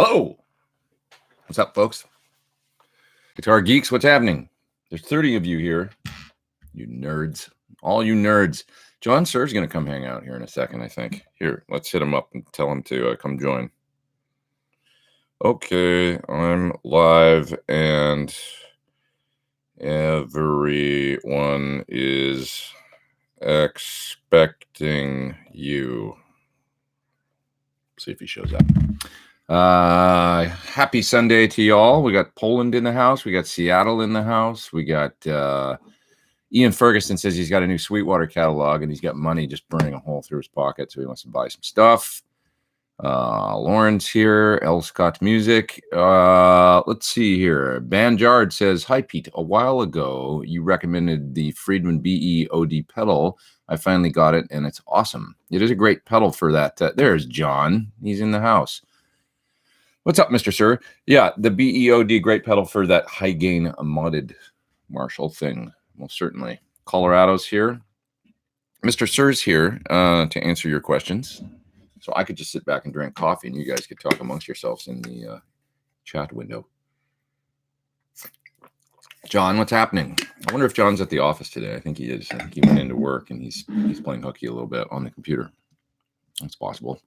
Hello. What's up, folks? Guitar geeks, what's happening? There's 30 of you here. You nerds. All you nerds. John Sir's going to come hang out here in a second, I think. Here, let's hit him up and tell him to come join. Okay, I'm live and everyone is expecting you. See if he shows up. Happy Sunday to y'all. We got Poland in the house. We got Seattle in the house. We got Ian Ferguson says he's got a new Sweetwater catalog and he's got money just burning a hole through his pocket, so he wants to buy some stuff. Lauren's here. L. Scott Music. Let's see here. Banjard says, hi, Pete. A while ago, you recommended the Friedman BE-OD pedal. I finally got it, and it's awesome. It is a great pedal for that. There's John. He's in the house. What's up, Mr. Sir? Yeah, the BE-OD, great pedal for that high-gain modded Marshall thing. Most certainly. Colorado's here. Mr. Sir's here to answer your questions. So I could just sit back and drink coffee, and you guys could talk amongst yourselves in the chat window. John, what's happening? I wonder if John's at the office today. I think he is. I think he went into work, and he's playing hooky a little bit on the computer. That's possible.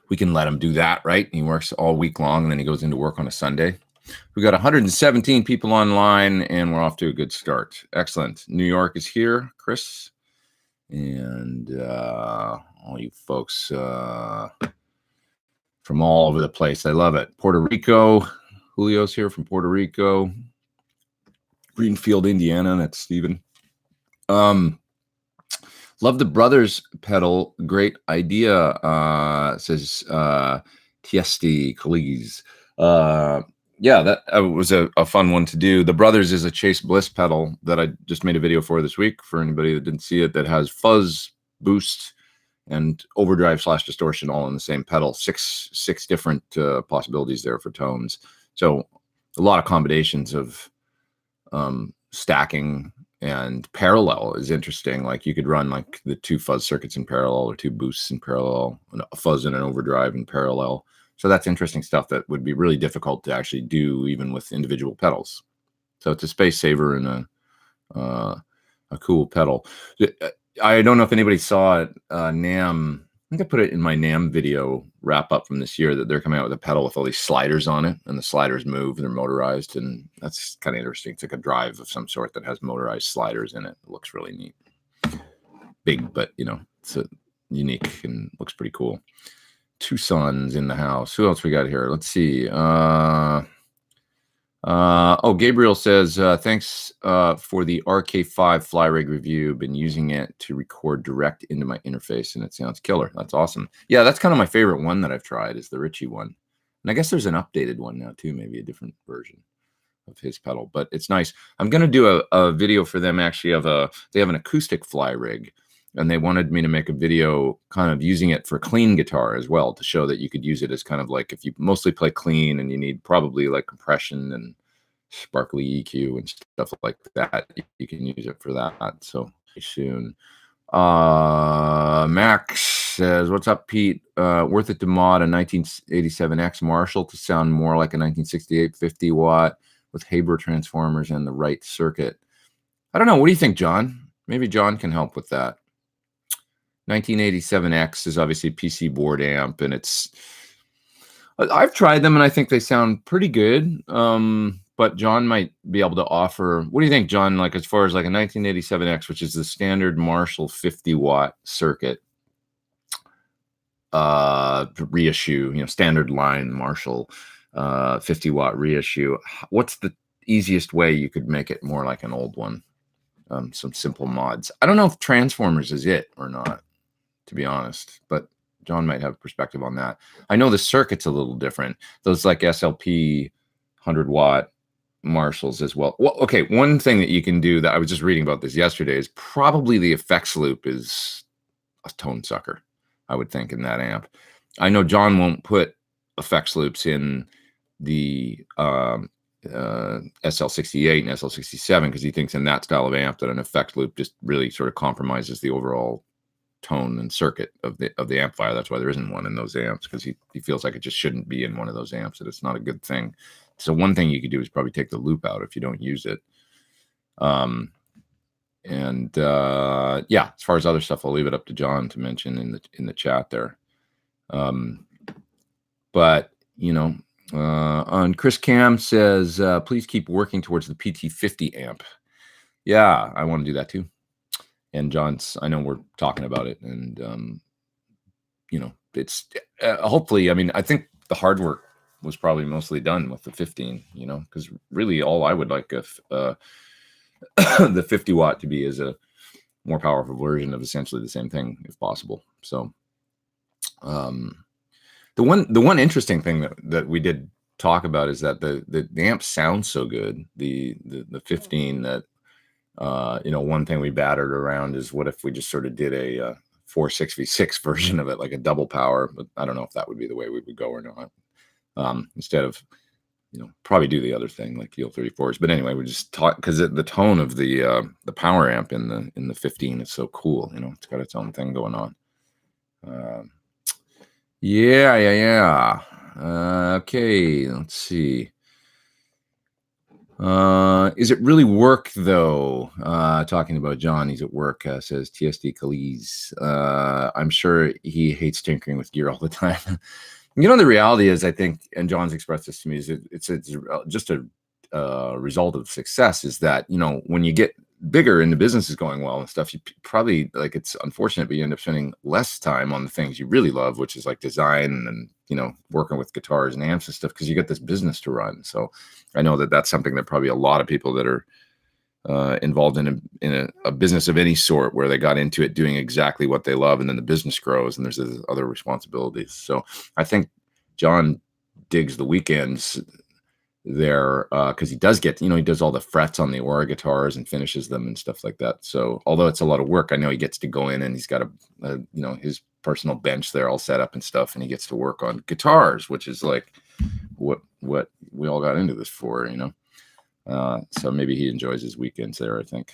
We can let him do that, right? He works all week long, and then he goes into work on a Sunday. We got 117 people online, and we're off to a good start. Excellent. New York is here, Chris. And all you folks from all over the place. I love it. Puerto Rico. Julio's here from Puerto Rico. Greenfield, Indiana. That's Steven. Love the Brothers pedal. Great idea, says Tiesti Colleagues. Yeah, that was a fun one to do. The Brothers is a Chase Bliss pedal that I just made a video for this week for anybody that didn't see it, that has fuzz, boost, and overdrive / distortion all in the same pedal. Six different possibilities there for tones. So a lot of combinations of stacking and parallel is interesting. Like you could run like the 2 fuzz circuits in parallel or 2 boosts in parallel, and a fuzz and an overdrive in parallel. So that's interesting stuff that would be really difficult to actually do even with individual pedals. So it's a space saver and a cool pedal. I don't know if anybody saw it. NAMM, I think I put it in my NAMM video wrap up from this year, that they're coming out with a pedal with all these sliders on it, and the sliders move, they're motorized, and that's kind of interesting. It's like a drive of some sort that has motorized sliders in it. It looks really neat. Big, but you know, it's unique and looks pretty cool. Tucson's in the house. Who else we got here? Let's see. Gabriel says, thanks for the RK5 fly rig review. Been using it to record direct into my interface, and it sounds killer. That's awesome. Yeah, that's kind of my favorite one that I've tried, is the Ritchie one. And I guess there's an updated one now too, maybe a different version of his pedal, but it's nice. I'm going to do a video for them actually of they have an acoustic fly rig, and they wanted me to make a video kind of using it for clean guitar as well, to show that you could use it as kind of like, if you mostly play clean and you need probably like compression and sparkly EQ and stuff like that, you can use it for that. So soon. Max says, what's up, Pete? Worth it to mod a 1987X Marshall to sound more like a 1968 50 watt with Haber transformers and the right circuit? I don't know. What do you think, John? Maybe John can help with that. 1987X is obviously a PC board amp, and I've tried them and I think they sound pretty good. But John might be able to offer, what do you think, John, like as far as like a 1987X, which is the standard Marshall 50 watt circuit, reissue, standard line Marshall 50 watt reissue. What's the easiest way you could make it more like an old one? Some simple mods. I don't know if transformers is it or not, to be honest, but John might have perspective on that. I know the circuit's a little different. Those like SLP 100 watt Marshalls as well. Well, okay, one thing that you can do, that I was just reading about this yesterday, is probably the effects loop is a tone sucker, I would think, in that amp. I know John won't put effects loops in the SL68 and SL67 because he thinks in that style of amp that an effect loop just really sort of compromises the overall tone and circuit of the amplifier. That's why there isn't one in those amps, because he feels like it just shouldn't be in one of those amps, that it's not a good thing. So one thing you could do is probably take the loop out if you don't use it. Yeah, as far as other stuff, I'll leave it up to John to mention in the chat there. But on Chris Cam says, please keep working towards the PT50 amp. Yeah, I want to do that too. And John's, I know we're talking about it, and it's hopefully, I mean, I think the hard work was probably mostly done with the 15, because really all I would like if the 50 watt to be is a more powerful version of essentially the same thing, if possible. So the one interesting thing that we did talk about is that the amp sounds so good, the 15, that one thing we battered around is, what if we just sort of did a 4.6v6 version of it, like a double power? But I don't know if that would be the way we would go or not. Instead of probably do the other thing like the 34s. But anyway, we just talk, because the tone of the power amp in the 15 is so cool. It's got its own thing going on. Yeah. Okay, let's see. Is it really work though? Talking about John, he's at work, says TSD Khalees. I'm sure he hates tinkering with gear all the time. The reality is, I think, and John's expressed this to me, is it's just a result of success, is that, when you get bigger and the business is going well and stuff, you probably, like, it's unfortunate, but you end up spending less time on the things you really love, which is like design and, working with guitars and amps and stuff, because you get this business to run. So I know that that's something that probably a lot of people that are involved in a business of any sort, where they got into it doing exactly what they love, and then the business grows and there's other responsibilities. So I think John digs the weekends there, because he does get, he does all the frets on the Aura guitars and finishes them and stuff like that. So although it's a lot of work, I know he gets to go in and he's got his personal bench there all set up and stuff, and he gets to work on guitars, which is like what we all got into this for, so maybe he enjoys his weekends there, I think.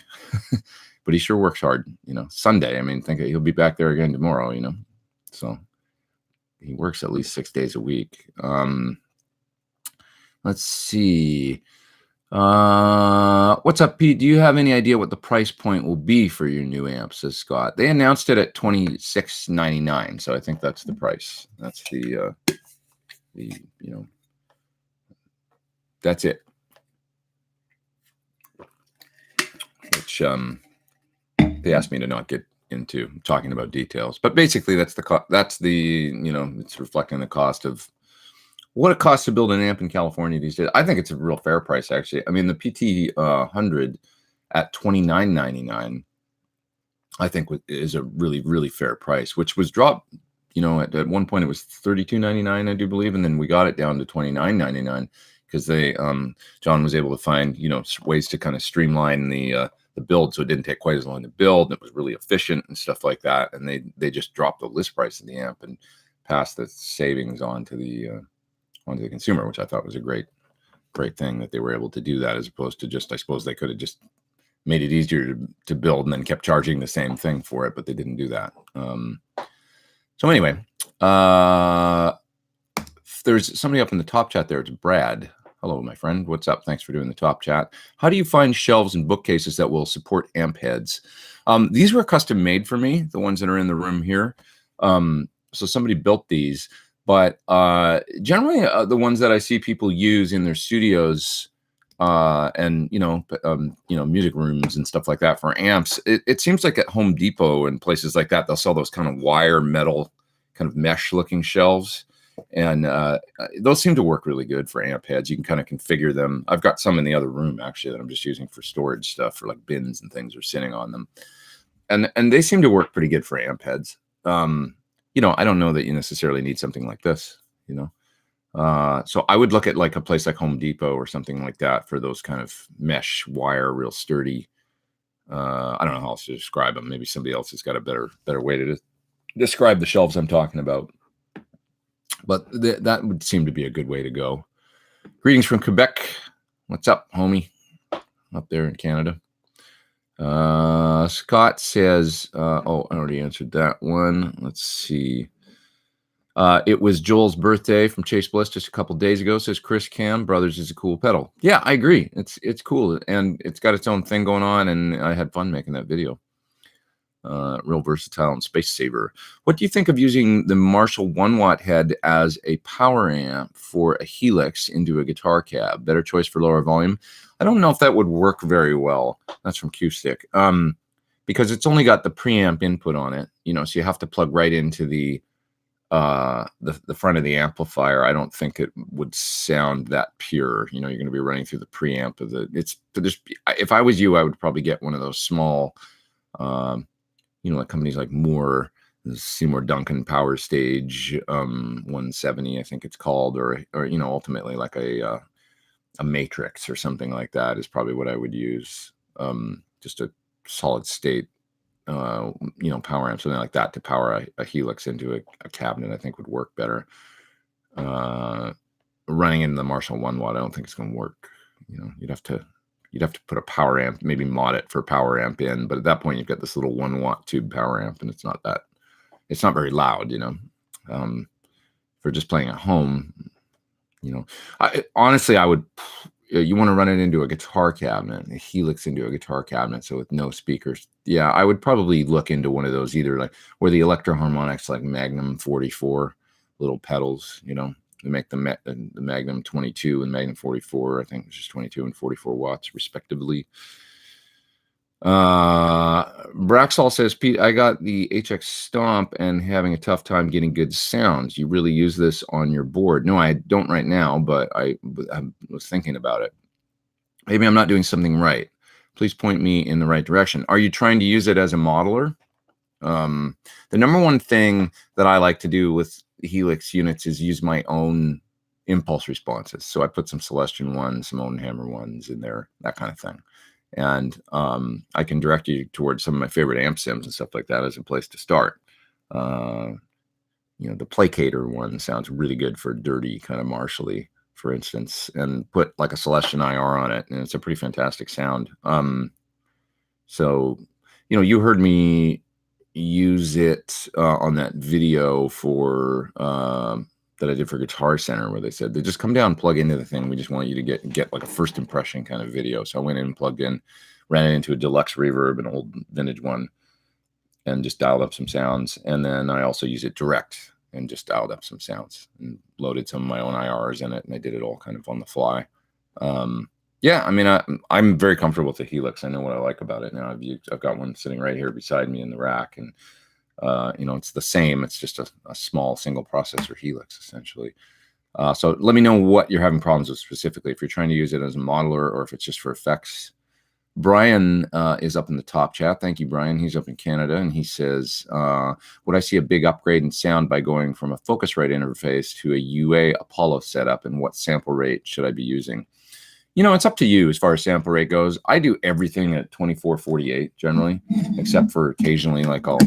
But he sure works hard. Sunday, I mean, think he'll be back there again tomorrow, so he works at least 6 days a week. Let's see. What's up, Pete? Do you have any idea what the price point will be for your new amp? Says Scott. They announced it at $26.99, so I think that's the price. That's the that's it. Which they asked me to not get into talking about details, but basically that's it's reflecting the cost of what it costs to build an amp in California these days. I think it's a real fair price, actually. I mean, the PT 100 at $29.99, I think is a really, really fair price, which was dropped. At one point it was $32.99, I do believe, and then we got it down to $29.99 because John was able to find ways to kind of streamline the build, so it didn't take quite as long to build, and it was really efficient and stuff like that. And they just dropped the list price of the amp and passed the savings on to the consumer, which I thought was a great thing that they were able to do that, as opposed to just, I suppose they could have just made it easier to build and then kept charging the same thing for it, but they didn't do that. So anyway, there's somebody up in the top chat there. It's Brad. Hello, my friend. What's up? Thanks for doing the top chat. How do you find shelves and bookcases that will support amp heads? These were custom made for me, the ones that are in the room here. So somebody built these. But generally, the ones that I see people use in their studios and music rooms and stuff like that for amps, it seems like at Home Depot and places like that, they'll sell those kind of wire metal, kind of mesh looking shelves, and those seem to work really good for amp heads. You can kind of configure them. I've got some in the other room actually that I'm just using for storage stuff, for like bins and things are sitting on them, and they seem to work pretty good for amp heads. I don't know that you necessarily need something like this, so I would look at like a place like Home Depot or something like that for those kind of mesh wire, real sturdy. I don't know how else to describe them. Maybe somebody else has got a better way to describe the shelves I'm talking about. But that would seem to be a good way to go. Greetings from Quebec. What's up, homie? Up there in Canada. Scott says, oh, I already answered that one. Let's see. It was Joel's birthday from Chase Bliss just a couple days ago, says Chris Cam. Brothers is a cool pedal. Yeah, I agree. It's cool, and it's got its own thing going on, and I had fun making that video. Real versatile and space saver. What do you think of using the Marshall 1-watt head as a power amp for a Helix into a guitar cab? Better choice for lower volume. I don't know if that would work very well. That's from Q-Stick. Because it's only got the preamp input on it, so you have to plug right into the front of the amplifier. I don't think it would sound that pure. You're going to be running through the preamp of if I was you, I would probably get one of those small, like companies like Moore, Seymour Duncan Power Stage 170, I think it's called, or ultimately like a Matrix or something like that is probably what I would use. Just a solid state, power amp, something like that to power a Helix into a cabinet, I think would work better. Running in the Marshall 1-watt, I don't think it's going to work. You'd have to put a power amp, maybe mod it for power amp in, but at that point you've got this little 1-watt tube power amp, and it's not very loud, for just playing at home, honestly, I would, you want to run it into a guitar cabinet, a Helix into a guitar cabinet, so with no speakers. Yeah, I would probably look into one of those, either like where the Electro Harmonics, like Magnum 44 little pedals, they make the Magnum 22 and Magnum 44, I think it's just 22 and 44 watts respectively. Braxall says, Pete, I got the HX Stomp and having a tough time getting good sounds. You really use this on your board? No, I don't right now, but I was thinking about it. Maybe I'm not doing something right. Please point me in the right direction. Are you trying to use it as a modeler? The number one thing that I like to do with Helix units is use my own impulse responses. So I put some Celestion ones, some Owenhammer ones in there, that kind of thing. And I can direct you towards some of my favorite amp sims and stuff like that as a place to start. The Placator one sounds really good for dirty kind of Marshally, for instance, and put like a Celestion IR on it, and it's a pretty fantastic sound. So, you heard me use it on that video for that I did for Guitar Center, where they said they just come down and plug into the thing. We just want you to get like a first impression kind of video. So I went in and plugged in, ran it into a deluxe reverb, an old vintage one, and just dialed up some sounds. And then I also use it direct and just dialed up some sounds and loaded some of my own IRs in it. And I did it all kind of on the fly. Yeah, I mean, I'm very comfortable with the Helix. I know what I like about it now. I've got one sitting right here beside me in the rack, and it's the same. It's just a small single processor Helix, essentially. So let me know what you're having problems with specifically, if you're trying to use it as a modeler or if it's just for effects. Brian is up in the top chat. Thank you, Brian. He's up in Canada, and he says, would I see a big upgrade in sound by going from a Focusrite interface to a UA Apollo setup, and what sample rate should I be using? It's up to you as far as sample rate goes. I do everything at 2448 generally, except for occasionally, like a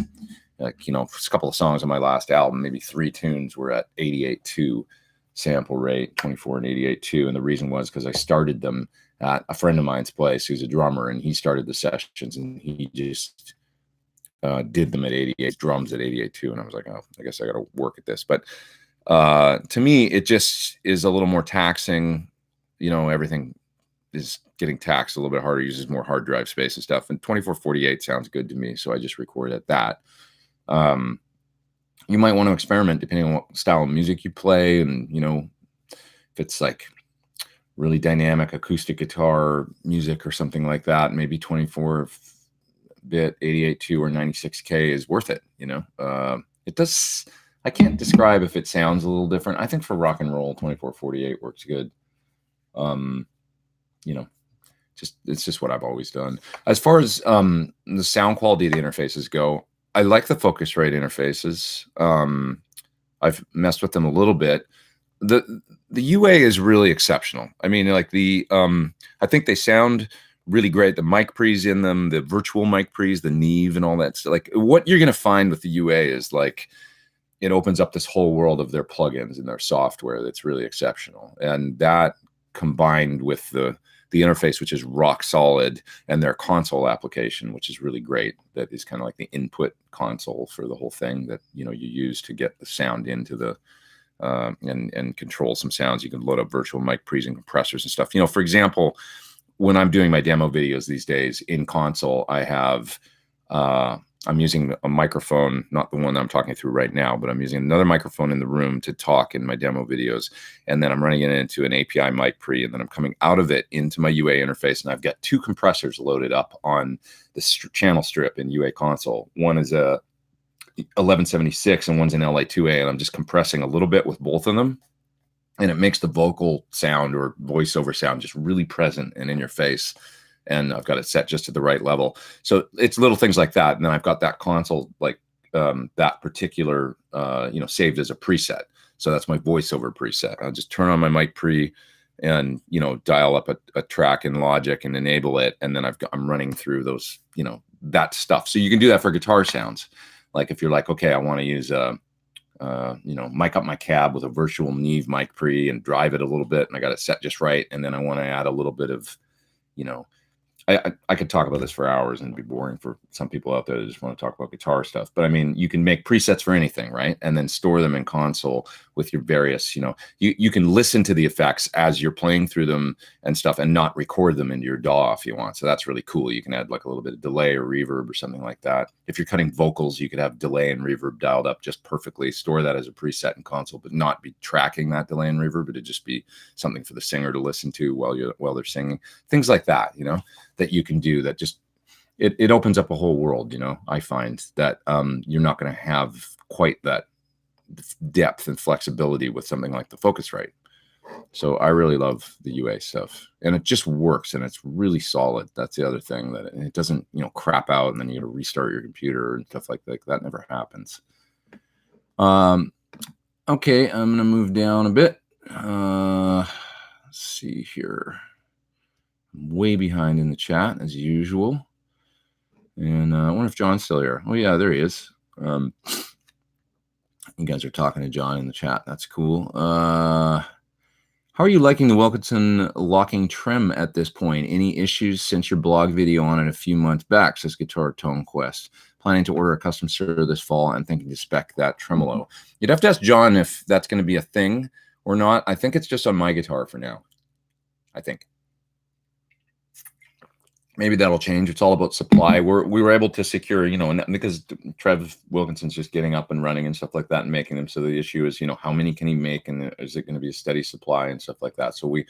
couple of songs on my last album, maybe 3 tunes were at 88.2 sample rate, 24 and 88.2. And the reason was because I started them at a friend of mine's place who's a drummer, and he started the sessions, and he just did them at 88 drums at 88.2. And I was like, oh, I guess I got to work at this. But to me, it just is a little more taxing. Everything is getting taxed a little bit harder, uses more hard drive space and stuff. And 2448 sounds good to me, so I just record at that. You might want to experiment depending on what style of music you play, and if it's like really dynamic acoustic guitar music or something like that, maybe 24-bit 88.2 or 96K is worth it. It does. I can't describe if it sounds a little different. I think for rock and roll, 2448 works good. It's just what I've always done. As far as the sound quality of the interfaces go, I like the Focusrite interfaces. I've messed with them a little bit. The UA is really exceptional. I mean, like I think they sound really great. The mic pre's in them, the virtual mic pre's, the Neve and all that stuff. Like, what you're gonna find with the UA is like, it opens up this whole world of their plugins and their software that's really exceptional. And that, combined with the the interface, which is rock solid, and their console application, which is really great. That is kind of like the input console for the whole thing that you use to get the sound into the and control some sounds. You can load up virtual mic pre's and compressors and stuff. For example, when I'm doing my demo videos these days in console, I have I'm using a microphone, not the one that I'm talking through right now, but I'm using another microphone in the room to talk in my demo videos. And then I'm running it into an API mic pre, and then I'm coming out of it into my UA interface. And I've got 2 compressors loaded up on the channel strip in UA console. One is a 1176 and one's an LA2A. And I'm just compressing a little bit with both of them. And it makes the vocal sound or voiceover sound just really present and in your face. And I've got it set just to the right level. So it's little things like that. And then I've got that console, like that particular, saved as a preset. So that's my voiceover preset. I'll just turn on my mic pre and, dial up a track in Logic and enable it. And then I'm running through those, that stuff. So you can do that for guitar sounds. Like if you're like, okay, I want to use mic up my cab with a virtual Neve mic pre and drive it a little bit. And I got it set just right. And then I want to add a little bit of, I could talk about this for hours and it'd be boring for some people out there that just want to talk about guitar stuff. But I mean, you can make presets for anything, right? And then store them in console with your various, you can listen to the effects as you're playing through them and stuff and not record them into your DAW if you want. So that's really cool. You can add like a little bit of delay or reverb or something like that. If you're cutting vocals, you could have delay and reverb dialed up just perfectly, store that as a preset in console, but not be tracking that delay and reverb, but it'd just be something for the singer to listen to while they're singing. Things like that, that you can do that just it opens up a whole world. I find that you're not going to have quite that depth and flexibility with something like the Focusrite. So I really love the UA stuff, and it just works, and it's really solid. That's the other thing, that it doesn't crap out and then you got to restart your computer and stuff like that. That never happens. Okay, I'm gonna move down a bit. Let's see here. I'm way behind in the chat as usual. And I wonder if John's still here. Oh yeah, there he is. You guys are talking to John in the chat. That's cool. How are you liking the Wilkinson locking trim at this point? Any issues since your blog video on it a few months back, says Guitar Tone Quest. Planning to order a custom server this fall and thinking to spec that tremolo. You'd have to ask John if that's going to be a thing or not. I think it's just on my guitar for now. I think. Maybe that'll change. It's all about supply. We were able to secure, and because Trev Wilkinson's just getting up and running and stuff like that and making them. So the issue is, how many can he make, and is it going to be a steady supply and stuff like that. So we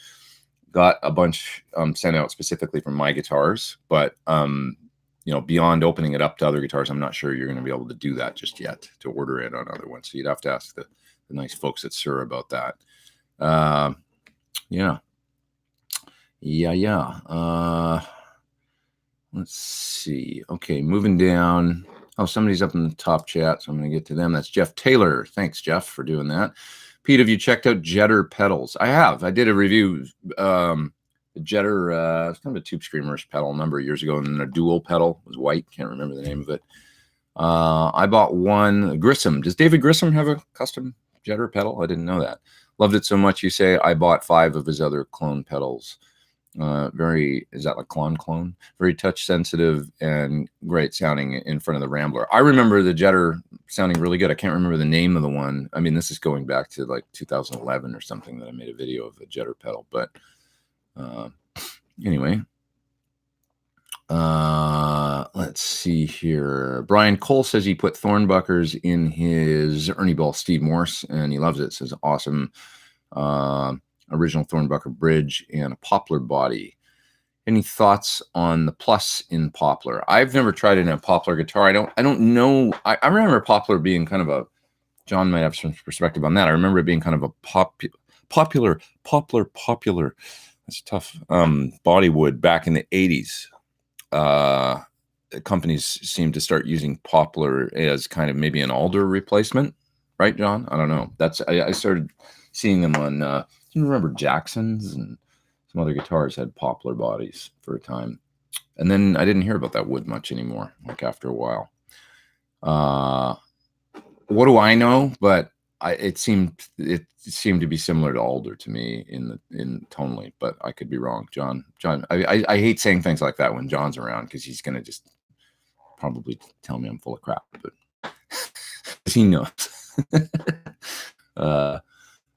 got a bunch sent out specifically for my guitars, but beyond opening it up to other guitars, I'm not sure you're going to be able to do that just yet, to order it on other ones. So you'd have to ask the nice folks at Sur about that. Yeah. Let's see. Okay, moving down. Oh, somebody's up in the top chat, so I'm going to get to them. That's Jeff Taylor. Thanks, Jeff, for doing that. Pete, have you checked out Jetter pedals? I have. I did a review. The Jetter, it's kind of a Tube Screamers pedal a number of years ago, and then a dual pedal. It was white. Can't remember the name of it. I bought one. Grissom. Does David Grissom have a custom Jetter pedal? I didn't know that. Loved it so much, you say. I bought 5 of his other clone pedals. Is that like clone? Very touch sensitive and great sounding in front of the Rambler. I remember the Jetter sounding really good. I can't remember the name of the one. I mean, this is going back to like 2011 or something that I made a video of a Jetter pedal. But anyway, let's see here. Brian Cole says he put Thornbuckers in his Ernie Ball Steve Morse, and he loves it. Says awesome. Original Thornbucker bridge and a poplar body. Any thoughts on the plus in poplar? I've never tried it in a poplar guitar. I don't know. I remember poplar being kind of a, John might have some perspective on that. I remember it being kind of a popular. That's tough. Body wood back in the 80s. Companies seem to start using poplar as kind of maybe an alder replacement, right, John? I don't know. I started seeing them on. You remember Jackson's and some other guitars had poplar bodies for a time. And then I didn't hear about that wood much anymore, like after a while. What do I know? But it seemed to be similar to Alder to me in tonally, but I could be wrong. John, I hate saying things like that when John's around because he's gonna just probably tell me I'm full of crap, but he knows.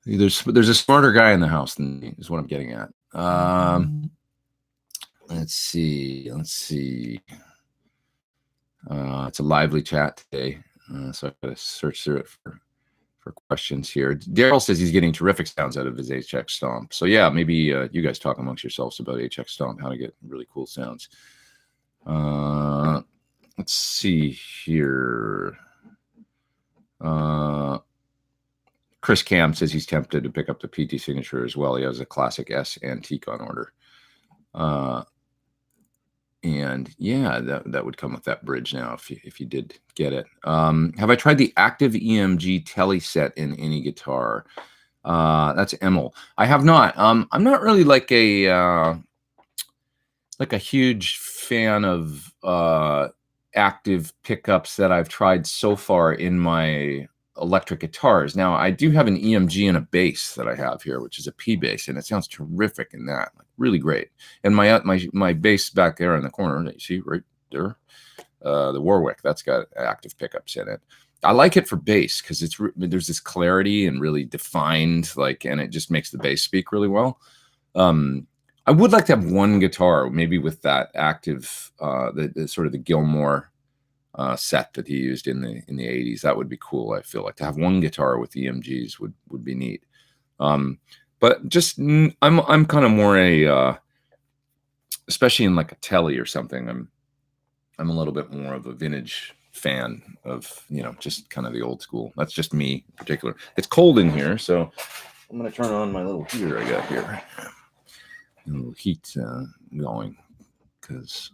There's a smarter guy in the house than me, is what I'm getting at. Let's see. It's a lively chat today, so I've got to search through it for questions here. Daryl says he's getting terrific sounds out of his HX Stomp. So yeah, maybe you guys talk amongst yourselves about HX Stomp, how to get really cool sounds. Let's see here. Chris Cam says he's tempted to pick up the PT Signature as well. He has a Classic S Antique on order. And yeah, that would come with that bridge now if you did get it. Have I tried the Active EMG Tele set in any guitar? That's Emil. I have not. I'm not really like a huge fan of active pickups that I've tried so far in my electric guitars. Now I do have an EMG and a bass that I have here, which is a P bass, and it sounds terrific in that, like really great. And my bass back there in the corner that you see right there, the Warwick, that's got active pickups in it. I like it for bass because there's this clarity and really defined, and it just makes the bass speak really well. I would like to have one guitar, maybe with that active, the sort of the Gilmore set that he used in the 80s. That would be cool. I feel like to have one guitar with EMGs would be neat. But just I'm kind of more especially in like a Tele or something. I'm a little bit more of a vintage fan of just kind of the old school. That's just me in particular. It's cold in here, so I'm gonna turn on my little heater I got here. A little heat going because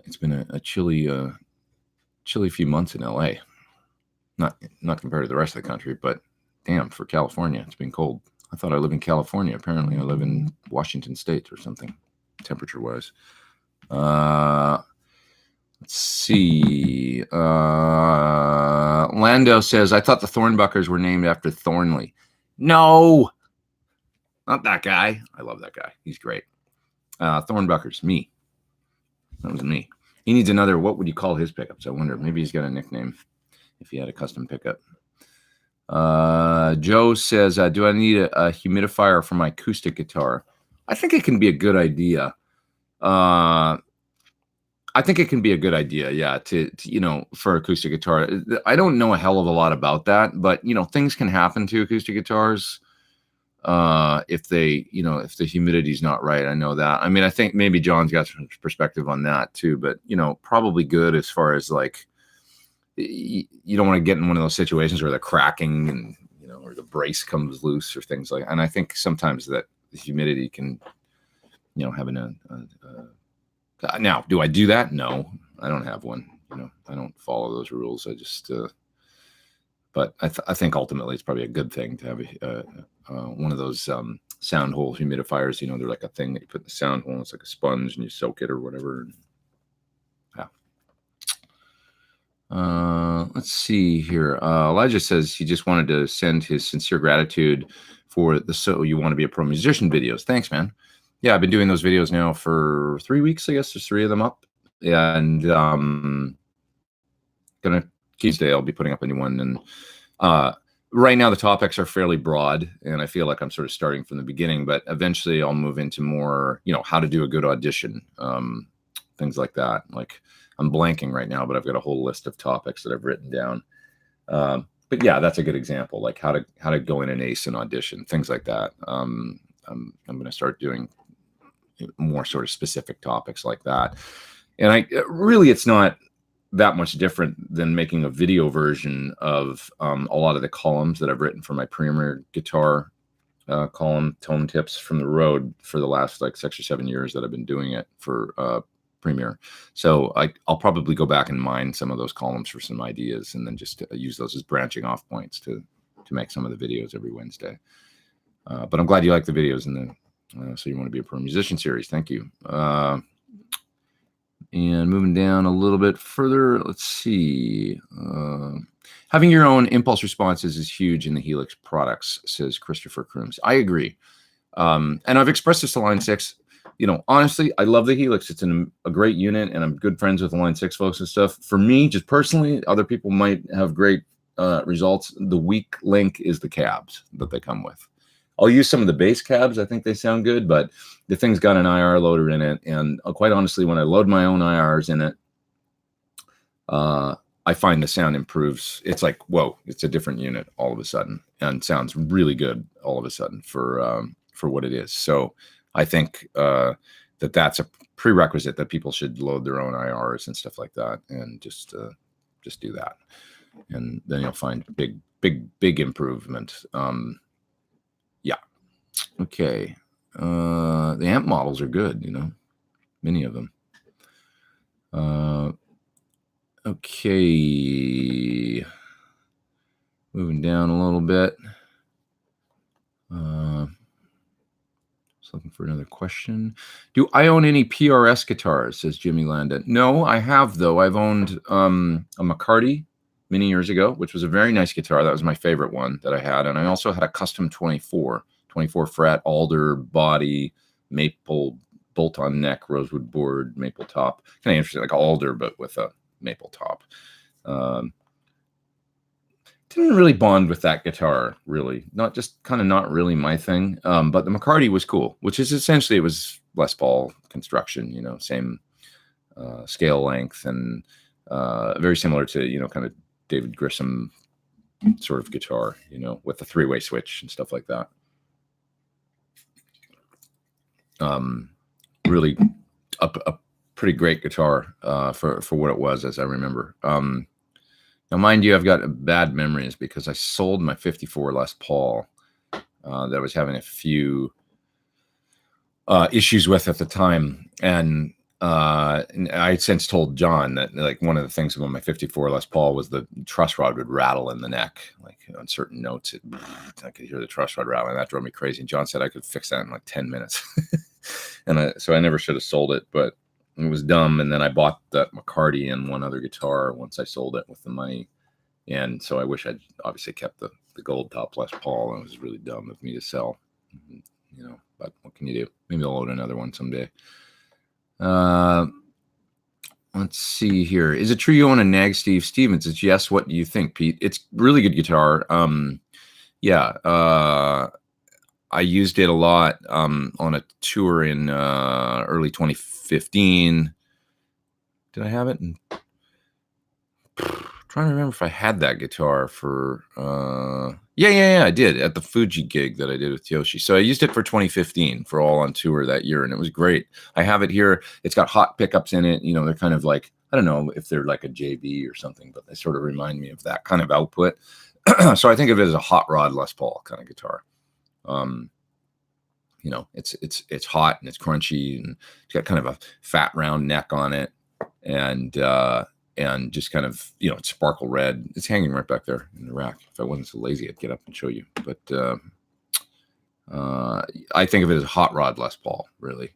it's been a chilly few months in LA. Not compared to the rest of the country, but damn, for California, it's been cold. I thought I lived in California. Apparently, I live in Washington State or something, temperature-wise. Let's see. Lando says, I thought the Thornbuckers were named after Thornley. No, not that guy. I love that guy. He's great. Thornbuckers, me. That was me. He needs another, what would you call his pickups? I wonder. Maybe he's got a nickname if he had a custom pickup. Joe says, do I need a humidifier for my acoustic guitar? I think it can be a good idea. Yeah, to for acoustic guitar. I don't know a hell of a lot about that, but things can happen to acoustic guitars if the humidity's not right. I know that. I mean, I think maybe John's got some perspective on that too, but probably good as far as like you don't want to get in one of those situations where they're cracking and or the brace comes loose or things like. And I think sometimes that the humidity can having now, do I do that? No, I don't have one. I don't follow those rules. I just, but I think ultimately it's probably a good thing to have one of those sound hole humidifiers. They're like a thing that you put in the sound hole. It's like a sponge and you soak it or whatever. Yeah. Let's see here. Elijah says he just wanted to send his sincere gratitude for the So You Want to Be a Pro Musician videos. Thanks, man. Yeah, I've been doing those videos now for 3 weeks. I guess there's 3 of them up, and Tuesday I'll be putting up a new one. And right now the topics are fairly broad, and I feel like I'm sort of starting from the beginning. But eventually I'll move into more, how to do a good audition, things like that. Like I'm blanking right now, but I've got a whole list of topics that I've written down. But yeah, that's a good example, like how to go in and ace an audition, things like that. I'm going to start doing more sort of specific topics like that. And it's not that much different than making a video version of a lot of the columns that I've written for my Premier guitar column, Tone Tips from the Road, for the last like 6 or 7 years that I've been doing it for Premier. So I'll probably go back and mine some of those columns for some ideas, and then just use those as branching off points to make some of the videos every Wednesday. But I'm glad you like the videos in the So You Want to Be a Pro Musician series. Thank you. And moving down a little bit further, let's see. Having your own impulse responses is huge in the Helix products, says Christopher Crooms. I agree. And I've expressed this to Line 6. Honestly, I love the Helix. It's a great unit, and I'm good friends with the Line 6 folks and stuff. For me, just personally, other people might have great results. The weak link is the cabs that they come with. I'll use some of the base cabs. I think they sound good, but the thing's got an IR loader in it. And quite honestly, when I load my own IRs in it, I find the sound improves. It's like, whoa, it's a different unit all of a sudden, and sounds really good all of a sudden for what it is. So I think that's a prerequisite that people should load their own IRs and stuff like that, and just do that, and then you'll find big improvement. Yeah. Okay. The amp models are good, many of them. Okay. Moving down a little bit. Just looking for another question. Do I own any PRS guitars, says Jimmy Landon? No, I have, though. I've owned a McCarty many years ago, which was a very nice guitar. That was my favorite one that I had. And I also had a custom 24 fret, alder body, maple bolt-on neck, rosewood board, maple top. Kind of interesting, like alder, but with a maple top. Didn't really bond with that guitar, really. Not really my thing. But the McCarty was cool, which is essentially, it was Les Paul construction, same scale length, and very similar to, kind of David Grissom sort of guitar, with the three-way switch and stuff like that. Really a pretty great guitar for what it was, as I remember. Now, mind you, I've got bad memories because I sold my 54 Les Paul that I was having a few issues with at the time. And I since told John that, like, one of the things about my 54 Les Paul was the truss rod would rattle in the neck. Like, on certain notes, I could hear the truss rod rattling. That drove me crazy. And John said I could fix that in like 10 minutes. So I never should have sold it, but it was dumb. And then I bought that McCarty and one other guitar once I sold it with the money. And so I wish I'd obviously kept the gold top Les Paul. It was really dumb of me to sell, but what can you do? Maybe I'll load another one someday. Let's see here. Is it true you own a Nag Steve Stevens? It's yes. What do you think, Pete? It's really good guitar. I used it a lot on a tour in early 2015. Did I have it? Trying to remember if I had that guitar for yeah, I did, at the Fuji gig that I did with Yoshi. So I used it for 2015 for All on Tour that year, and it was great. I have it here. It's got hot pickups in it. They're kind of like, I don't know if they're like a JB or something, but they sort of remind me of that kind of output. So I think of it as a hot rod Les Paul kind of guitar. It's hot and it's crunchy, and it's got kind of a fat round neck on it, and just kind of, it's sparkle red. It's hanging right back there in the rack. If I wasn't so lazy, I'd get up and show you. But I think of it as a hot rod Les Paul, really.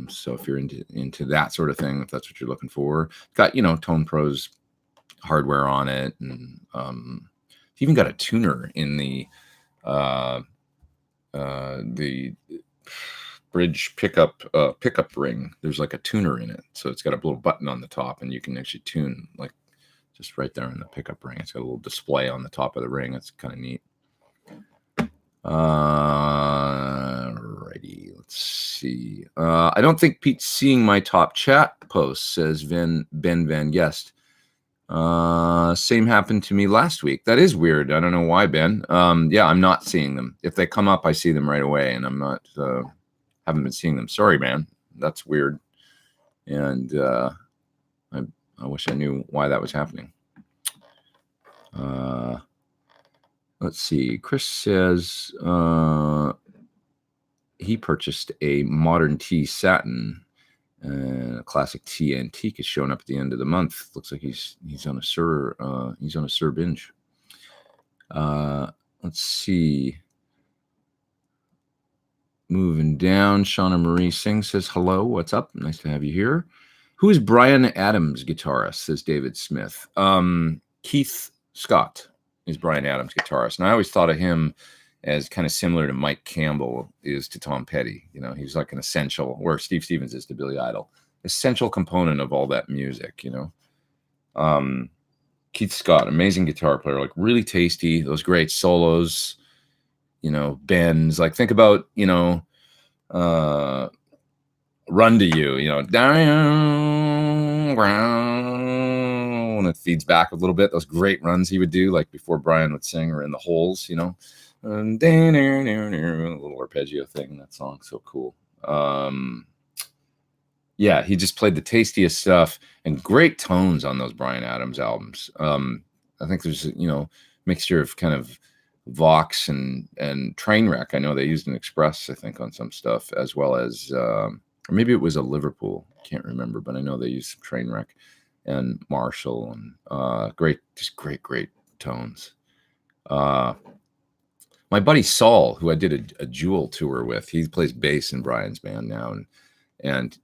So if you're into that sort of thing, if that's what you're looking for, got, Tone Pro's hardware on it, and even got a tuner in the bridge pickup ring. There's like a tuner in it, so it's got a little button on the top, and you can actually tune, like, just right there in the pickup ring. It's got a little display on the top of the ring. It's kind of neat. Righty, let's see. I don't think Pete's seeing my top chat post, says Ben Van Guest. Same happened to me last week. That is weird. I don't know why, Ben. Yeah, I'm not seeing them. If they come up, I see them right away, and I'm not haven't been seeing them. Sorry, man. That's weird. And I wish I knew why that was happening. Let's see. Chris says he purchased a Modern Tea Satin. A classic tea antique is showing up at the end of the month. Looks like he's on a Sir binge. Let's see. Moving down, Shana Marie Singh says, hello, what's up? Nice to have you here. Who is Brian Adams' guitarist, says David Smith. Keith Scott is Bryan Adams' guitarist. And I always thought of him as kind of similar to Mike Campbell is to Tom Petty. You know, he's like an essential, or Steve Stevens is to Billy Idol, essential component of all that music, you know. Keith Scott, amazing guitar player, like really tasty, those great solos, you know, bends. Like think about, you know, Run to You, you know, down, and it feeds back a little bit. Those great runs he would do, like before Brian would sing, or in the holes, you know, and a little arpeggio thing in that song. So cool. Yeah, he just played the tastiest stuff and great tones on those Bryan Adams albums. I think there's, you know, mixture of kind of Vox and Trainwreck. I know they used an Express, I think, on some stuff, as well as, or maybe it was a Liverpool. Can't remember, but I know they used some Trainwreck and Marshall, and great tones. My buddy Saul, who I did a Jewel tour with, he plays bass in Brian's band now, and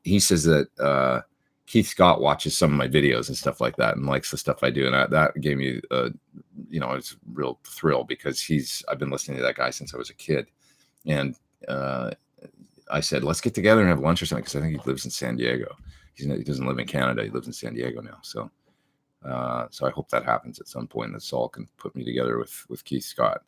he says that Keith Scott watches some of my videos and stuff like that and likes the stuff I do, and that gave me you know, it's a real thrill, because I've been listening to that guy since I was a kid, and I said, let's get together and have lunch or something, because I think he lives in San Diego. He doesn't live in Canada. He lives in San Diego now. So I hope that happens at some point, that Saul can put me together with Keith Scott.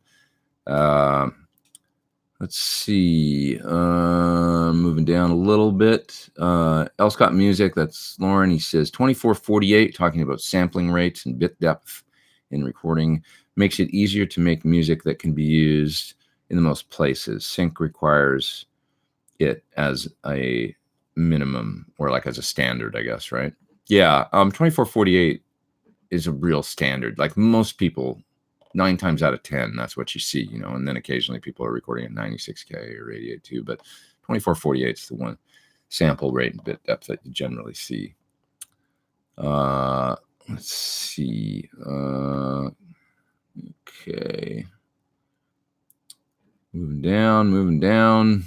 Let's see. Moving down a little bit. L. Scott Music, that's Lauren. He says 2448, talking about sampling rates and bit depth in recording, makes it easier to make music that can be used in the most places. Sync requires it as a minimum, or like as a standard, I guess, right? Yeah, 2448 is a real standard. Like most people, 9 times out of 10, that's what you see, you know, and then occasionally people are recording at 96K or 88.2, but 2448 is the one sample rate and bit depth that you generally see. Let's see. Okay. Moving down.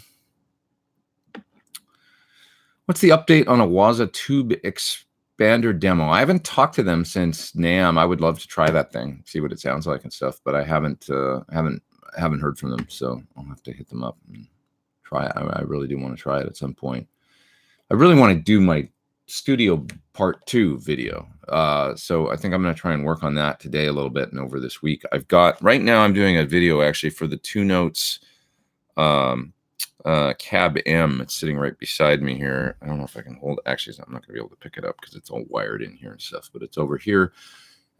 What's the update on a Waza tube expander demo? I haven't talked to them since NAMM. I would love to try that thing, see what it sounds like and stuff, but I haven't heard from them, so I'll have to hit them up and try it. I really do want to try it at some point. I really want to do my studio part 2 video, so I think I'm going to try and work on that today a little bit and over this week. Right now I'm doing a video actually for the 2 Notes Cab M. It's sitting right beside me here. I don't know if I can hold it. Actually, I'm not going to be able to pick it up because it's all wired in here and stuff, but it's over here.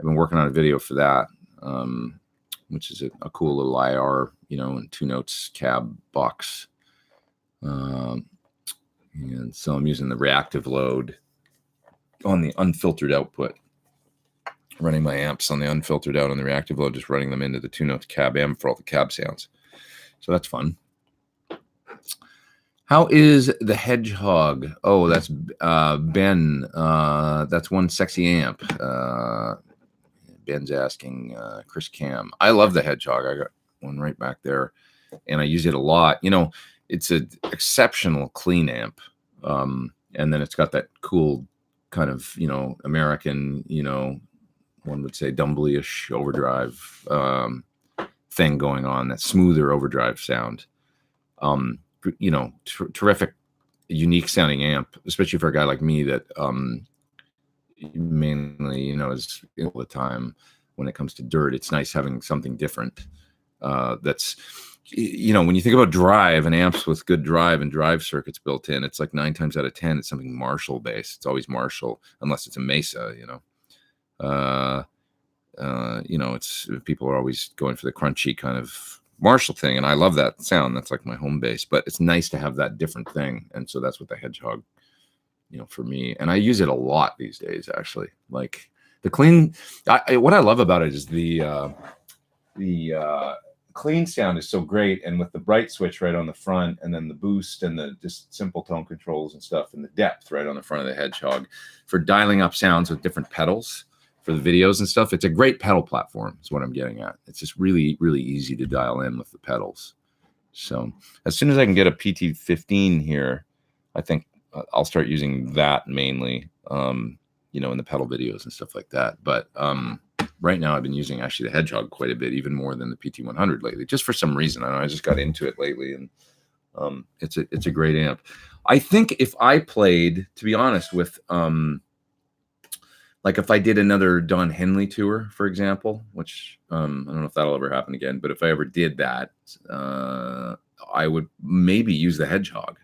I've been working on a video for that, which is a cool little IR, you know, and 2 Notes cab box. And so I'm using the reactive load on the unfiltered output, running my amps on the unfiltered out on the reactive load, just running them into the 2 Notes Cab M for all the cab sounds. So that's fun. How is the Hedgehog? Oh, that's Ben. That's one sexy amp. Ben's asking, Chris Cam. I love the Hedgehog. I got one right back there, and I use it a lot. You know, it's an exceptional clean amp. And then it's got that cool kind of, you know, American, you know, one would say Dumbly-ish overdrive thing going on, that smoother overdrive sound. You know, terrific, unique sounding amp, especially for a guy like me that mainly, you know, is all the time when it comes to dirt. It's nice having something different. That's, you know, when you think about drive and amps with good drive and drive circuits built in, it's like 9 times out of 10, it's something Marshall based. It's always Marshall, unless it's a Mesa, you know. You know, it's, people are always going for the crunchy kind of Marshall thing, and I love that sound. That's like my home base, but it's nice to have that different thing, and so that's what the Hedgehog, you know, for me, and I use it a lot these days, actually. Like the clean, what I love about it is the clean sound is so great, and with the bright switch right on the front, and then the boost and the just simple tone controls and stuff, and the depth right on the front of the Hedgehog for dialing up sounds with different pedals for the videos and stuff. It's a great pedal platform is what I'm getting at. It's just really, really easy to dial in with the pedals. So as soon as I can get a PT15 here, I think I'll start using that mainly, you know, in the pedal videos and stuff like that. But right now I've been using actually the Hedgehog quite a bit, even more than the PT100 lately, just for some reason. I don't know, I just got into it lately, and it's a great amp. I think if I played, to be honest, with like if I did another Don Henley tour, for example, which I don't know if that'll ever happen again, but if I ever did that, I would maybe use the Hedgehog,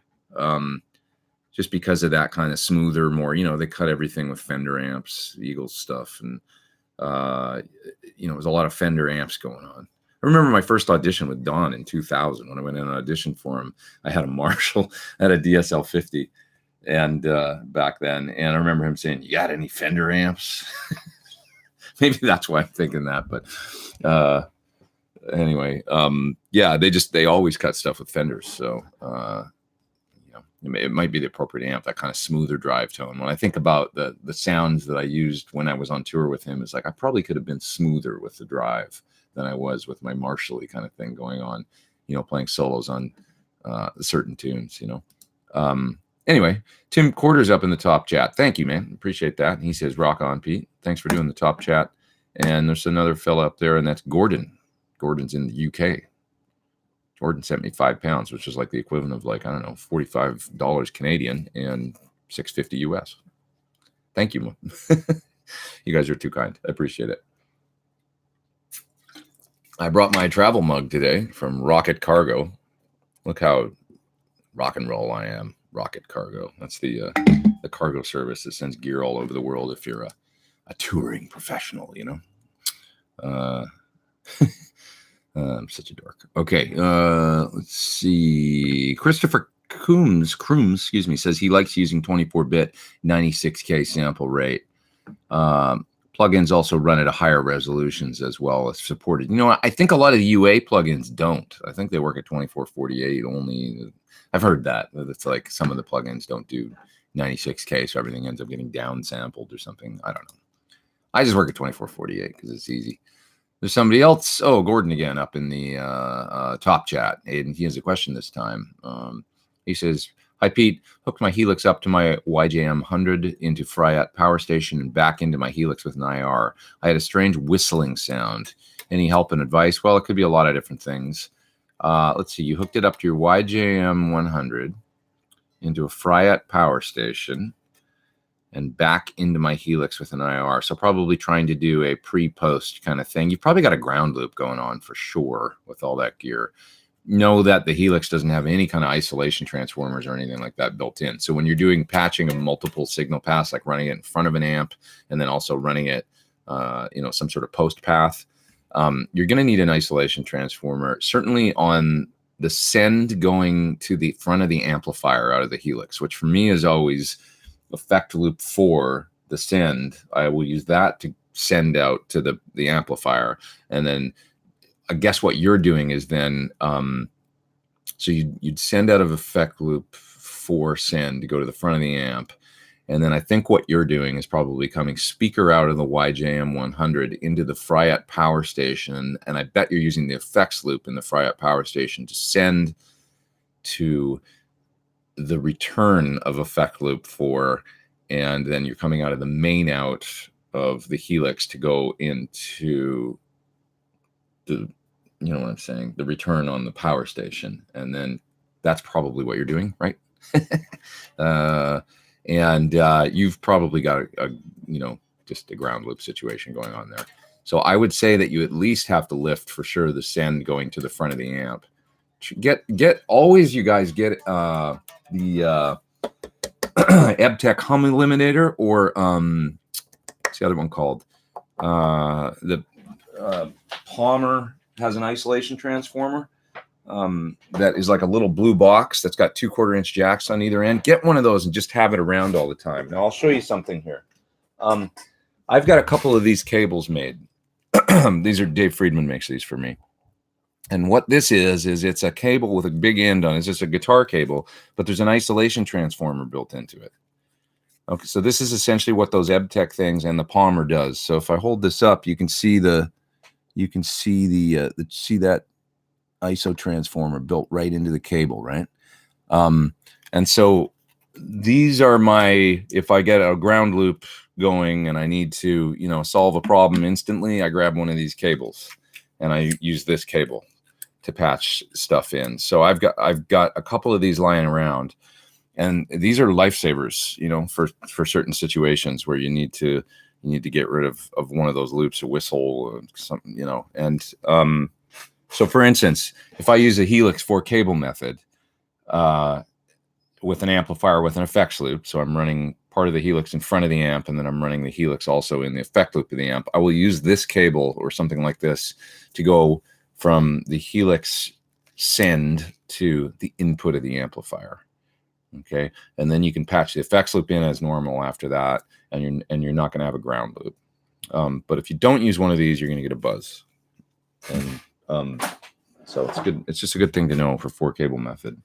just because of that kind of smoother, more, they cut everything with Fender amps, Eagles stuff, and there's a lot of Fender amps going on. I remember my first audition with Don in 2000 when I went in and auditioned for him. I had a Marshall, I had a DSL 50. And back then, and I remember him saying, "You got any Fender amps?" Maybe that's why I'm thinking that. But anyway, yeah, they always cut stuff with Fenders, so it might be the appropriate amp, that kind of smoother drive tone. When I think about the sounds that I used when I was on tour with him, it's like I probably could have been smoother with the drive than I was with my Marshall-y kind of thing going on, playing solos on certain tunes, Anyway, Tim Quarter's up in the top chat. Thank you, man. Appreciate that. And he says, "Rock on, Pete. Thanks for doing the top chat." And there's another fella up there, and that's Gordon. Gordon's in the UK. Gordon, 75 pounds, which is like the equivalent of $45 Canadian and $6.50 US. Thank you. You guys are too kind. I appreciate it. I brought my travel mug today from Rocket Cargo. Look how rock and roll I am. Rocket Cargo. That's the cargo service that sends gear all over the world if you're a touring professional, I'm such a dork. Okay, let's see. Christopher Coombs, says he likes using 24-bit 96K sample rate. Plugins also run at a higher resolutions as well as supported. I think a lot of the UA plugins don't. I think they work at 2448 only. I've heard that. It's like some of the plugins don't do 96K, so everything ends up getting downsampled or something. I don't know. I just work at 2448 because it's easy. There's somebody else. Oh, Gordon again up in the top chat. And he has a question this time. He says, "Hi, Pete. Hooked my Helix up to my YJM 100 into Fryat power station and back into my Helix with an IR. I had a strange whistling sound. Any help and advice?" Well, it could be a lot of different things. Let's see. You hooked it up to your YJM 100 into a Fryat power station and back into my Helix with an IR. So probably trying to do a pre-post kind of thing. You've probably got a ground loop going on for sure with all that gear. Know that the Helix doesn't have any kind of isolation transformers or anything like that built in. So when you're doing patching of multiple signal paths, like running it in front of an amp and then also running it, some sort of post path, you're going to need an isolation transformer, certainly on the send going to the front of the amplifier out of the Helix, which for me is always effect loop 4, the send. I will use that to send out to the amplifier. And then I guess what you're doing is then, so you'd send out of effect loop 4 send to go to the front of the amp. And then I think what you're doing is probably coming speaker out of the YJM 100 into the Fryat power station. And I bet you're using the effects loop in the Fryat power station to send to the return of effect loop 4. And then you're coming out of the main out of the Helix to go into the, you know what I'm saying, the return on the power station. And then that's probably what you're doing, right? And you've probably got just a ground loop situation going on there. So I would say that you at least have to lift for sure the send going to the front of the amp. Always, you guys get the EBTech hum eliminator, or what's the other one called? The Palmer has an isolation transformer. That is like a little blue box that's got 2 1/4-inch jacks on either end. Get one of those and just have it around all the time. Now I'll show you something here. I've got a couple of these cables made. These are Dave Friedman makes these for me. And what this is it's a cable with a big end on it. It's just a guitar cable, but there's an isolation transformer built into it. Okay, so this is essentially what those EBTech things and the Palmer does. So if I hold this up, you can see that ISO transformer built right into the cable, right? And so these are if I get a ground loop going and I need to, solve a problem instantly, I grab one of these cables and I use this cable to patch stuff in. So I've got a couple of these lying around, and these are lifesavers, for certain situations where you need to get rid of one of those loops, a whistle, something, and so for instance, if I use a Helix 4 cable method with an amplifier with an effects loop, so I'm running part of the Helix in front of the amp, and then I'm running the Helix also in the effect loop of the amp, I will use this cable or something like this to go from the Helix send to the input of the amplifier. Okay, and then you can patch the effects loop in as normal after that, and you're not going to have a ground loop. But if you don't use one of these, you're going to get a buzz. And so it's good. It's just a good thing to know for 4 cable method.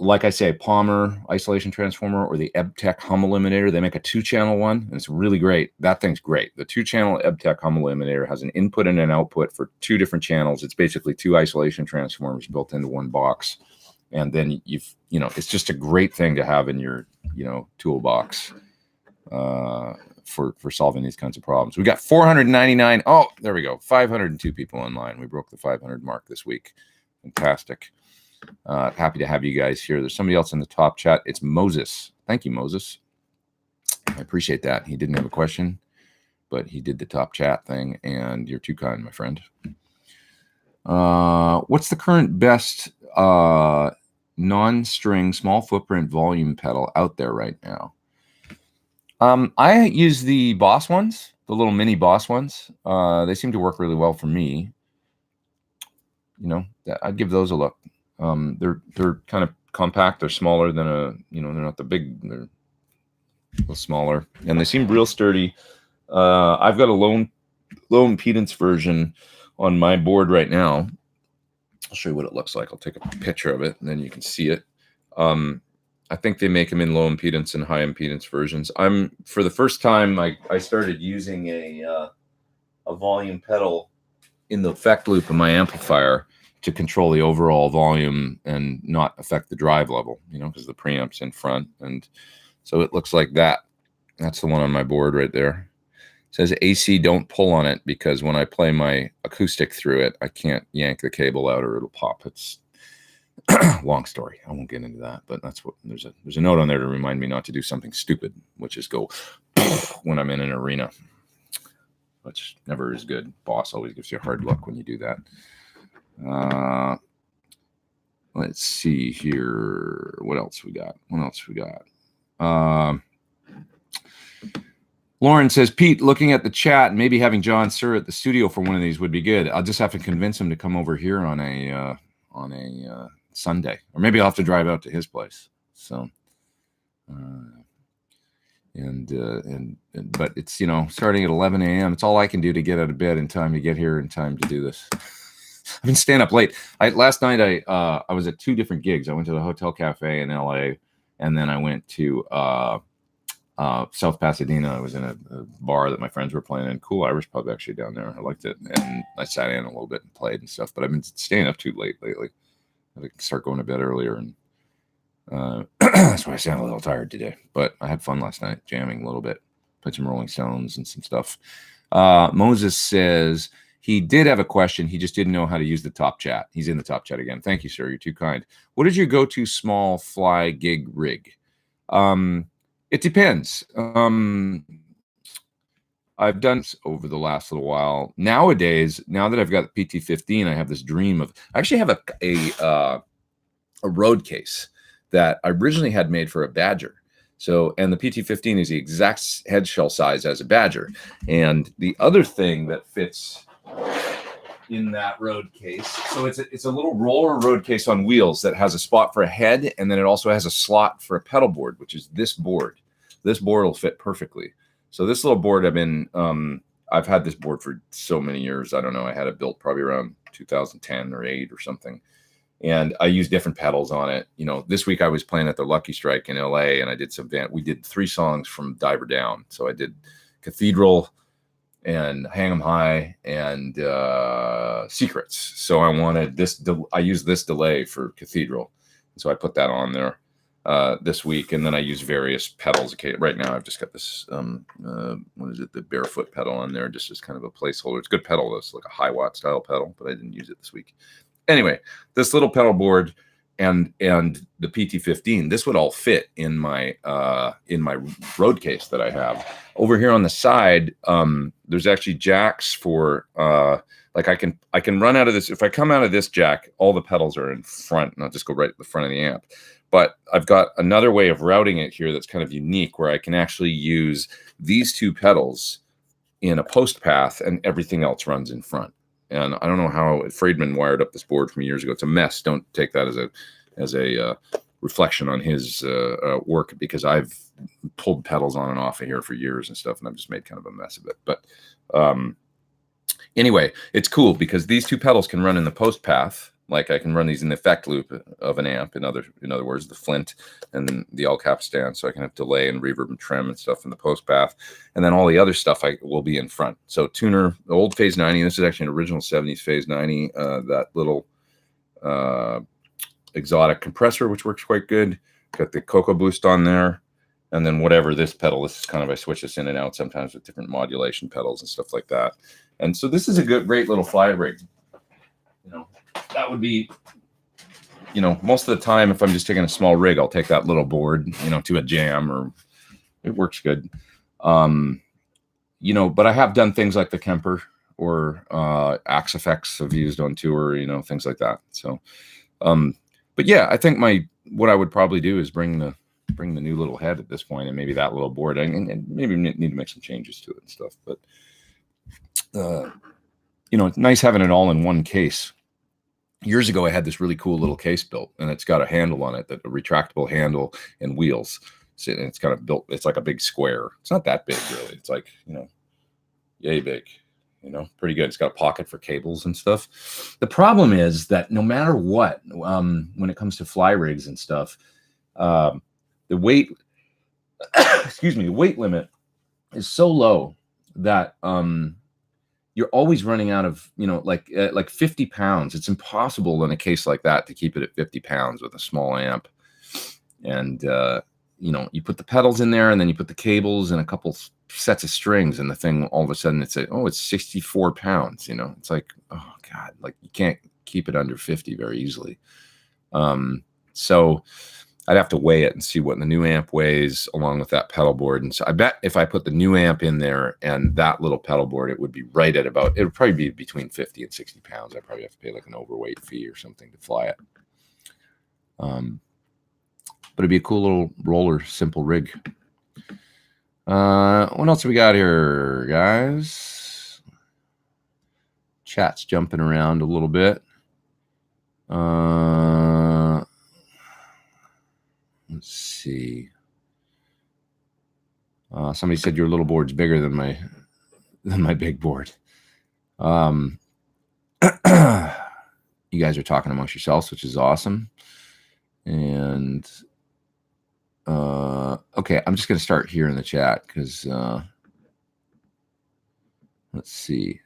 Like I say, Palmer isolation transformer or the EBTech hum eliminator, they make a 2-channel one, and it's really great. That thing's great. The 2-channel EBTech hum eliminator has an input and an output for 2 different channels. It's basically 2 isolation transformers built into one box. And then it's just a great thing to have in your, toolbox for solving these kinds of problems. We got 499. Oh, there we go. 502 people online. We broke the 500 mark this week. Fantastic. Happy to have you guys here. There's somebody else in the top chat. It's Moses. Thank you, Moses. I appreciate that. He didn't have a question, but he did the top chat thing, and you're too kind, my friend. What's the current best non-string small footprint volume pedal out there right now? I use the Boss ones, the little mini Boss ones. They seem to work really well for me. I'd give those a look. They're kind of compact. They're smaller than they're not the big, they're a little smaller, and they seem real sturdy. I've got a low impedance version on my board right now. I'll show you what it looks like. I'll take a picture of it, and then you can see it. I think they make them in low impedance and high impedance versions. For the first time, I started using a volume pedal in the effect loop of my amplifier to control the overall volume and not affect the drive level, because the preamp's in front. And so it looks like that. That's the one on my board right there. It says AC, don't pull on it, because when I play my acoustic through it, I can't yank the cable out or it'll pop. It's long story. I won't get into that, but that's what there's a note on there to remind me not to do something stupid, which is go when I'm in an arena, which never is good. Boss always gives you a hard look when you do that. Let's see here. What else we got? Lauren says, Pete, looking at the chat, maybe having John Sir at the studio for one of these would be good. I'll just have to convince him to come over here on a Sunday, or maybe I'll have to drive out to his place. So, but it's, starting at 11 a.m. It's all I can do to get out of bed in time to get here in time to do this. I've been staying up late. Last night I was at 2 different gigs. I went to the Hotel Cafe in LA, and then I went to South Pasadena. I was in a bar that my friends were playing in. Cool Irish pub actually down there. I liked it, and I sat in a little bit and played and stuff. But I've been staying up too late lately. I have to start going to bed earlier, and that's why I sound a little tired today. But I had fun last night, jamming a little bit, played some Rolling Stones and some stuff. Moses says he did have a question. He just didn't know how to use the top chat. He's in the top chat again. Thank you, sir. You're too kind. What is your go-to small fly gig rig? It depends. I've done over the last little while. Nowadays, now that I've got the PT-15, I have this dream of. I actually have a road case that I originally had made for a Badger. So, and the PT-15 is the exact head shell size as a Badger. And the other thing that fits in that road case, so it's a little roller road case on wheels that has a spot for a head, and then it also has a slot for a pedal board, which is this board. This board will fit perfectly. So this little board, I've had this board for so many years. I don't know. I had it built probably around 2010 or 8 or something. And I use different pedals on it. This week I was playing at the Lucky Strike in LA, and I did we did 3 songs from Diver Down. So I did Cathedral and Hang 'em High and Secrets. So I wanted this. I used this delay for Cathedral. So I put that on there. this week, and then I use various pedals. Okay, right now I've just got this what is it, the barefoot pedal on there, just as kind of a placeholder. It's a good pedal. It's like a high watt style pedal, but I didn't use it this week. Anyway, this little pedal board and the PT15, this would all fit in my road case that I have. Over here on the side, there's actually jacks for like I can run out of this. If I come out of this jack, all the pedals are in front, and I'll just go right at the front of the amp. But I've got another way of routing it here that's kind of unique, where I can actually use these two pedals in a post path, and everything else runs in front. And I don't know how Friedman wired up this board from years ago. It's a mess. Don't take that as a reflection on his work, because I've pulled pedals on and off of here for years and stuff, and I've just made kind of a mess of it. But anyway, it's cool because these two pedals can run in the post path. Like I can run these in the effect loop of an amp. In other words, the Flint and the all cap stand, so I can have delay and reverb and trim and stuff in the post path, and then all the other stuff will be in front. So tuner, the old Phase 90. This is actually an original 70s Phase 90. That little exotic compressor, which works quite good. Got the Cocoa Boost on there, and then whatever this pedal. This is kind of, I switch this in and out sometimes with different modulation pedals and stuff like that. And so this is a great little fly rig. That would be, most of the time, if I'm just taking a small rig, I'll take that little board, to a jam, or it works good. But I have done things like the Kemper or Axe Effects I've used on tour, things like that. So, but yeah, I think what I would probably do is bring the new little head at this point, and maybe that little board, and maybe need to make some changes to it and stuff. But it's nice having it all in one case. Years ago, I had this really cool little case built, and it's got a handle on it, a retractable handle and wheels. So it's kind of built. It's like a big square. It's not that big, really. It's like, yay big. Pretty good. It's got a pocket for cables and stuff. The problem is that no matter what, when it comes to fly rigs and stuff, the weight, the weight limit is so low that you're always running out of, like 50 pounds. It's impossible in a case like that to keep it at 50 pounds with a small amp. And, you put the pedals in there, and then you put the cables and a couple sets of strings, and the thing, all of a sudden it's it's 64 pounds. It's like, oh God, like you can't keep it under 50 very easily. So I'd have to weigh it and see what the new amp weighs along with that pedal board. And so I bet if I put the new amp in there and that little pedal board, it would be right at it would probably be between 50 and 60 pounds. I'd probably have to pay like an overweight fee or something to fly it. But it'd be a cool little roller, simple rig. What else we got here, guys? Chat's jumping around a little bit. Let's see. Somebody said your little board's bigger than my big board. You guys are talking amongst yourselves, which is awesome. And okay, I'm just going to start here in the chat because let's see.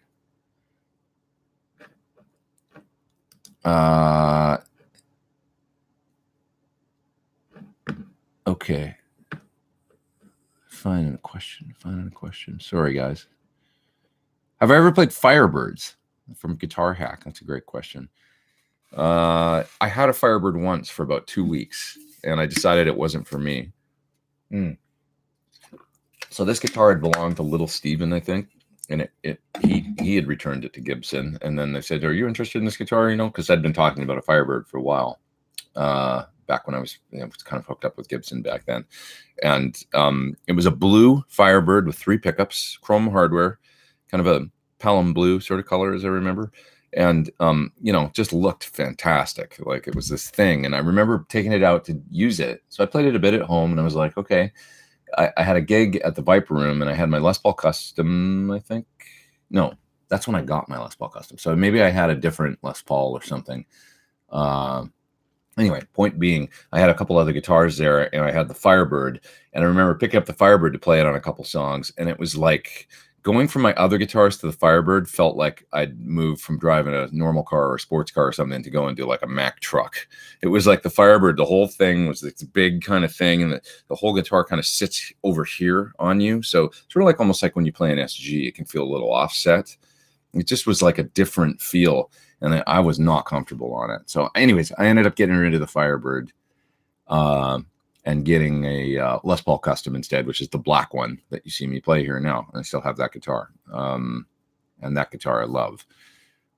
Okay. Finding a question. Sorry, guys. Have I ever played Firebirds from Guitar Hack? That's a great question. I had a Firebird once for about 2 weeks, and I decided it wasn't for me. So this guitar had belonged to Little Steven, I think, and he had returned it to Gibson, and then they said, "Are you interested in this guitar?" Because I'd been talking about a Firebird for a while. Back when I was, kind of hooked up with Gibson back then. And it was a blue Firebird with 3 pickups, chrome hardware, kind of a Pelham blue sort of color, as I remember. And, just looked fantastic. Like it was this thing. And I remember taking it out to use it. So I played it a bit at home, and I was like, okay. I had a gig at the Viper Room, and I had my Les Paul Custom, I think. No, that's when I got my Les Paul Custom. So maybe I had a different Les Paul or something. Anyway, point being, I had a couple other guitars there, and I had the Firebird, and I remember picking up the Firebird to play it on a couple songs, and it was like going from my other guitars to the Firebird felt like I'd moved from driving a normal car or a sports car or something to go into like a Mack truck. It was like the Firebird, the whole thing was this big kind of thing, and the whole guitar kind of sits over here on you. So sort of like almost like when you play an SG, it can feel a little offset. It just was like a different feel, and I was not comfortable on it. So anyways, I ended up getting rid of the Firebird. And getting a Les Paul Custom instead, which is the black one that you see me play here now. And I still have that guitar. And that guitar I love.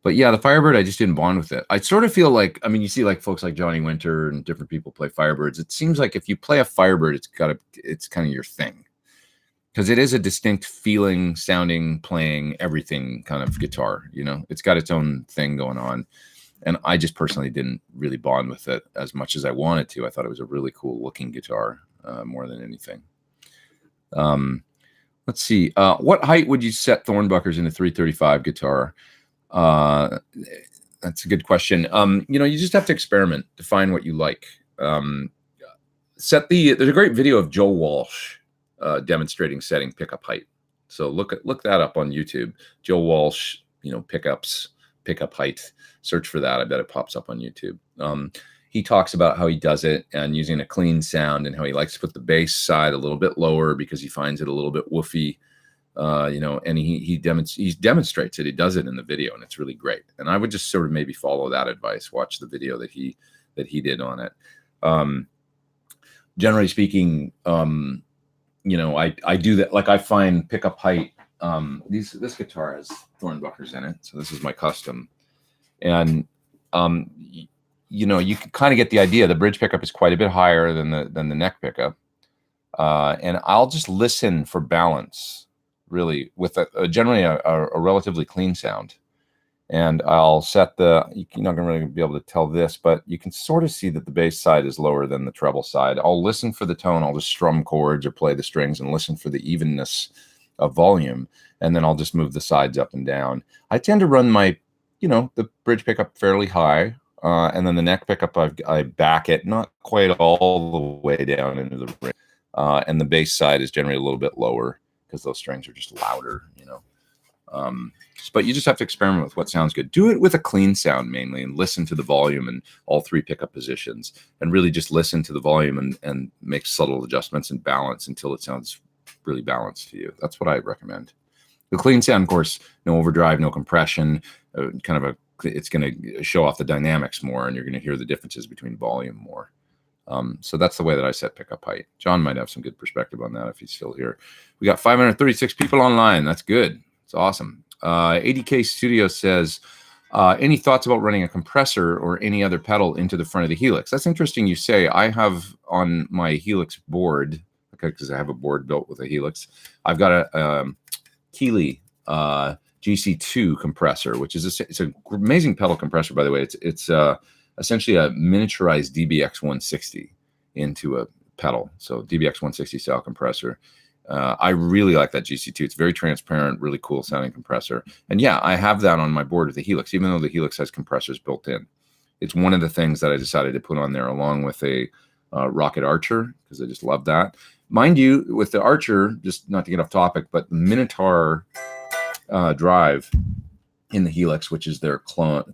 But yeah, the Firebird, I just didn't bond with it. I sort of feel like, I mean, you see like folks like Johnny Winter and different people play Firebirds. It seems like if you play a Firebird, it's kind of your thing. Because it is a distinct feeling, sounding, playing, everything kind of guitar, you know. It's got its own thing going on. And I just personally didn't really bond with it as much as I wanted to. I thought it was a really cool looking guitar more than anything. Let's see. What height would you set Thornbuckers in a 335 guitar? That's a good question. You know, you just have to experiment to find what you like. There's a great video of Joe Walsh demonstrating setting pickup height. So look that up on YouTube. Joe Walsh, you know, pickup height. Search for that. I bet it pops up on YouTube. He talks about how he does it and using a clean sound, and how he likes to put the bass side a little bit lower because he finds it a little bit woofy, you know, and he demonstrates it. He does it in the video, and it's really great. And I would just sort of maybe follow that advice, watch the video that he did on it. Generally speaking, you know, I do that. Like I find pickup height. This guitar has Thornbuckers in it, so this is my custom. And you know, you can kind of get the idea. The bridge pickup is quite a bit higher than the neck pickup, and I'll just listen for balance, really, with generally a relatively clean sound. And I'll set you're not going to really be able to tell this, but you can sort of see that the bass side is lower than the treble side. I'll listen for the tone. I'll just strum chords or play the strings and listen for the evenness of volume, and then I'll just move the sides up and down. I tend to run my, you know, the bridge pickup fairly high, and then the neck pickup I back it not quite all the way down into the ring, and the bass side is generally a little bit lower because those strings are just louder, you know. But you just have to experiment with what sounds good. Do it with a clean sound mainly, and listen to the volume and all three pickup positions, and really just listen to the volume and make subtle adjustments and balance until it sounds really balanced to you. That's what I recommend. The clean sound, of course, no overdrive, no compression, it's going to show off the dynamics more, and you're going to hear the differences between volume more. So that's the way that I set pickup height. John might have some good perspective on that if he's still here. We got 536 people online. That's good. It's awesome. ADK Studio says, any thoughts about running a compressor or any other pedal into the front of the Helix? That's interesting you say. I have on my Helix board, because I have a board built with a Helix, I've got a Keeley GC2 compressor, which is it's an amazing pedal compressor, by the way. It's essentially a miniaturized DBX 160 into a pedal. So DBX 160 style compressor. I really like that GC2. It's very transparent, really cool sounding compressor. And yeah, I have that on my board with the Helix, even though the Helix has compressors built in. It's one of the things that I decided to put on there along with a Rocket Archer, because I just love that. Mind you, with the Archer, just not to get off topic, but the Minotaur drive in the Helix, which is their clone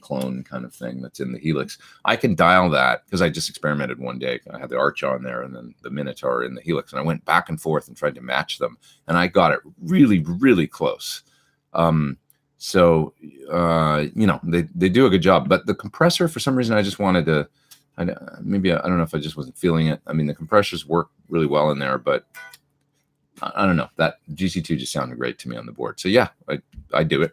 kind of thing that's in the Helix, I can dial that because I just experimented one day. I had the Arch on there and then the Minotaur in the Helix, and I went back and forth and tried to match them, and I got it really, really close. So you know, they do a good job, but the compressor, for some reason, I just wanted to. I don't know if I just wasn't feeling it. I mean, the compressors work really well in there, but I don't know. That GC2 just sounded great to me on the board. So yeah, I do it.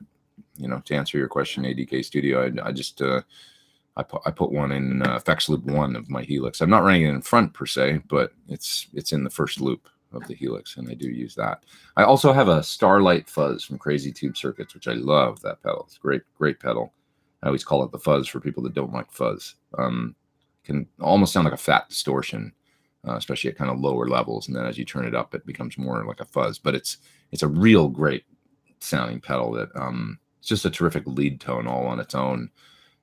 You know, to answer your question, ADK Studio, I just I put one in effects loop 1 of my Helix. I'm not running it in front per se, but it's in the first loop of the Helix, and I do use that. I also have a Starlight Fuzz from Crazy Tube Circuits, which I love. That pedal, it's a great pedal. I always call it the fuzz for people that don't like fuzz. Can almost sound like a fat distortion, especially at kind of lower levels, and then as you turn it up, it becomes more like a fuzz. But it's a real great sounding pedal that it's just a terrific lead tone all on its own.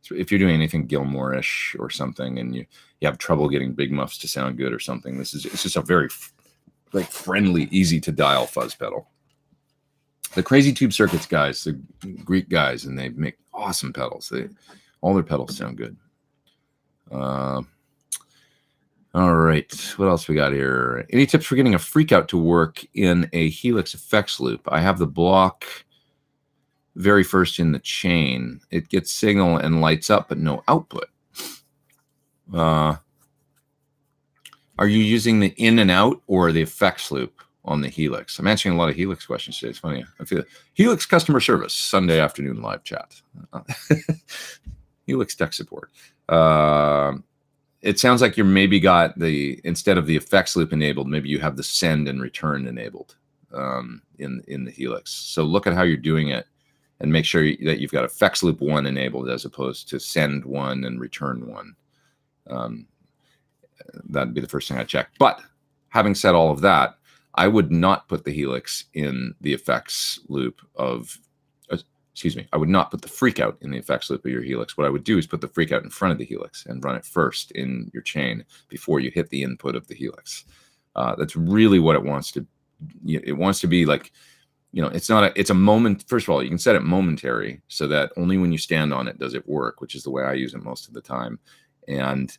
So if you're doing anything Gilmore-ish or something, and you have trouble getting big muffs to sound good or something, it's just a very like friendly, easy to dial fuzz pedal. The Crazy Tube Circuits guys, the Greek guys, and they make awesome pedals. All their pedals sound good. All right, what else we got here? Any tips for getting a freak out to work in a Helix effects loop? I have the block very first in the chain. It gets signal and lights up, but no output. Are you using the in and out or the effects loop on the Helix? I'm answering a lot of Helix questions today. It's funny. I feel Helix customer service, Sunday afternoon live chat. Helix tech support. It sounds like you maybe got instead of the effects loop enabled, maybe you have the send and return enabled in the Helix. So look at how you're doing it and make sure that you've got effects loop 1 enabled as opposed to send 1 and return 1. That'd be the first thing I check. But having said all of that, I would not put the Helix in the effects loop of, I would not put the freak out in the effects loop of your Helix. What I would do is put the freak out in front of the Helix and run it first in your chain before you hit the input of the Helix. That's really what it wants to. It wants to be like, it's a moment. First of all, you can set it momentary so that only when you stand on it does it work, which is the way I use it most of the time. And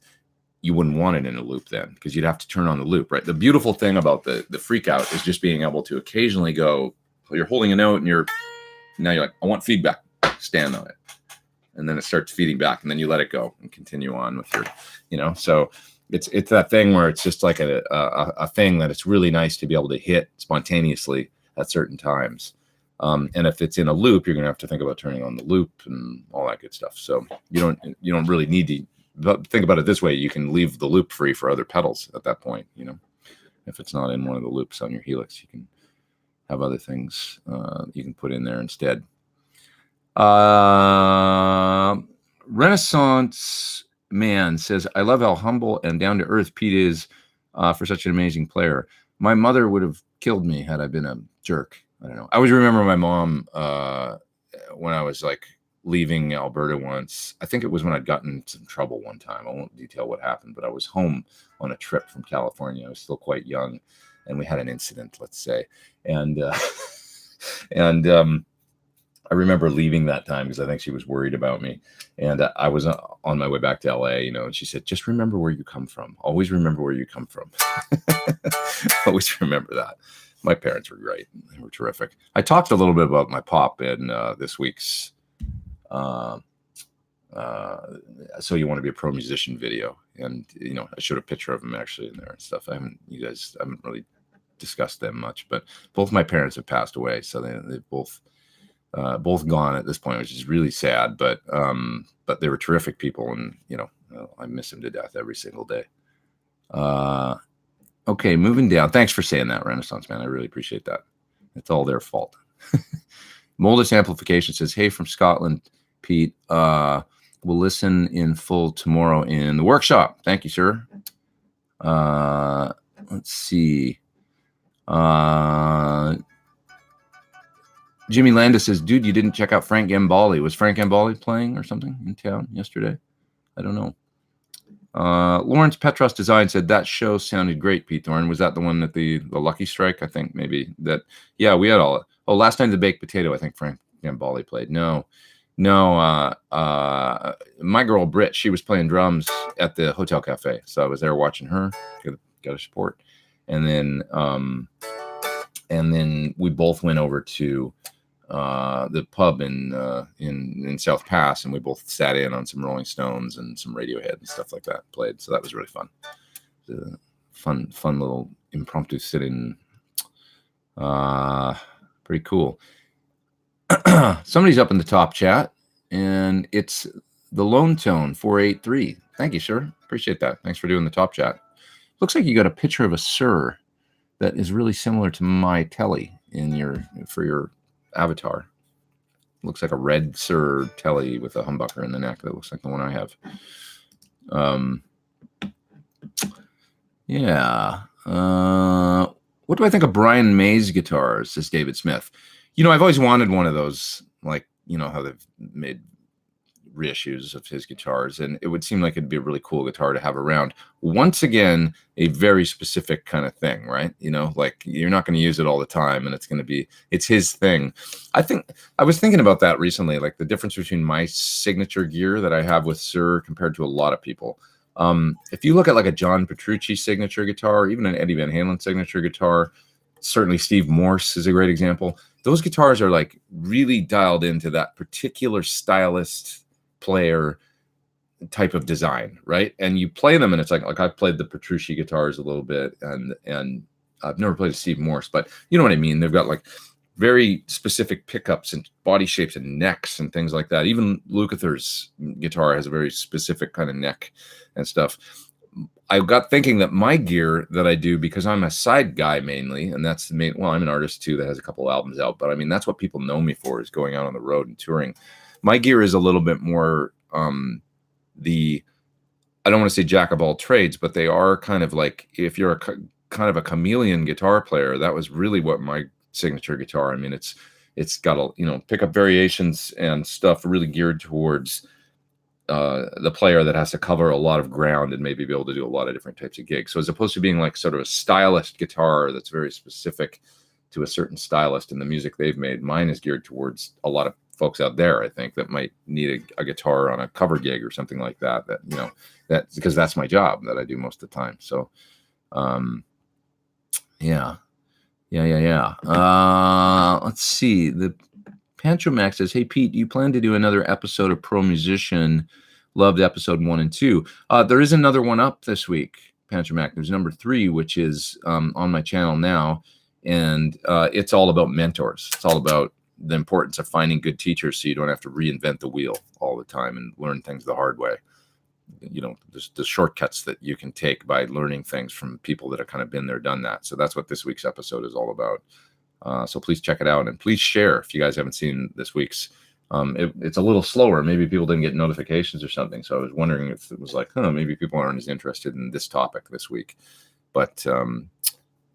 you wouldn't want it in a loop then because you'd have to turn on the loop, right? The beautiful thing about the freak out is just being able to occasionally go, you're holding a note and now you're like, I want feedback, stand on it. And then it starts feeding back and then you let it go and continue on with your, so it's that thing where it's just like a thing that it's really nice to be able to hit spontaneously at certain times. And if it's in a loop, you're going to have to think about turning on the loop and all that good stuff. So you don't really need to. But think about it this way: you can leave the loop free for other pedals at that point. If it's not in one of the loops on your Helix, you can have other things you can put in there instead. Renaissance Man says, "I love how humble and down to earth Pete is for such an amazing player. My mother would have killed me had I been a jerk. I don't know. I always remember my mom when I was like." Leaving Alberta once. I think it was when I'd gotten in some trouble one time. I won't detail what happened, but I was home on a trip from California. I was still quite young, and we had an incident, let's say. And I remember leaving that time because I think she was worried about me. And I was on my way back to LA, and she said, just remember where you come from. Always remember where you come from. Always remember that. My parents were great. They were terrific. I talked a little bit about my pop in this week's So You Want to Be a Pro Musician video, and I showed a picture of him actually in there and stuff. You guys haven't really discussed them much, but both my parents have passed away, so they've both gone at this point, which is really sad. But they were terrific people, and I miss them to death every single day. Okay, moving down. Thanks for saying that, Renaissance Man. I really appreciate that. It's all their fault. Moldus Amplification says, "Hey from Scotland, Pete. We'll listen in full tomorrow in the workshop. Thank you, sir." Let's see. Jimmy Landis says, "Dude, you didn't check out Frank Gambale. Was Frank Gambale playing or something in town yesterday? I don't know." Lawrence Petros Design said, "That show sounded great, Pete Thorn. Was that the one at the Lucky Strike? I think maybe that. Yeah, we had all. Oh, last night the Baked Potato. I think Frank Gambale played. No. My girl Britt, she was playing drums at the Hotel Cafe, so I was there watching her. Got to support, and then we both went over to the pub in South Pass, and we both sat in on some Rolling Stones and some Radiohead and stuff like that. Played, so that was really fun. Fun little impromptu sit-in. Pretty cool. Somebody's up in the top chat, and it's the Lone Tone 483. Thank you, sir. Appreciate that. Thanks for doing the top chat. Looks like you got a picture of a sir that is really similar to my telly for your avatar. Looks like a red sir telly with a humbucker in the neck. That looks like the one I have. Yeah. What do I think of Brian May's guitars? Says David Smith. I've always wanted one of those, like, how they've made reissues of his guitars, and it would seem like it'd be a really cool guitar to have around. Once again, a very specific kind of thing, right? You know, like you're not going to use it all the time, and it's his thing. I think I was thinking about that recently, like the difference between my signature gear that I have with Sir compared to a lot of people. If you look at like a John Petrucci signature guitar, or even an Eddie Van Halen signature guitar, certainly Steve Morse is a great example. Those guitars are like really dialed into that particular stylist player type of design, right? And you play them and it's like I've played the Petrucci guitars a little bit, and I've never played a Steve Morse, but you know what I mean? They've got like very specific pickups and body shapes and necks and things like that. Even Lukather's guitar has a very specific kind of neck and stuff. I got thinking that my gear that I do, because I'm a side guy mainly, and that's the main, well, I'm an artist too that has a couple albums out, but I mean, that's what people know me for, is going out on the road and touring. My gear is a little bit more, I don't want to say jack of all trades, but they are kind of like, if you're kind of a chameleon guitar player, that was really what my signature guitar, I mean, it's got a, you know, pickup variations and stuff really geared towards the player that has to cover a lot of ground and maybe be able to do a lot of different types of gigs. So as opposed to being like sort of a stylist guitar that's very specific to a certain stylist and the music they've made, mine is geared towards a lot of folks out there, I think, that might need a guitar on a cover gig or something like that, that, you know, that, because that's my job that I do most of the time. So yeah. Let's see. The Pancho Max says, "Hey Pete, do you plan to do another episode of Pro Musician? Loved episode 1 and 2. There is another one up this week, Pancho Max. There's number 3, which is on my channel now, and it's all about mentors. It's all about the importance of finding good teachers so you don't have to reinvent the wheel all the time and learn things the hard way. You know, there's the shortcuts that you can take by learning things from people that have kind of been there, done that. So that's what this week's episode is all about. So please check it out, and please share if you guys haven't seen this week's. It's a little slower. Maybe people didn't get notifications or something. So I was wondering if it was like, maybe people aren't as interested in this topic this week. But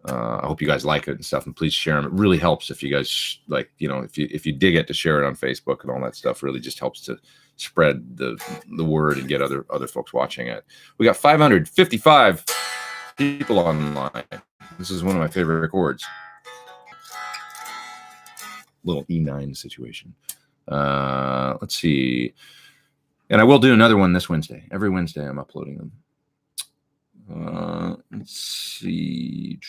I hope you guys like it and stuff, and please share them. It really helps if you guys like, you know, if you dig it, to share it on Facebook and all that stuff. Really just helps to spread the word and get other folks watching it. We got 555 people online. This is one of my favorite records. Little E9 situation. Let's see. And I will do another one this Wednesday. Every Wednesday I'm uploading them. Let's see.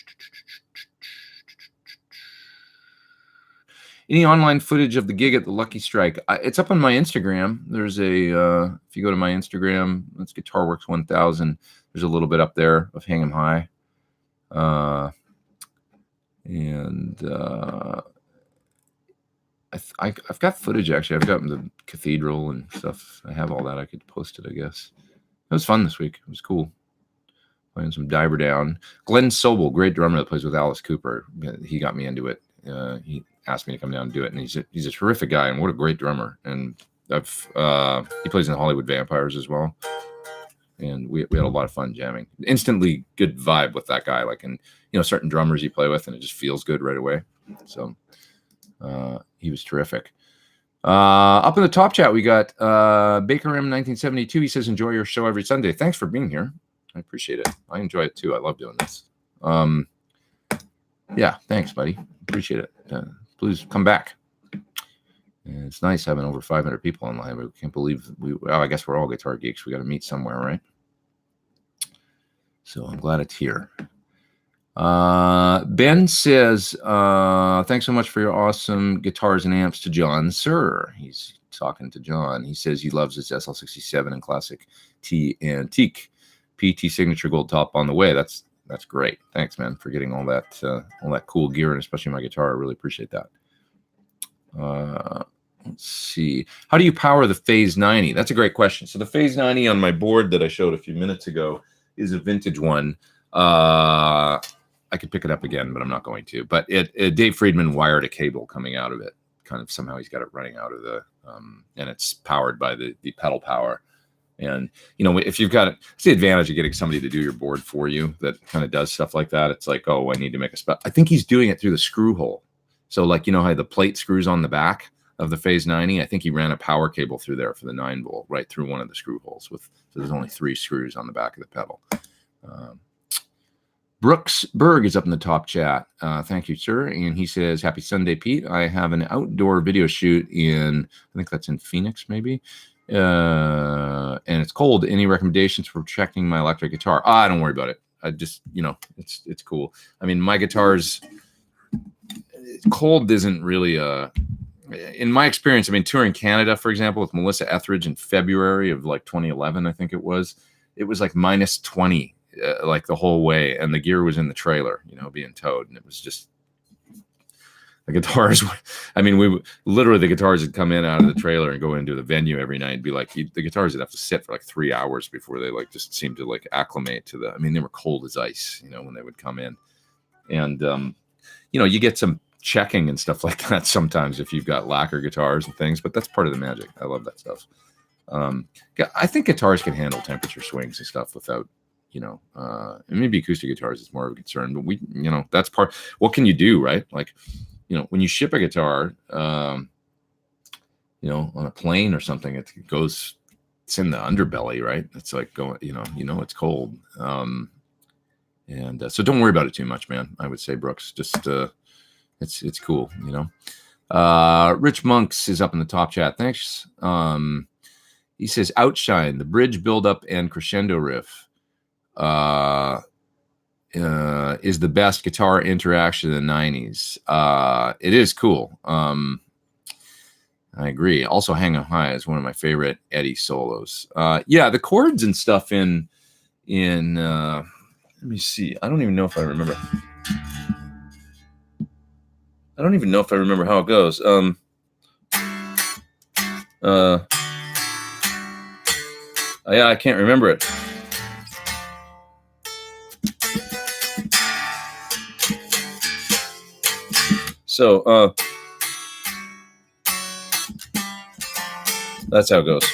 Any online footage of the gig at the Lucky Strike? It's up on my Instagram. There's a, if you go to my Instagram, that's GuitarWorks 1000. There's a little bit up there of Hang 'em High. I've got footage, actually. I've got the cathedral and stuff. I have all that. I could post it, I guess. It was fun this week. It was cool. Playing some Diver Down. Glenn Sobel, great drummer that plays with Alice Cooper. He got me into it. He asked me to come down and do it, and he's a terrific guy, and what a great drummer. And he plays in the Hollywood Vampires as well. And we had a lot of fun jamming. Instantly good vibe with that guy. Like, and you know, certain drummers you play with, and it just feels good right away. So he was terrific. Up in the top chat, we got Baker M 1972. He says, "Enjoy your show every Sunday." Thanks for being here. I appreciate it. I enjoy it too. I love doing this. Yeah, thanks, buddy. Appreciate it. Please come back. And it's nice having over 500 people online. We can't believe I guess we're all guitar geeks. We got to meet somewhere, right? So I'm glad it's here. Ben says, "Thanks so much for your awesome guitars and amps to John, sir." He's talking to John. He says he loves his SL67 and Classic T Antique PT signature gold top on the way. That's great. Thanks, man, for getting all that cool gear, and especially my guitar. I really appreciate that. Let's see. How do you power the Phase 90? That's a great question. So the Phase 90 on my board that I showed a few minutes ago is a vintage one. I could pick it up again, but I'm not going to. But Dave Friedman wired a cable coming out of it. Kind of somehow he's got it running out of the, and it's powered by the pedal power. And, you know, if you've got it, it's the advantage of getting somebody to do your board for you that kind of does stuff like that. It's like, oh, I need to make a spec. I think he's doing it through the screw hole. So like, you know how the plate screws on the back? of the Phase 90. I think he ran a power cable through there for the 9-volt, right through one of the screw holes. So there's only 3 screws on the back of the pedal. Brooks Berg is up in the top chat. Thank you, sir. And he says, happy Sunday, Pete. I have an outdoor video shoot I think that's in Phoenix, maybe. And it's cold. Any recommendations for protecting my electric guitar? Don't worry about it. I just, it's cool. I mean, my guitar's cold isn't really in my experience. I mean, touring Canada, for example, with Melissa Etheridge in February of like 2011, I think it was like minus 20 like the whole way, and the gear was in the trailer, being towed, and it was just the guitars. I mean, the guitars would come in out of the trailer and go into the venue every night and be like, the guitars would have to sit for like 3 hours before they like just seemed to like acclimate to I mean, they were cold as ice, when they would come in, and you get some checking and stuff like that sometimes if you've got lacquer guitars and things, but that's part of the magic. I love that stuff. I think guitars can handle temperature swings and stuff without, and maybe acoustic guitars is more of a concern, but that's part. What can you do, right? Like, when you ship a guitar, on a plane or something, it's in the underbelly, right? It's like going, it's cold. And so don't worry about it too much, man. I would say, Brooks, just, it's cool, Rich Monks is up in the top chat. Thanks. He says, Outshine, the bridge build-up and crescendo riff is the best guitar interaction in the 90s. It is cool. I agree. Also, Hang on High is one of my favorite Eddie solos. The chords and stuff in let me see. I don't even know if I remember. I don't even know if I remember how it goes. I can't remember it. So, that's how it goes.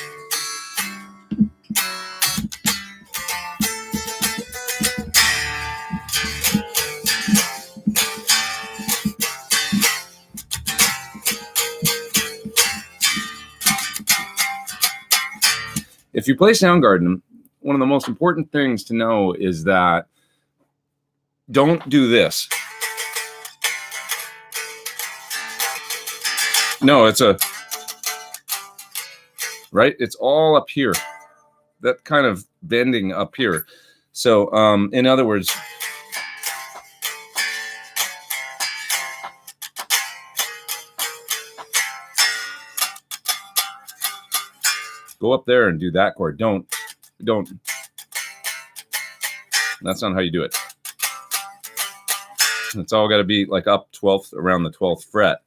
If you play Soundgarden, one of the most important things to know is that don't do this. No, it's right? It's all up here. That kind of bending up here. So, in other words, go up there and do that chord. Don't. That's not how you do it. It's all got to be like up 12th, around the 12th fret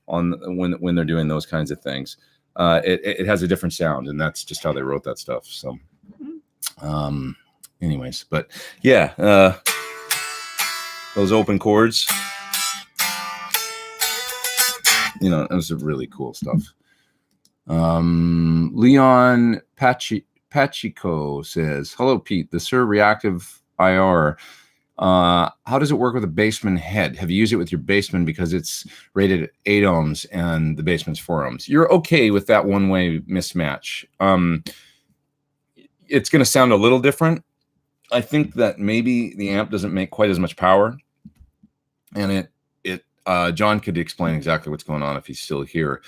on when they're doing those kinds of things. It has a different sound, and that's just how they wrote that stuff. So, anyways, but yeah, those open chords, those are really cool stuff. Leon Pachico says, hello, Pete, the Sir Reactive IR. How does it work with a Bassman head? Have you used it with your Bassman because it's rated at 8 ohms and the Bassman's 4 ohms? You're okay with that one-way mismatch. It's going to sound a little different. I think that maybe the amp doesn't make quite as much power, and John could explain exactly what's going on if he's still here.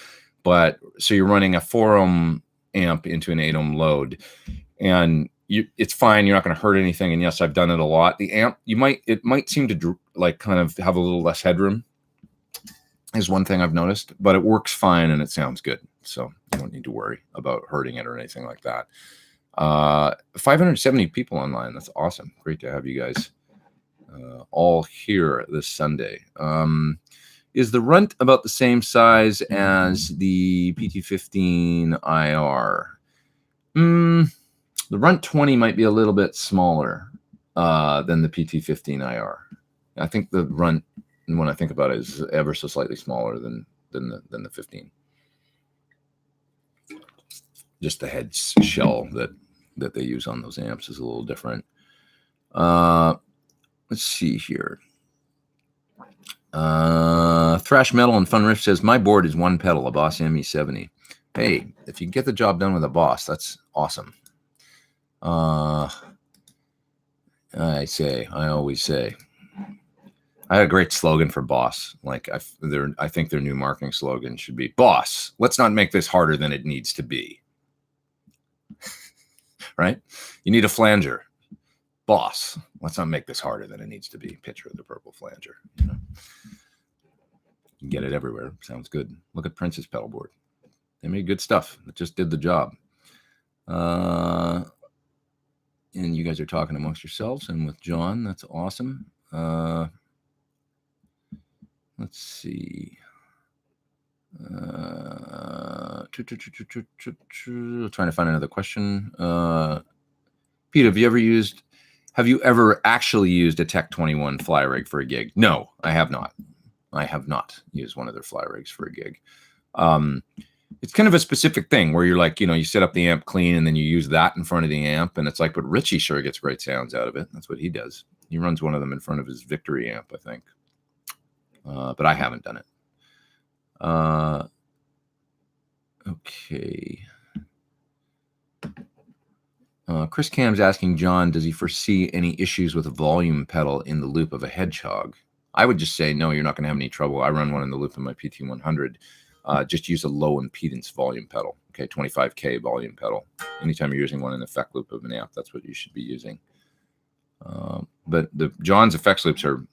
But so you're running a 4 ohm amp into an 8 ohm load, and it's fine. You're not going to hurt anything. And yes, I've done it a lot. The amp, it might seem to like kind of have a little less headroom is one thing I've noticed, but it works fine and it sounds good. So you don't need to worry about hurting it or anything like that. 570 people online. That's awesome. Great to have you guys all here this Sunday. Is the Runt about the same size as the PT15 IR? The Runt 20 might be a little bit smaller than the PT15 IR. I think the Runt, when I think about it, is ever so slightly smaller than the 15. Just the head shell that they use on those amps is a little different. Let's see here. Thrash Metal and Fun Riff says, my board is one pedal, a Boss ME70. Hey, if you get the job done with a Boss, that's awesome. I always say, I had a great slogan for Boss. Like I think their new marketing slogan should be, Boss, let's not make this harder than it needs to be. Right? You need a flanger. Boss, let's not make this harder than it needs to be. Picture of the purple flanger. You know? You can get it everywhere. Sounds good. Look at Prince's pedal board. They made good stuff. It just did the job. And you guys are talking amongst yourselves and with John. That's awesome. Let's see. Trying to find another question. Pete, have you ever actually used a Tech 21 fly rig for a gig? No, I have not. I have not used one of their fly rigs for a gig. It's kind of a specific thing where you're like, you set up the amp clean and then you use that in front of the amp. And it's like, but Richie sure gets great sounds out of it. That's what he does. He runs one of them in front of his Victory amp, I think. But I haven't done it. Okay. Chris Cam's asking John, does he foresee any issues with a volume pedal in the loop of a Hedgehog? I would just say, no, you're not going to have any trouble. I run one in the loop of my PT100. Just use a low impedance volume pedal. Okay, 25K volume pedal. Anytime you're using one in the effect loop of an amp, that's what you should be using. But John's effects loops are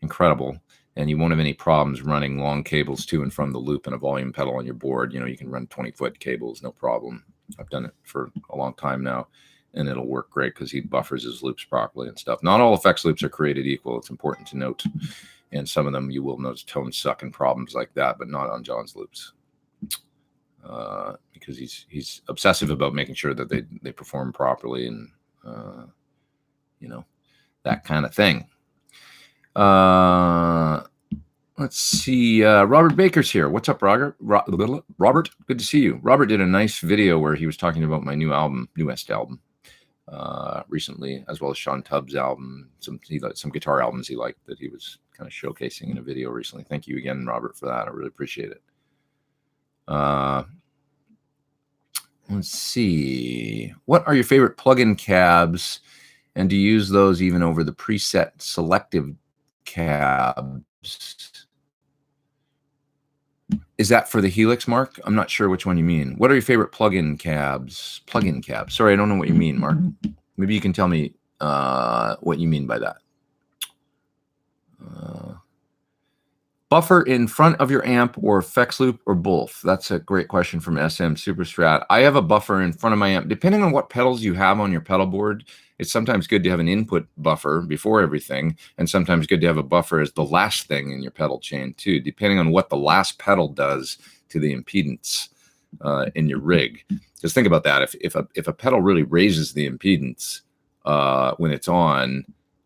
incredible, and you won't have any problems running long cables to and from the loop and a volume pedal on your board. You can run 20-foot cables, no problem. I've done it for a long time now, and it'll work great because he buffers his loops properly and stuff. Not all effects loops are created equal. It's important to note. And some of them you will notice tone suck and problems like that, but not on John's loops. Because he's obsessive about making sure that they perform properly and, that kind of thing. Let's see. Robert Baker's here. What's up, Robert? Robert, good to see you. Robert did a nice video where he was talking about my newest album recently, as well as Sean Tubbs' album, some guitar albums he liked that he was kind of showcasing in a video recently. Thank you again, Robert, for that. I really appreciate it. Let's see. What are your favorite plug-in cabs, and do you use those even over the preset selective cabs? Is that for the Helix, Mark? I'm not sure which one you mean. What are your favorite plug-in cabs? Plug-in cabs. Sorry, I don't know what you mean, Mark. Maybe you can tell me what you mean by that. Buffer in front of your amp or effects loop or both? That's a great question from SM Superstrat. I have a buffer in front of my amp. Depending on what pedals you have on your pedal board, it's sometimes good to have an input buffer before everything, and sometimes good to have a buffer as the last thing in your pedal chain too, depending on what the last pedal does to the impedance in your rig. Just think about that. If a pedal really raises the impedance when it's on,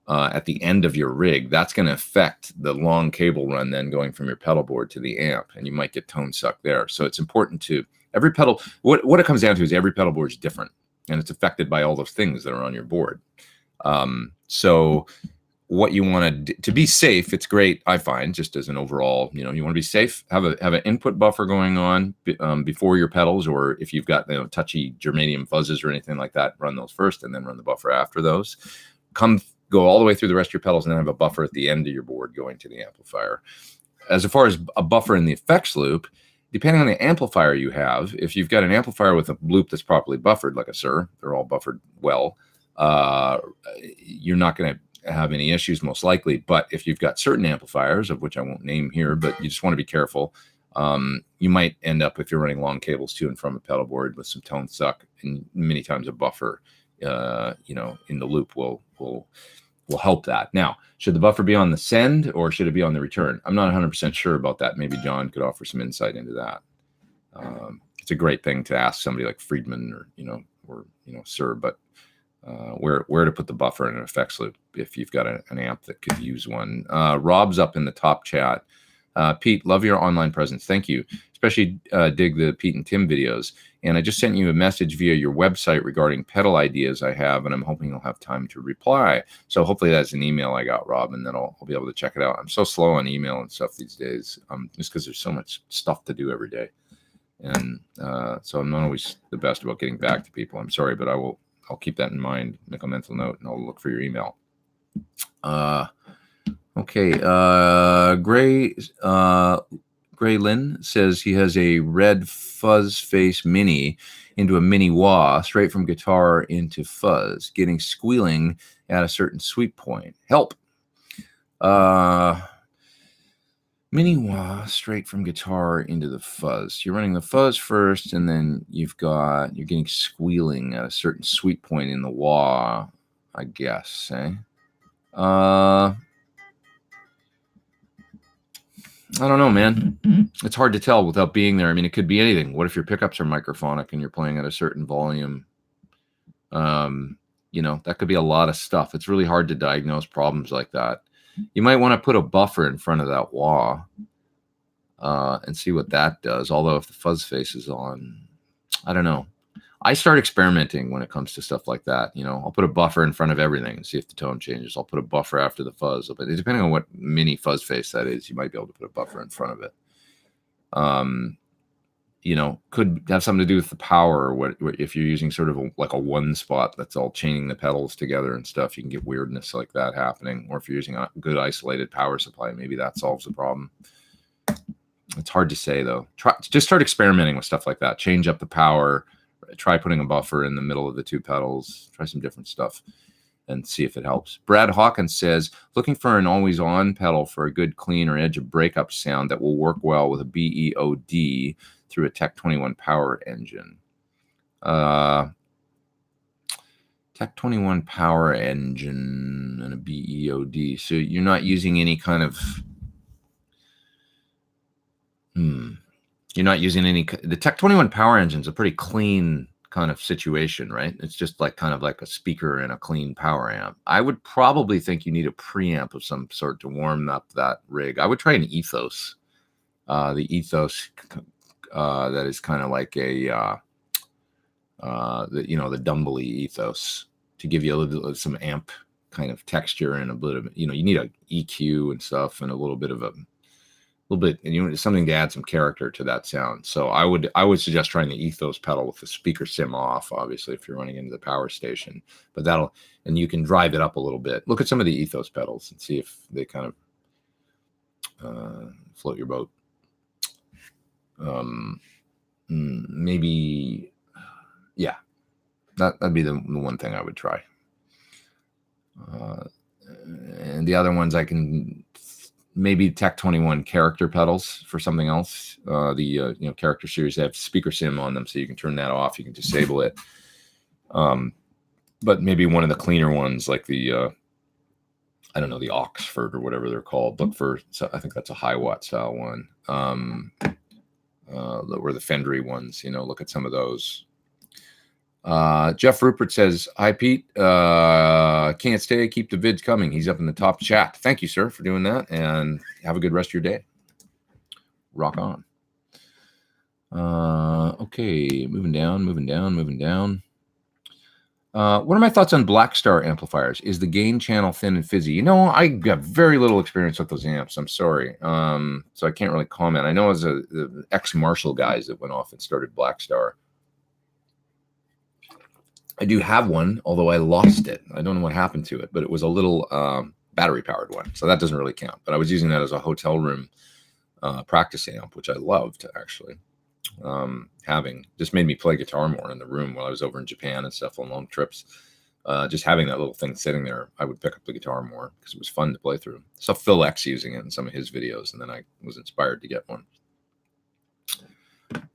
at the end of your rig, that's going to affect the long cable run then going from your pedal board to the amp, and you might get tone suck there. So it's important to every pedal. What it comes down to is every pedal board is different, and it's affected by all those things that are on your board. So what you want to be safe, it's great, I find, just as an overall, you want to be safe, have an input buffer going on before your pedals, or if you've got touchy germanium fuzzes or anything like that, run those first and then run the buffer after those. Go all the way through the rest of your pedals and then have a buffer at the end of your board going to the amplifier. As far as a buffer in the effects loop, depending on the amplifier you have, if you've got an amplifier with a loop that's properly buffered, like a Sir, they're all buffered well, you're not going to have any issues most likely. But if you've got certain amplifiers, of which I won't name here, but you just want to be careful, you might end up, if you're running long cables to and from a pedal board, with some tone suck, and many times a buffer in the loop will help that. Now, should the buffer be on the send or should it be on the return? I'm not 100% sure about that. Maybe John could offer some insight into that. It's a great thing to ask somebody like Friedman or Sir, but where to put the buffer in an effects loop if you've got an amp that could use one. Rob's up in the top chat Pete, love your online presence. Thank you. Especially dig the Pete and Tim videos. And I just sent you a message via your website regarding pedal ideas I have, and I'm hoping you'll have time to reply. So hopefully that's an email I got, Rob, and then I'll be able to check it out. I'm so slow on email and stuff these days, just because there's so much stuff to do every day. And so I'm not always the best about getting back to people. I'm sorry, but I'll keep that in mind, make a mental note, and I'll look for your email. Okay. Gray Lynn says he has a red fuzz face mini into a mini wah, straight from guitar into fuzz, getting squealing at a certain sweet point. Help. Mini wah, straight from guitar into the fuzz. You're running the fuzz first, and then you're getting squealing at a certain sweet point in the wah, I guess. I don't know, man. It's hard to tell without being there. I mean, it could be anything. What if your pickups are microphonic and you're playing at a certain volume? That could be a lot of stuff. It's really hard to diagnose problems like that. You might want to put a buffer in front of that wah and see what that does. Although if the fuzz face is on, I don't know. I start experimenting when it comes to stuff like that. I'll put a buffer in front of everything and see if the tone changes. I'll put a buffer after the fuzz. But depending on what mini fuzz face that is, you might be able to put a buffer in front of it. Could have something to do with the power. What if you're using sort of like a one spot that's all chaining the pedals together and stuff, you can get weirdness like that happening. Or if you're using a good isolated power supply, maybe that solves the problem. It's hard to say though. Just start experimenting with stuff like that. Change up the power. Try putting a buffer in the middle of the two pedals. Try some different stuff and see if it helps. Brad Hawkins says, looking for an always on pedal for a good clean or edge of breakup sound that will work well with a BEOD through a Tech 21 power engine. Tech 21 power engine and a BEOD. So you're not using any kind of... You're not using the Tech 21 power engine is a pretty clean kind of situation, right? It's just kind of like a speaker and a clean power amp. I would probably think you need a preamp of some sort to warm up that rig. I would try an Ethos. The Ethos that is kind of like the Dumbly Ethos to give you a little some amp kind of texture and a bit of, you need a EQ and stuff and a little bit, and something to add some character to that sound. So I would suggest trying the Ethos pedal with the speaker sim off, obviously, if you're running into the power station. But and you can drive it up a little bit. Look at some of the Ethos pedals and see if they kind of float your boat. Maybe, yeah, that'd be the one thing I would try. And the other ones I can... Maybe Tech 21 character pedals for something else. The character series, they have speaker sim on them, so you can turn that off. You can disable it. But maybe one of the cleaner ones, like the the Oxford or whatever they're called. Look for, so I think that's a high watt style one. Or the Fendery ones. Look at some of those. Jeff Rupert says, hi, Pete. Can't stay. Keep the vids coming. He's up in the top chat. Thank you, sir, for doing that. And have a good rest of your day. Rock on. Okay. Moving down. What are my thoughts on Black Star amplifiers? Is the gain channel thin and fizzy? I got very little experience with those amps. I'm sorry. So I can't really comment. I know as the ex-Marshall guys that went off and started Black Star. I do have one, although I lost it. I don't know what happened to it, but it was a little battery-powered one, so that doesn't really count. But I was using that as a hotel room practice amp, which I loved, actually. Having just made me play guitar more in the room while I was over in Japan and stuff on long trips. Just having that little thing sitting there, I would pick up the guitar more because it was fun to play through. Saw Phil X using it in some of his videos, and then I was inspired to get one.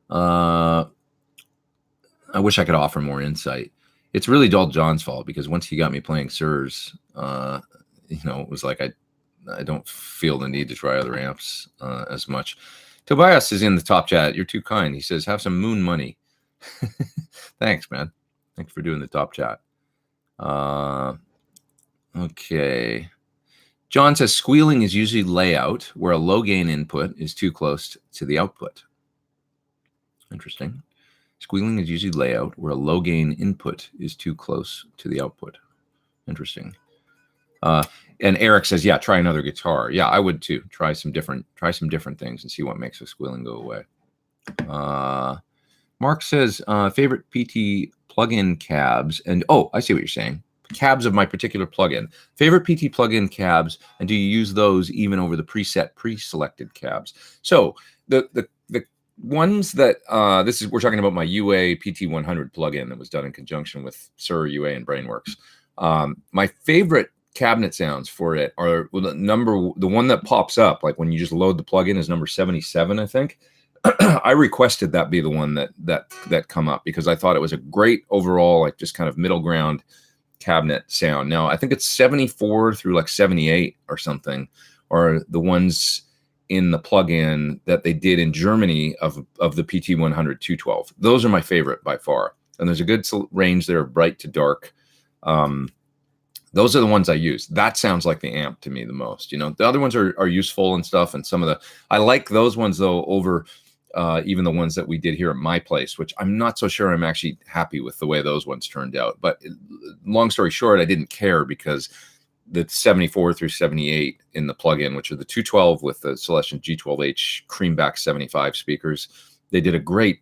I wish I could offer more insight. It's really all John's fault, because once he got me playing Sirs, it was like I don't feel the need to try other amps as much. Tobias is in the top chat. You're too kind. He says, have some moon money. Thanks, man. Thanks for doing the top chat. Okay. John says squealing is usually layout where a low gain input is too close to the output. Interesting. Squealing is usually layout where a low gain input is too close to the output. Interesting. And Eric says, yeah, try another guitar. Yeah, I would too. Try some different things and see what makes the squealing go away. Mark says, favorite PT plugin cabs. And I see what you're saying. Cabs of my particular plugin. Favorite PT plugin cabs, and do you use those even over the pre-selected cabs? So the ones that we're talking about my UA PT100 plugin that was done in conjunction with Sur UA and Brainworks. My favorite cabinet sounds for it are the one that pops up like when you just load the plugin is number 77, I think. I requested that be the one that come up because I thought it was a great overall, like just kind of middle ground cabinet sound. Now I think it's 74 through like 78 or something, or the ones in the plugin that they did in Germany of the PT100 212. Those are my favorite by far, and there's a good range there of bright to dark. Those are the ones I use. That sounds like the amp to me the most. You know, the other ones are useful and stuff, and some of I like those ones though over even the ones that we did here at my place, which I'm not so sure I'm actually happy with the way those ones turned out. But long story short, I didn't care because the 74 through 78 in the plugin, which are the 212 with the Celestion G12H Creamback 75 speakers, they did a great,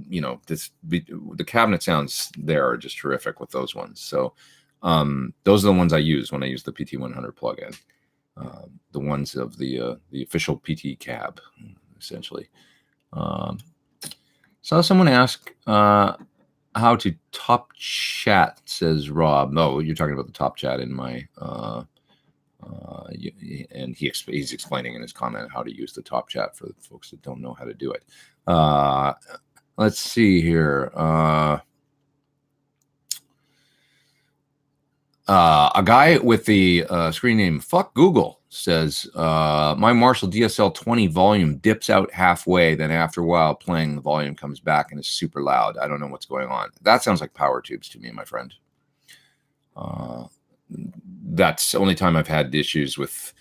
you know, the cabinet sounds there are just terrific with those ones. So those are the ones I use when I use the PT100 plugin, the ones of the official PT cab, essentially. Saw someone ask how to top chat, says Rob. No, you're talking about the top chat in my and he's explaining in his comment how to use the top chat for the folks that don't know how to do it. Let's see here. A guy with the screen name Fuck Google says, my Marshall DSL 20 volume dips out halfway, then after a while playing, the volume comes back and is super loud. I don't know what's going on. That sounds like power tubes to me, my friend. That's the only time I've had issues with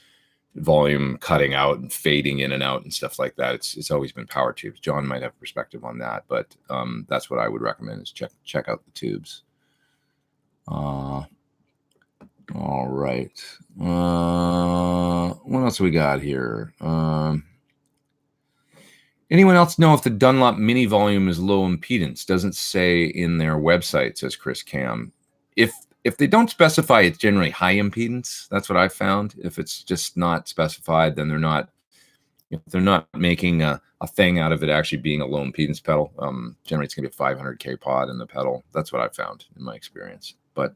volume cutting out and fading in and out and stuff like that. It's always been power tubes. John might have perspective on that, but that's what I would recommend is check out the tubes. All right. What else we got here? Anyone else know if the Dunlop mini volume is low impedance? Doesn't say in their website, says Chris Cam. If they don't specify, it's generally high impedance. That's what I found. If it's just not specified, then they're not making a thing out of it actually being a low impedance pedal. Generally, it's going to be a 500K pod in the pedal. That's what I found in my experience. But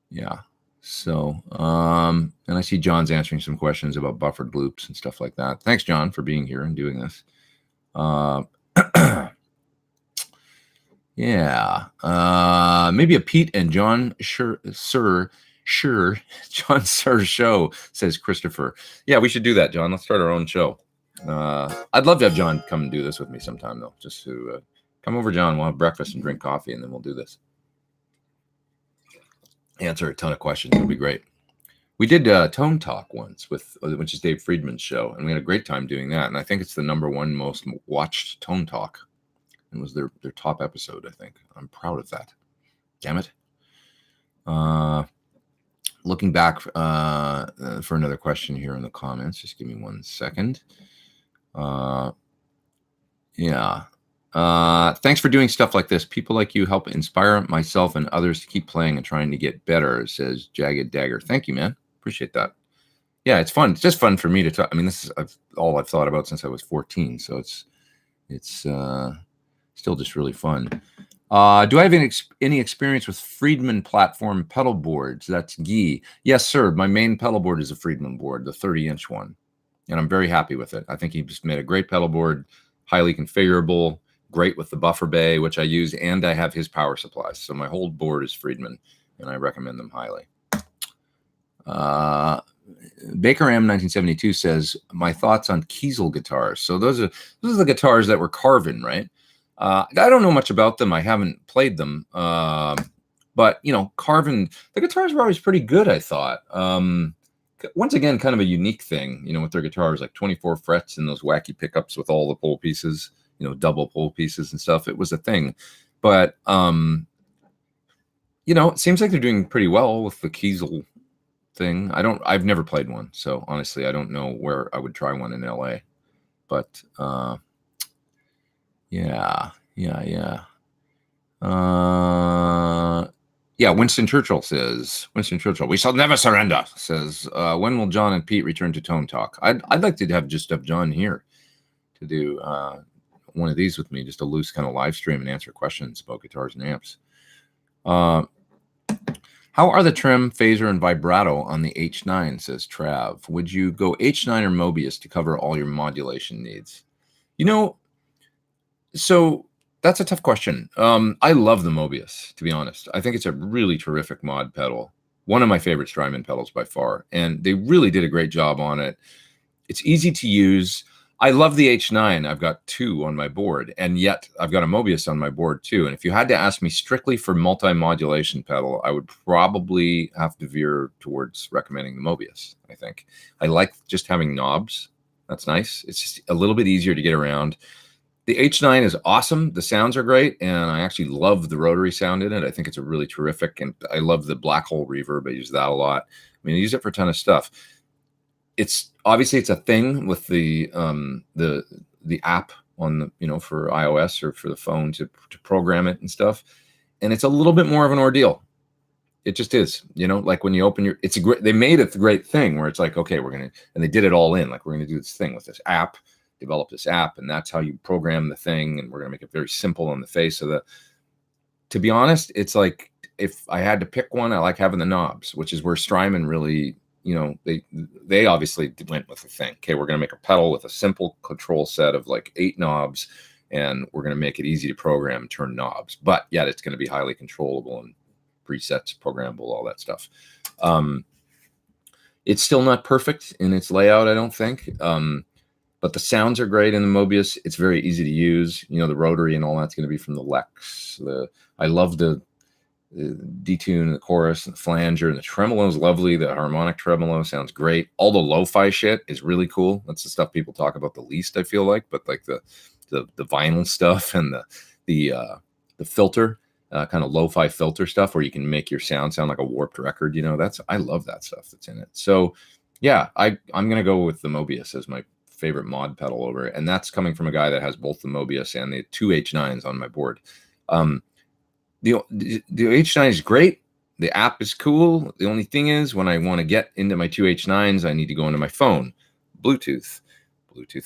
yeah. So, and I see John's answering some questions about buffered loops and stuff like that. Thanks, John, for being here and doing this. Yeah. Maybe a Pete and John John Sir show, says Christopher. Yeah, we should do that, John. Let's start our own show. I'd love to have John come and do this with me sometime, though. Just to come over, John. We'll have breakfast and drink coffee, and then we'll do this. Answer a ton of questions. It'll be great. We did Tone Talk once which is Dave Friedman's show, and we had a great time doing that. And I think it's the #1 most watched Tone Talk. It was their top episode, I think. I'm proud of that. Damn it. Looking back for another question here in the comments. Just give me 1 second. Yeah. Thanks for doing stuff like this. People like you help inspire myself and others to keep playing and trying to get better, says Jagged Dagger. Thank you, man. Appreciate that. Yeah, it's fun. It's just fun for me to talk. I mean, this is all I've thought about since I was 14. So it's still just really fun. Do I have any experience with Friedman platform pedal boards? That's Guy. Yes, sir. My main pedal board is a Friedman board, the 30-inch one. And I'm very happy with it. I think he just made a great pedal board, highly configurable, great with the buffer bay, which I use, and I have his power supplies. So my whole board is Friedman, and I recommend them highly. Baker M 1972 says, my thoughts on Kiesel guitars. So those are the guitars that were Carvin, right? I don't know much about them. I haven't played them. But, you know, Carvin, the guitars were always pretty good, I thought. once again, kind of a unique thing, with their guitars, like 24 frets and those wacky pickups with all the pole pieces, double pole pieces and stuff. It was a thing, but it seems like they're doing pretty well with the Kiesel thing. I've never played one, so honestly, I don't know where I would try one in LA, but yeah. Winston Churchill, we shall never surrender, says, when will John and Pete return to Tone Talk? I'd like to have John here to do one of these with me, just a loose kind of live stream and answer questions about guitars and amps. How are the trim, phaser, and vibrato on the H9, says Trav. Would you go H9 or Mobius to cover all your modulation needs? So that's a tough question. I love the Mobius, to be honest. I think it's a really terrific mod pedal. One of my favorite Strymon pedals by far. And they really did a great job on it. It's easy to use. I love the H9. I've got 2 on my board, and yet I've got a Mobius on my board too. And if you had to ask me strictly for multi-modulation pedal, I would probably have to veer towards recommending the Mobius, I think. I like just having knobs. That's nice. It's just a little bit easier to get around. The H9 is awesome. The sounds are great, and I actually love the rotary sound in it. I think it's a really terrific, and I love the black hole reverb. I use that a lot. I mean, I use it for a ton of stuff. It's obviously it's a thing with the app on the for iOS or for the phone to program it and stuff, and it's a little bit more of an ordeal. It just is, like when you open it's a great. They made it the great thing where it's like, okay, and they did it all in, like we're gonna do this thing with this app, develop this app, and that's how you program the thing, and we're gonna make it very simple on the face of the. To be honest, it's like if I had to pick one, I like having the knobs, which is where Strymon really. They obviously went with the thing. Okay, we're going to make a pedal with a simple control set of like 8 knobs, and we're going to make it easy to program and turn knobs, but yet it's going to be highly controllable and presets, programmable, all that stuff. It's still not perfect in its layout, I don't think, but the sounds are great in the Mobius. It's very easy to use. The rotary and all that's going to be from the Lex. I love the detune, the chorus, and the flanger, and the tremolo is lovely. The harmonic tremolo sounds great. All the lo-fi shit is really cool. That's the stuff people talk about the least, I feel like. But like the vinyl stuff and the filter, kind of lo-fi filter stuff, where you can make your sound like a warped record. I love that stuff that's in it. So yeah, I'm gonna go with the Mobius as my favorite mod pedal over it, and that's coming from a guy that has both the Mobius and the 2 H9s on my board. The H9 is great. The app is cool. The only thing is, when I want to get into my 2 H9s, I need to go into my phone. Bluetooth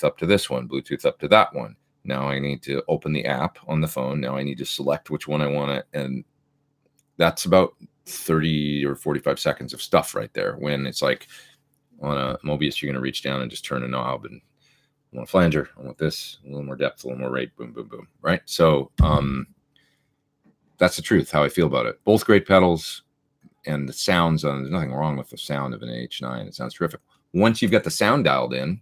up to this one, Bluetooth up to that one. Now I need to open the app on the phone. Now I need to select which one I want to, and that's about 30 or 45 seconds of stuff right there. When it's like on a Mobius, you're going to reach down and just turn a knob, and I want a flanger, I want this, a little more depth, a little more rate, boom, boom, boom, right? So, that's the truth, how I feel about it. Both great pedals, and the sounds there's nothing wrong with the sound of an H9. It sounds terrific. Once you've got the sound dialed in,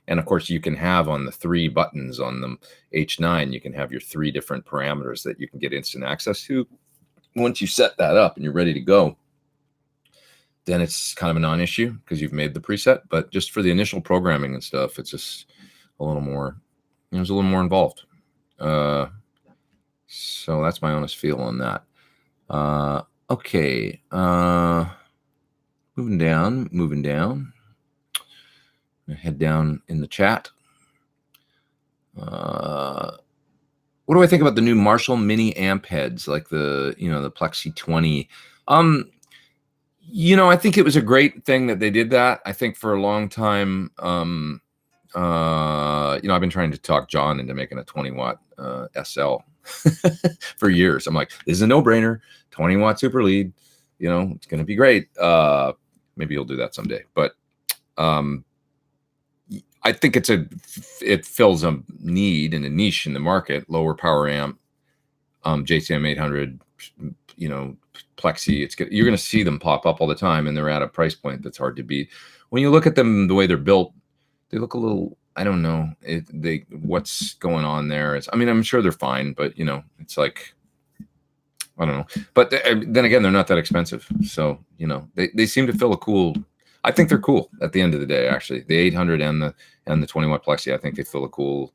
and of course you can have on the 3 buttons on the H9, you can have your 3 different parameters that you can get instant access to. Once you set that up and you're ready to go, then it's kind of a non-issue because you've made the preset. But just for the initial programming and stuff, it's just a little more, it's a little more involved. So that's my honest feel on that. Okay. Moving down. Head down in the chat. What do I think about the new Marshall mini amp heads, like the Plexi 20? I think it was a great thing that they did that. I think for a long time, I've been trying to talk John into making a 20-watt SL for years. I'm like, this is a no-brainer. 20-watt super lead. It's going to be great. Maybe you'll do that someday. But I think it fills a need and a niche in the market. Lower power amp, JCM 800, Plexi. You're going to see them pop up all the time, and they're at a price point that's hard to beat. When you look at them the way they're built, they look a little, I don't know, what's going on there. I'm sure they're fine, but it's like, I don't know. But then again, they're not that expensive. So, they seem to fill a cool, I think they're cool at the end of the day. Actually, the 800 and the 20 watt plexi, I think they fill a cool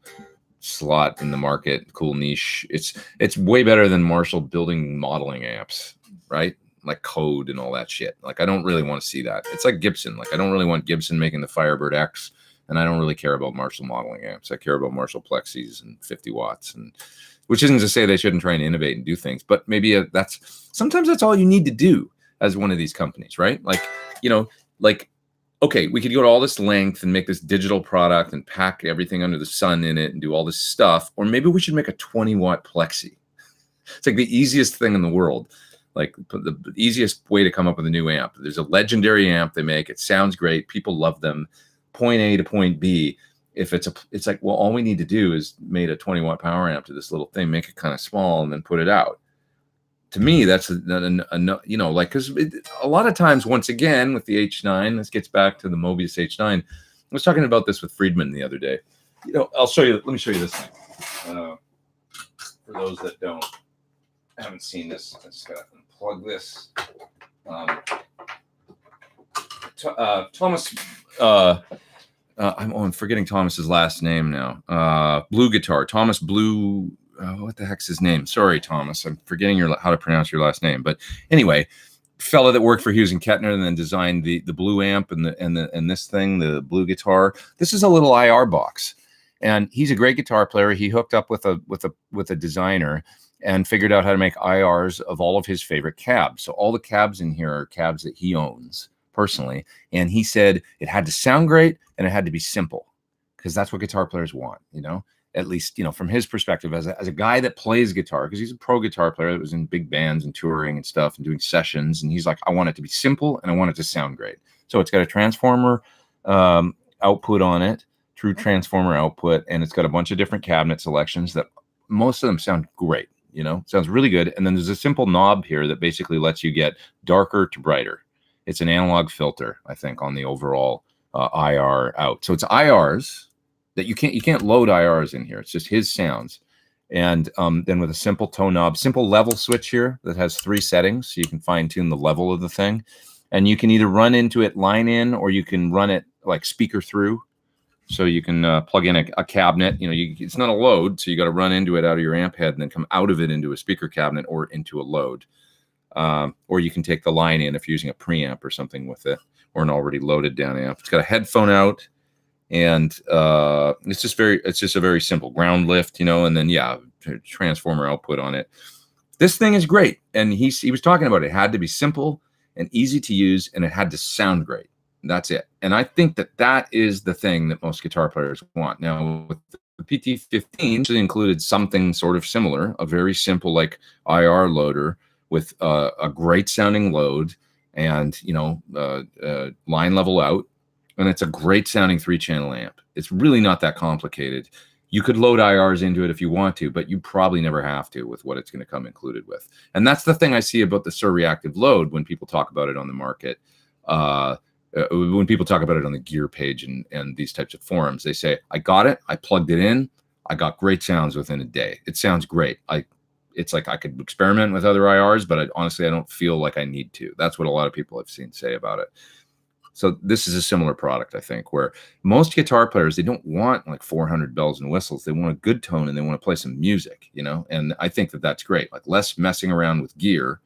slot in the market, cool niche. It's way better than Marshall building modeling amps, right? Like code and all that shit. Like I don't really want to see that. It's like Gibson. Like I don't really want Gibson making the Firebird X, and I don't really care about Marshall modeling amps. I care about Marshall plexis and 50 watts, and which isn't to say they shouldn't try and innovate and do things, but maybe sometimes that's all you need to do as one of these companies, right? Like, like, okay, we could go to all this length and make this digital product and pack everything under the sun in it and do all this stuff. Or maybe we should make a 20 watt plexi. It's like the easiest thing in the world. Like the easiest way to come up with a new amp. There's a legendary amp they make. It sounds great. People love them. Point A to point B. If it's like, well, all we need to do is made a 20 watt power amp to this little thing, make it kind of small and then put it out. To me, that's like, because a lot of times, once again, with the H9, this gets back to the Mobius H9. I was talking about this with Friedman the other day. I'll show you. Let me show you this thing. For those that haven't seen this, I just gotta unplug this. Thomas. I'm forgetting Thomas's last name now. Blue Guitar. Thomas Blue. What the heck's his name? Sorry, Thomas. I'm forgetting how to pronounce your last name. But anyway, fella that worked for Hughes and Kettner and then designed the Blue amp and this thing, the Blue Guitar. This is a little IR box, and he's a great guitar player. He hooked up with a designer and figured out how to make IRs of all of his favorite cabs. So all the cabs in here are cabs that he owns personally, and he said it had to sound great and it had to be simple, because that's what guitar players want, at least, from his perspective as a guy that plays guitar, because he's a pro guitar player that was in big bands and touring and stuff and doing sessions. And he's like, I want it to be simple and I want it to sound great. So it's got a transformer output on it, true transformer output. And it's got a bunch of different cabinet selections that most of them sound great, sounds really good. And then there's a simple knob here that basically lets you get darker to brighter. It's an analog filter, I think, on the overall IR out. So it's IRs that you can't load IRs in here. It's just his sounds. And then with a simple tone knob, simple level switch here that has 3 settings, so you can fine tune the level of the thing. And you can either run into it line in, or you can run it like speaker through. So you can plug in a cabinet. It's not a load, so you got to run into it out of your amp head and then come out of it into a speaker cabinet or into a load. Or you can take the line in if you're using a preamp or something with it, or an already loaded down amp. It's got a headphone out. And it's just a very simple ground lift, and then transformer output on it. This thing is great, and he was talking about it had to be simple and easy to use, and it had to sound great. That's it. And I think that is the thing that most guitar players want. Now with the PT15, it included something sort of similar, a very simple like IR loader with a great sounding load and line level out. And it's a great sounding 3-channel amp. It's really not that complicated. You could load IRs into it if you want to, but you probably never have to with what it's going to come included with. And that's the thing I see about the Sur Reactive Load when people talk about it on the market. When people talk about it on the gear page and these types of forums, they say, I got it, I plugged it in, I got great sounds within a day. It sounds great. It's like I could experiment with other IRs, but honestly, I don't feel like I need to. That's what a lot of people I've seen say about it. So this is a similar product, I think, where most guitar players, they don't want like 400 bells and whistles. They want a good tone and they want to play some music, and I think that's great. Like less messing around with gear.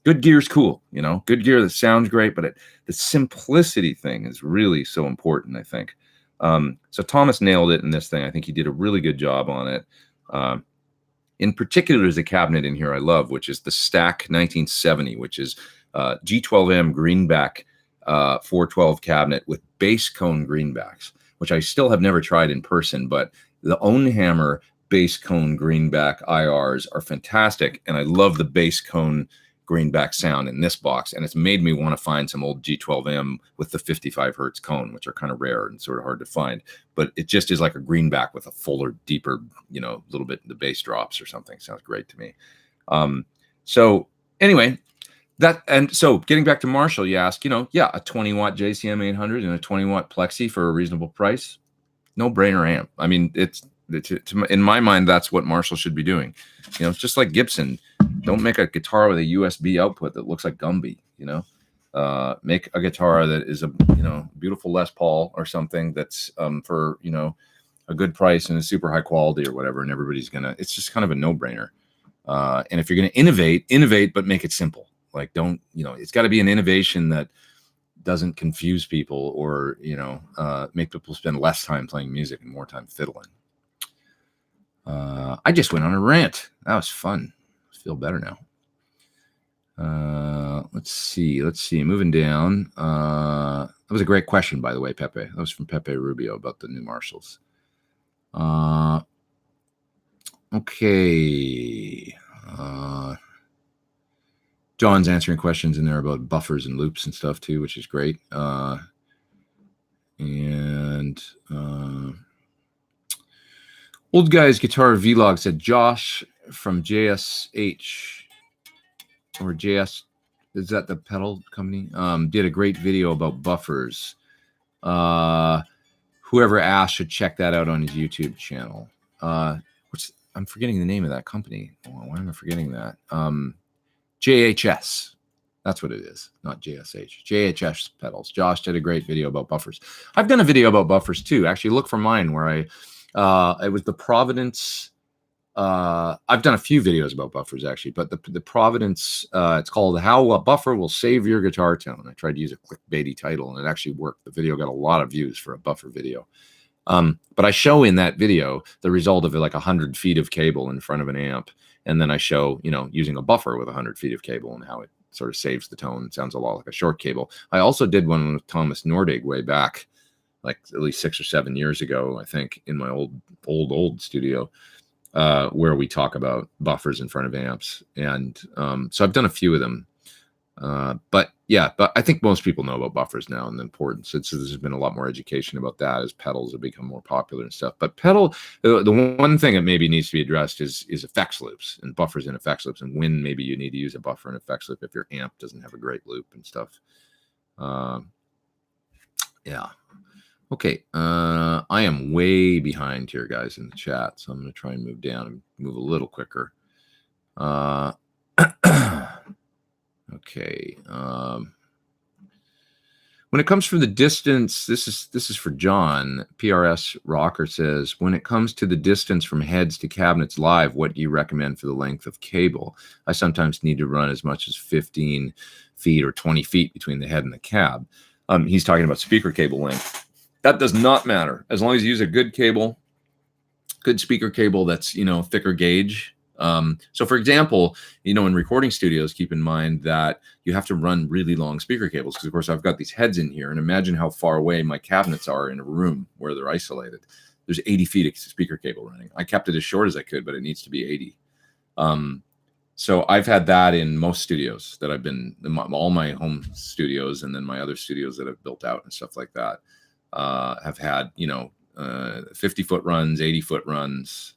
Good gear is cool, good gear that sounds great, but the simplicity thing is really so important, I think. So Thomas nailed it in this thing. I think he did a really good job on it. In particular, there's a cabinet in here I love, which is the Stack 1970, which is G12M greenback 412 cabinet with bass cone greenbacks, which I still have never tried in person, but the Ownhammer bass cone greenback IRs are fantastic. And I love the bass cone greenback sound in this box. And it's made me want to find some old G12M with the 55 hertz cone, which are kind of rare and sort of hard to find, but it just is like a greenback with a fuller, deeper, little bit the bass drops or something. Sounds great to me. So anyway, so getting back to Marshall, you ask, a 20 watt JCM 800 and a 20 watt plexi for a reasonable price, no brainer amp. I mean, in my mind, that's what Marshall should be doing. It's just like Gibson. Don't make a guitar with a USB output that looks like Gumby. Make a guitar that is a beautiful Les Paul or something that's for a good price and a super high quality or whatever, and everybody's gonna. It's just kind of a no-brainer. And if you're gonna innovate, but make it simple. Like don't it's got to be an innovation that doesn't confuse people or make people spend less time playing music and more time fiddling. I just went on a rant. That was fun. I feel better now. Let's see. Moving down. That was a great question, by the way, Pepe. That was from Pepe Rubio about the new Marshalls. Okay. John's answering questions in there about buffers and loops and stuff too, which is great. Old Guy's Guitar Vlog said Josh from JSH or JS, is that the pedal company? Did a great video about buffers. Whoever asked should check that out on his YouTube channel. I'm forgetting the name of that company. Why am I forgetting that? JHS. That's what it is, not JSH. JHS pedals. Josh did a great video about buffers. I've done a video about buffers too. Actually, look for mine where it was the Providence. I've done a few videos about buffers actually, but the Providence, it's called How a Buffer Will Save Your Guitar Tone. I tried to use a clickbaity title and it actually worked. The video got a lot of views for a buffer video. But I show in that video the result of like 100 feet of cable in front of an amp. And then I show, using a buffer with 100 feet of cable and how it sort of saves the tone. It sounds a lot like a short cable. I also did one with Thomas Nordig way back, like at least 6 or 7 years ago, I think, in my old studio, where we talk about buffers in front of amps. And so I've done a few of them. But I think most people know about buffers now and the importance. So there's been a lot more education about that as pedals have become more popular and stuff. But the one thing that maybe needs to be addressed is effects loops and buffers and effects loops, and when maybe you need to use a buffer and effects loop if your amp doesn't have a great loop and stuff. Okay. I am way behind here, guys, in the chat, so I'm going to try and move down and move a little quicker. Okay. When it comes from the distance, this is for John. PRS Rocker says, when it comes to the distance from heads to cabinets live, what do you recommend for the length of cable? I sometimes need to run as much as 15 feet or 20 feet between the head and the cab. He's talking about speaker cable length. That does not matter as long as you use a good cable, good speaker cable that's thicker gauge. So for example, in recording studios, keep in mind that you have to run really long speaker cables because of course I've got these heads in here, and imagine how far away my cabinets are in a room where they're isolated. There's 80 feet of speaker cable running. I kept it as short as I could, but it needs to be 80. So I've had that in most studios that I've been, all my home studios, and then my other studios that I've built out and stuff like that, have had, 50-foot runs, 80-foot runs.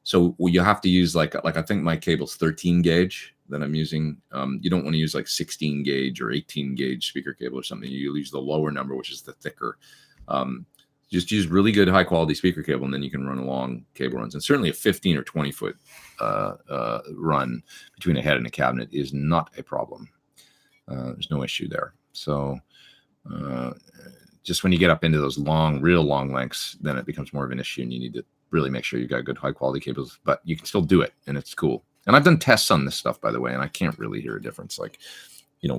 So you have to use like I think my cable's 13 gauge that I'm using. You don't want to use like 16 gauge or 18 gauge speaker cable or something. You use the lower number, which is the thicker. Just use really good high quality speaker cable, and then you can run long cable runs. And certainly a 15 or 20 foot run between a head and a cabinet is not a problem. There's no issue there. So just when you get up into those real long lengths, then it becomes more of an issue, and you need to really make sure you got good high quality cables, but you can still do it, and it's cool. And I've done tests on this stuff, by the way, and I can't really hear a difference. Like, can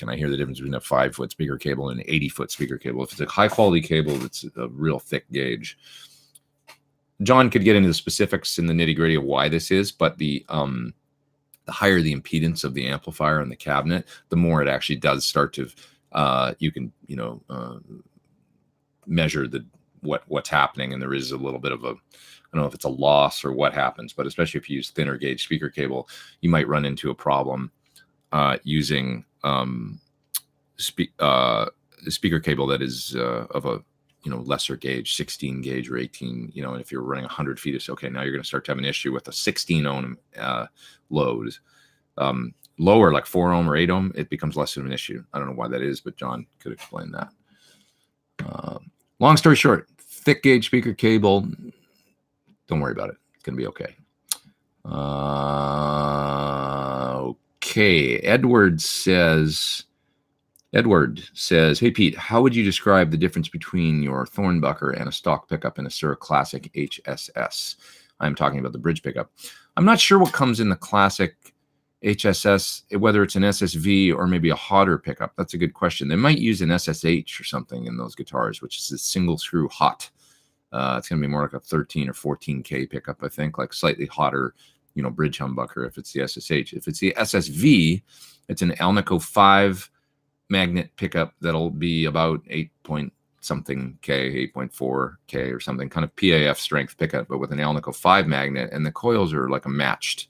I hear the difference between a 5-foot speaker cable and an 80-foot speaker cable? If it's a high quality cable that's a real thick gauge. John could get into the specifics in the nitty gritty of why this is, but the higher the impedance of the amplifier and the cabinet, the more it actually does start to, you can, measure what's happening, and there is a little bit of I don't know if it's a loss or what happens, but especially if you use thinner gauge speaker cable, you might run into a problem using speaker cable that is of a lesser gauge, 16 gauge or 18, and if you're running 100 feet, it's okay. Now you're going to start to have an issue with a 16 ohm load. Lower, like 4 ohm or 8 ohm, it becomes less of an issue. I don't know why that is, but John could explain that. Long story short, thick gauge speaker cable, don't worry about it. It's going to be okay. Okay, Edward says, hey Pete, how would you describe the difference between your Thornbucker and a stock pickup in a Sura Classic HSS? I'm talking about the bridge pickup. I'm not sure what comes in the Classic HSS, whether it's an SSV or maybe a hotter pickup. That's a good question. They might use an SSH or something in those guitars, which is a single screw hot. It's going to be more like a 13 or 14K pickup, I think, like slightly hotter, bridge humbucker if it's the SSH. If it's the SSV, it's an Alnico 5 magnet pickup that'll be about 8 point something K, 8.4 K or something, kind of PAF strength pickup, but with an Alnico 5 magnet, and the coils are like a matched.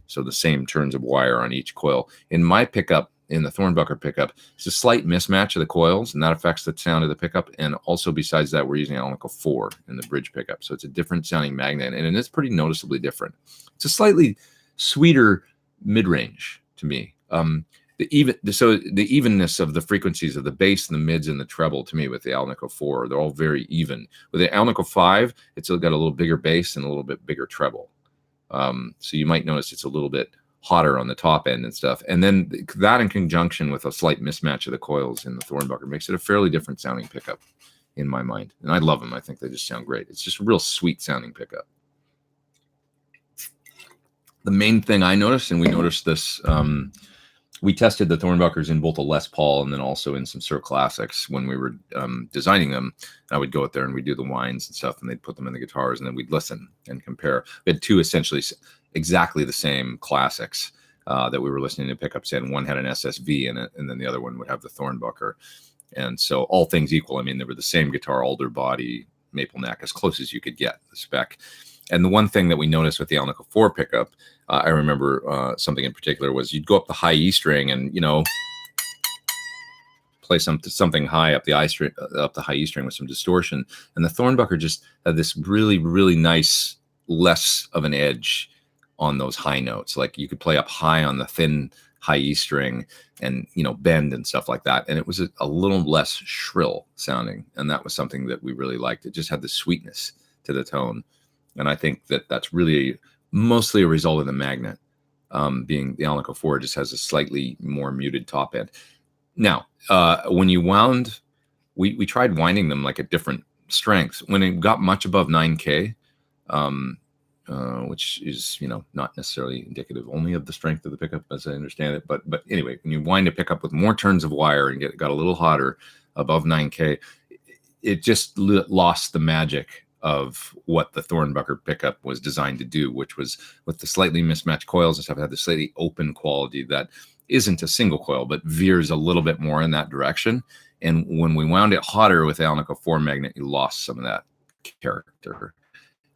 So the same turns of wire on each coil. In my pickup, in the Thornbucker pickup, it's a slight mismatch of the coils, and that affects the sound of the pickup. And also, besides that, we're using Alnico 4 in the bridge pickup. So it's a different sounding magnet, and it's pretty noticeably different. It's a slightly sweeter mid-range to me. The evenness of the frequencies of the bass and the mids and the treble, to me, with the Alnico 4, they're all very even. With the Alnico 5, it's got a little bigger bass and a little bit bigger treble. So you might notice it's a little bit hotter on the top end and stuff. And then that in conjunction with a slight mismatch of the coils in the Thornbucker makes it a fairly different sounding pickup in my mind. And I love them. I think they just sound great. It's just a real sweet sounding pickup. The main thing I noticed, and we noticed this, we tested the Thornbuckers in both a Les Paul and then also in some Sura Classics when we were designing them. I would go out there and we'd do the winds and stuff, and they'd put them in the guitars, and then we'd listen and compare. We had two essentially exactly the same classics that we were listening to pickups in. One had an SSV in it, and then the other one would have the Thornbucker. And so all things equal, I mean, they were the same guitar, alder body, maple neck, as close as you could get the spec. And the one thing that we noticed with the Alnico 4 pickup, I remember something in particular, was you'd go up the high E string and, play something high up the high E string with some distortion. And the Thornbucker just had this really, really nice, less of an edge on those high notes. Like you could play up high on the thin high E string and, bend and stuff like that. And it was a little less shrill sounding. And that was something that we really liked. It just had the sweetness to the tone. And I think that that's really mostly a result of the magnet, being the Alnico 4 just has a slightly more muted top end. Now, when you wound, we tried winding them like at different strengths. When it got much above 9K, which is, not necessarily indicative only of the strength of the pickup, as I understand it. But anyway, when you wind a pickup with more turns of wire and got a little hotter above 9K, it just lost the magic of what the Thornbucker pickup was designed to do, which was with the slightly mismatched coils and stuff, had the slightly open quality that isn't a single coil, but veers a little bit more in that direction. And when we wound it hotter with the Alnico 4 magnet, you lost some of that character.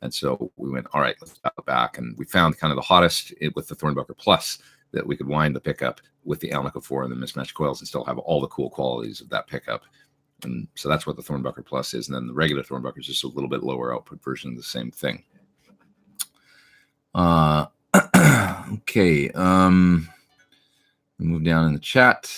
And so we went, all right, let's dial it back. And we found kind of the hottest with the Thornbucker Plus that we could wind the pickup with the Alnico 4 and the mismatched coils and still have all the cool qualities of that pickup. And so that's what the Thornbucker Plus is. And then the regular Thornbucker is just a little bit lower output version of the same thing. Okay. Move down in the chat.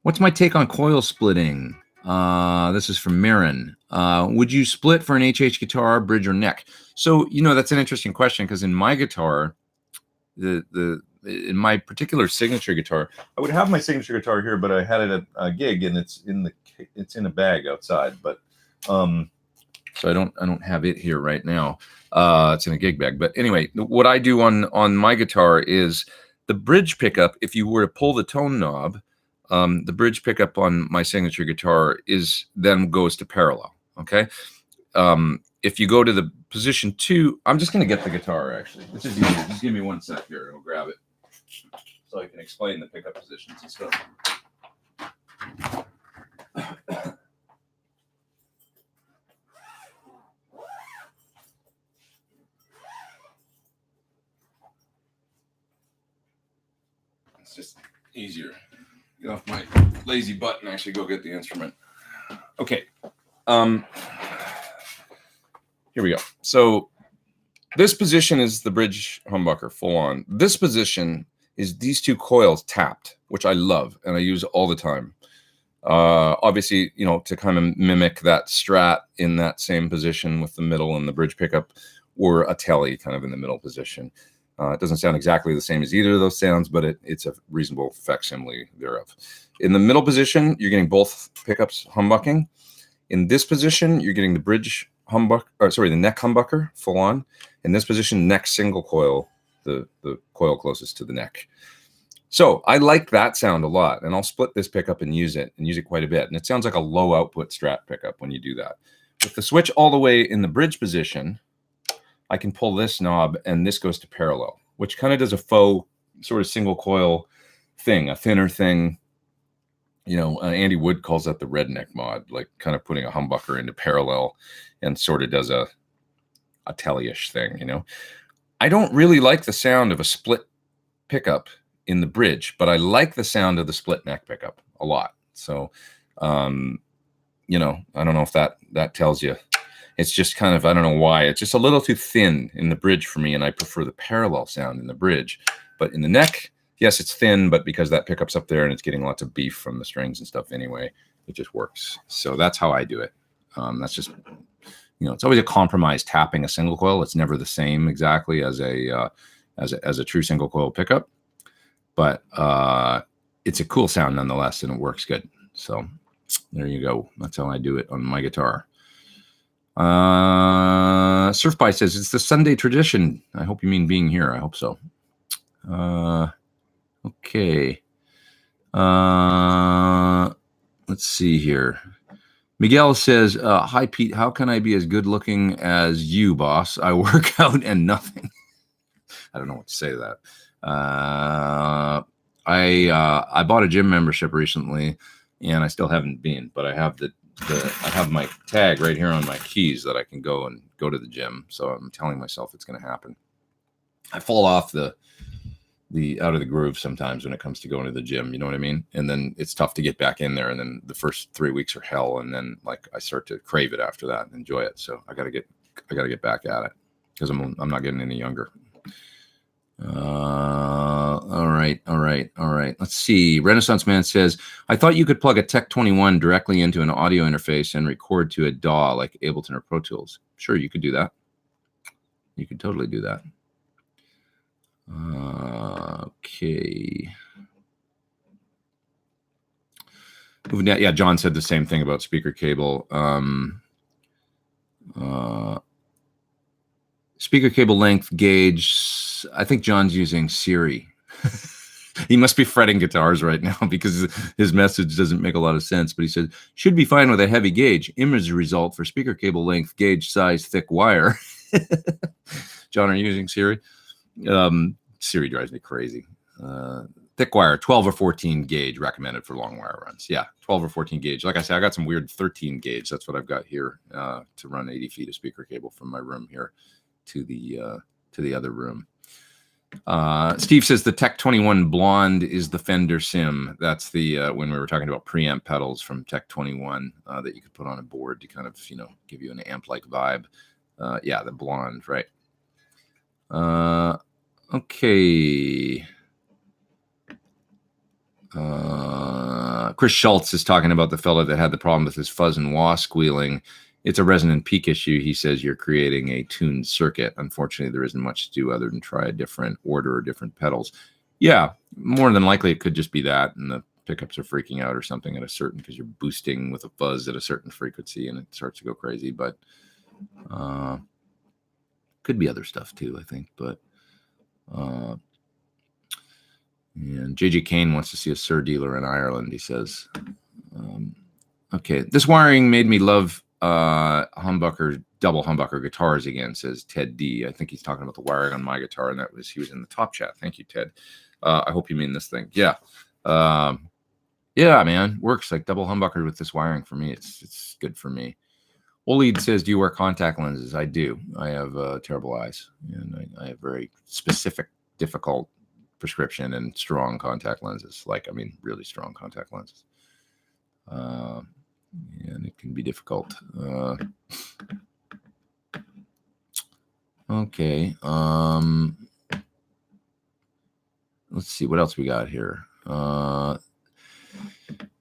What's my take on coil splitting? This is from Marin. Would you split for an HH guitar, bridge, or neck? So, that's an interesting question, because in my guitar, in my particular signature guitar, I would have my signature guitar here, but I had it at a gig and it's in a bag outside. But so I don't have it here right now. It's in a gig bag. But anyway, what I do on my guitar is the bridge pickup. If you were to pull the tone knob, the bridge pickup on my signature guitar then goes to parallel. Okay. If you go to the position 2, I'm just going to get the guitar, actually. This is easier. Just give me 1 sec here and I'll grab it so I can explain the pickup positions and stuff. It's just easier. Get off my lazy butt and actually go get the instrument. Okay. Here we go. So this position is the bridge humbucker full on. This position is these 2 coils tapped, which I love and I use all the time. Obviously, to kind of mimic that Strat in that same position with the middle and the bridge pickup, or a telly kind of in the middle position. It doesn't sound exactly the same as either of those sounds, but it's a reasonable facsimile thereof. In the middle position, you're getting both pickups humbucking. In this position, you're getting the bridge the neck humbucker full on. In this position, neck single coil, the coil closest to the neck. So I like that sound a lot, and I'll split this pickup and use it quite a bit. And it sounds like a low output Strat pickup when you do that. With the switch all the way in the bridge position, I can pull this knob and this goes to parallel, which kind of does a faux sort of single coil thing, a thinner thing. You know, Andy Wood calls that the redneck mod, like kind of putting a humbucker into parallel and sort of does a telly-ish thing, you know. I don't really like the sound of a split pickup in the bridge, but I like the sound of the split neck pickup a lot. So, you know, I don't know if that tells you. It's just kind of, I don't know why. It's just a little too thin in the bridge for me, and I prefer the parallel sound in the bridge. But in the neck, yes, it's thin, but because that pickup's up there and it's getting lots of beef from the strings and stuff anyway, it just works. So that's how I do it. That's just, you know, it's always a compromise tapping a single coil. It's never the same exactly as a true single coil pickup, but it's a cool sound nonetheless, and it works good. So there you go. That's how I do it on my guitar. Surfby says it's the Sunday tradition. I hope you mean being here. I hope so. Okay. Let's see here. Miguel says, hi, Pete. How can I be as good looking as you, boss? I work out and nothing. I don't know what to say to that. I bought a gym membership recently, and I still haven't been, but I have I have my tag right here on my keys that I can go to the gym. So I'm telling myself it's going to happen. I fall off the out of the groove sometimes when it comes to going to the gym, you know what I mean? And then it's tough to get back in there. And then the first 3 weeks are hell. And then like I start to crave it after that and enjoy it. So I gotta get back at it because I'm not getting any younger. All right. Let's see. Renaissance Man says, I thought you could plug a Tech 21 directly into an audio interface and record to a DAW like Ableton or Pro Tools. Sure, you could do that. You could totally do that. Okay. Moving down. Yeah, John said the same thing about speaker cable. Speaker cable length gauge. I think John's using Siri. He must be fretting guitars right now because his message doesn't make a lot of sense. But he said, should be fine with a heavy gauge. Image result for speaker cable length gauge size thick wire. John, are you using Siri? Siri drives me crazy. Thick wire, 12 or 14 gauge recommended for long wire runs. Yeah, 12 or 14 gauge. Like I said, I got some weird 13 gauge. That's what I've got here to run 80 feet of speaker cable from my room here to the other room. Steve says the Tech 21 Blonde is the Fender Sim. That's the when we were talking about preamp pedals from Tech 21 that you could put on a board to kind of, you know, give you an amp-like vibe. Yeah, the Blonde, right? Okay. Chris Schultz is talking about the fella that had the problem with his fuzz and wah squealing. It's a resonant peak issue. He says you're creating a tuned circuit. Unfortunately, there isn't much to do other than try a different order or different pedals. Yeah, more than likely it could just be that, and the pickups are freaking out or something at a certain, because you're boosting with a fuzz at a certain frequency and it starts to go crazy. But could be other stuff too, I think. But and JJ Kane wants to see a Sir dealer in Ireland, he says. Okay, this wiring made me love humbucker, double humbucker guitars again, says Ted D. I think he's talking about the wiring on my guitar, and he was in the top chat. Thank you, Ted. I hope you mean this thing. Yeah. Yeah, man, works like double humbucker with this wiring for me. It's good for me. Oleed says, do you wear contact lenses? I do. I have terrible eyes, and I have very specific, difficult prescription and strong contact lenses. Like, I mean, really strong contact lenses. And it can be difficult. Okay. Let's see what else we got here.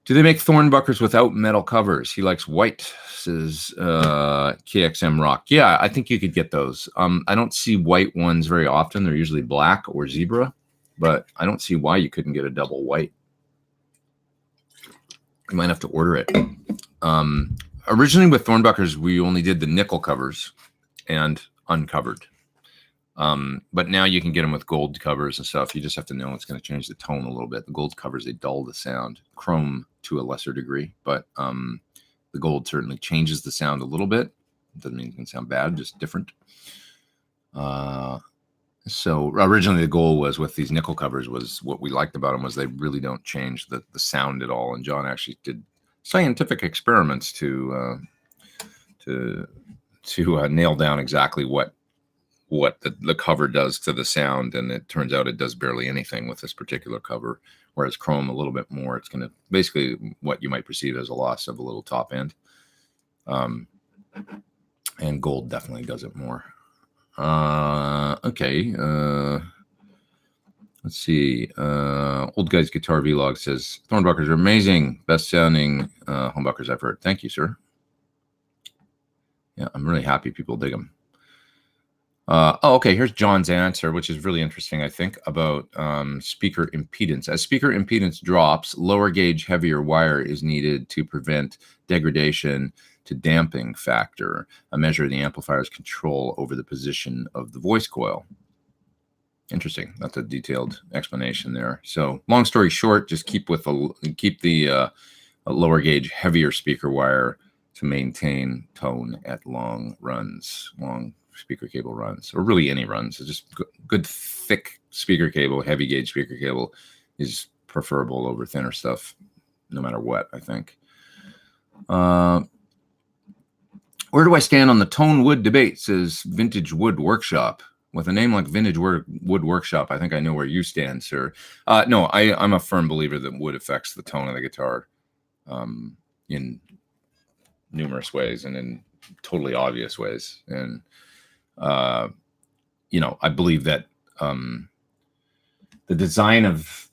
Do they make Thorn buckers without metal covers? He likes white says KXM Rock. Yeah, I think you could get those. I don't see white ones very often. They're usually black or zebra, but I don't see why you couldn't get a double white. You might have to order it. Originally with Thornbuckers, we only did the nickel covers and uncovered. But now you can get them with gold covers and stuff. You just have to know it's going to change the tone a little bit. The gold covers, they dull the sound. Chrome to a lesser degree, but the gold certainly changes the sound a little bit. Doesn't mean it's going to sound bad, just different. So originally the goal was with these nickel covers was what we liked about them was they really don't change the sound at all. And John actually did scientific experiments to nail down exactly what the cover does to the sound, and it turns out it does barely anything with this particular cover, whereas chrome a little bit more. It's going to basically what you might perceive as a loss of a little top end, and gold definitely does it more. Okay, let's see. Old Guy's Guitar Vlog says Thornbuckers are amazing, best sounding humbuckers I've heard. Thank you, sir. Yeah, I'm really happy people dig them. Okay, here's John's answer, which is really interesting, I think, about speaker impedance. As speaker impedance drops, lower gauge, heavier wire is needed to prevent degradation to damping factor, a measure of the amplifier's control over the position of the voice coil. Interesting. That's a detailed explanation there. So long story short, just keep the lower gauge, heavier speaker wire to maintain tone at long speaker cable runs, or really any runs. So just good thick speaker cable, heavy gauge speaker cable is preferable over thinner stuff, no matter what, I think. Where do I stand on the tone wood debate, says Vintage Wood Workshop. With a name like Vintage Wood Workshop, I think I know where you stand, sir. No, I'm a firm believer that wood affects the tone of the guitar in numerous ways and in totally obvious ways. And I believe that the design of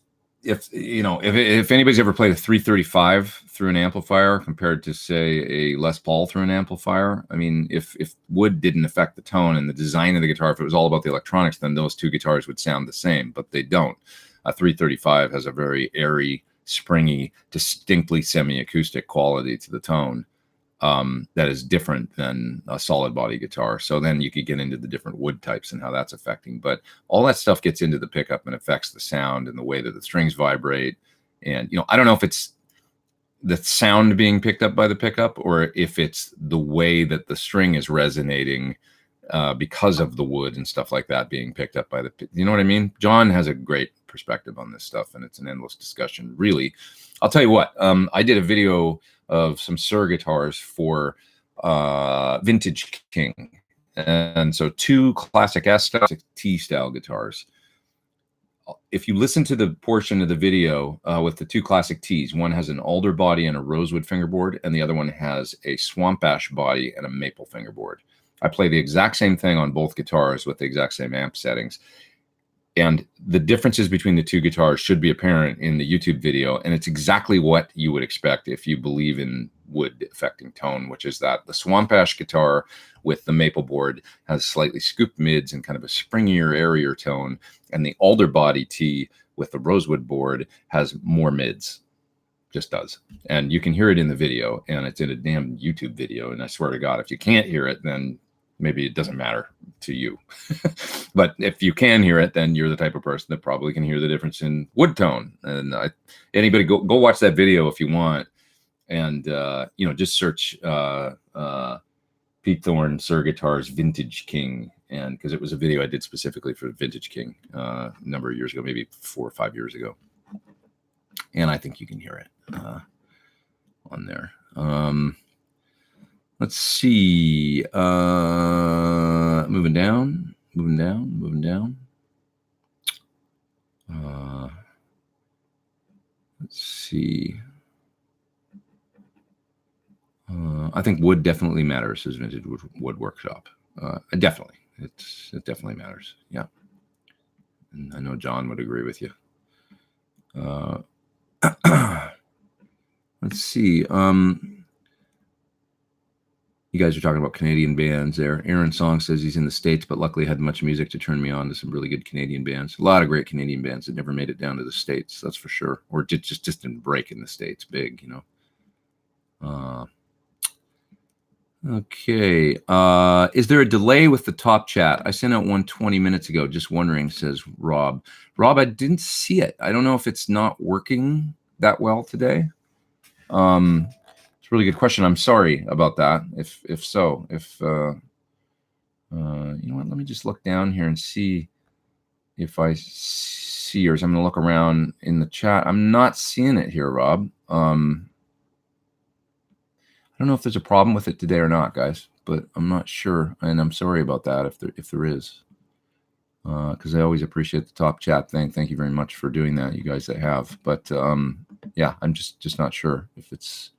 if anybody's ever played a 335 through an amplifier compared to say a Les Paul through an amplifier, I mean, if wood didn't affect the tone and the design of the guitar, if it was all about the electronics, then those two guitars would sound the same, but they don't. A 335 has a very airy, springy, distinctly semi-acoustic quality to the tone. That is different than a solid body guitar. So then you could get into the different wood types and how that's affecting, but all that stuff gets into the pickup and affects the sound and the way that the strings vibrate. And, I don't know if it's the sound being picked up by the pickup or if it's the way that the string is resonating because of the wood and stuff like that being picked up by you know what I mean? John has a great perspective on this stuff and it's an endless discussion. Really, I'll tell you what, I did a video of some Suhr guitars for Vintage King. And so 2 classic S style, T style guitars. If you listen to the portion of the video with the 2 classic Ts, one has an alder body and a rosewood fingerboard, and the other one has a swamp ash body and a maple fingerboard. I play the exact same thing on both guitars with the exact same amp settings. And the differences between the 2 guitars should be apparent in the YouTube video. And it's exactly what you would expect if you believe in wood affecting tone, which is that the swamp ash guitar with the maple board has slightly scooped mids and kind of a springier, airier tone. And the alder body T with the rosewood board has more mids. Just does. And you can hear it in the video, and it's in a damn YouTube video. And I swear to God, if you can't hear it, then maybe it doesn't matter to you. But if you can hear it, then you're the type of person that probably can hear the difference in wood tone. And anybody go watch that video if you want. And, just search Pete Thorn, Suhr Guitars, Vintage King. And because it was a video I did specifically for Vintage King a number of years ago, maybe 4 or 5 years ago. And I think you can hear it on there. Let's see. Moving down. Let's see. I think wood definitely matters, says Vintage Wood Workshop. Definitely. It definitely matters. Yeah. And I know John would agree with you. Let's see. You guys are talking about Canadian bands there. Aaron Song says he's in the States, but luckily had much music to turn me on to some really good Canadian bands. A lot of great Canadian bands that never made it down to the States, that's for sure. Or just didn't break in the States big, you know. Okay. Is there a delay with the top chat? I sent out one 20 minutes ago. Just wondering, says Rob. Rob, I didn't see it. I don't know if it's not working that well today. It's a really good question. I'm sorry about that. If so, you know what? Let me just look down here and see if I see yours. I'm going to look around in the chat. I'm not seeing it here, Rob. I don't know if there's a problem with it today or not, guys, but I'm not sure, and I'm sorry about that if there is, because I always appreciate the top chat thing. Thank you very much for doing that, you guys that have. But yeah, I'm just not sure if it's.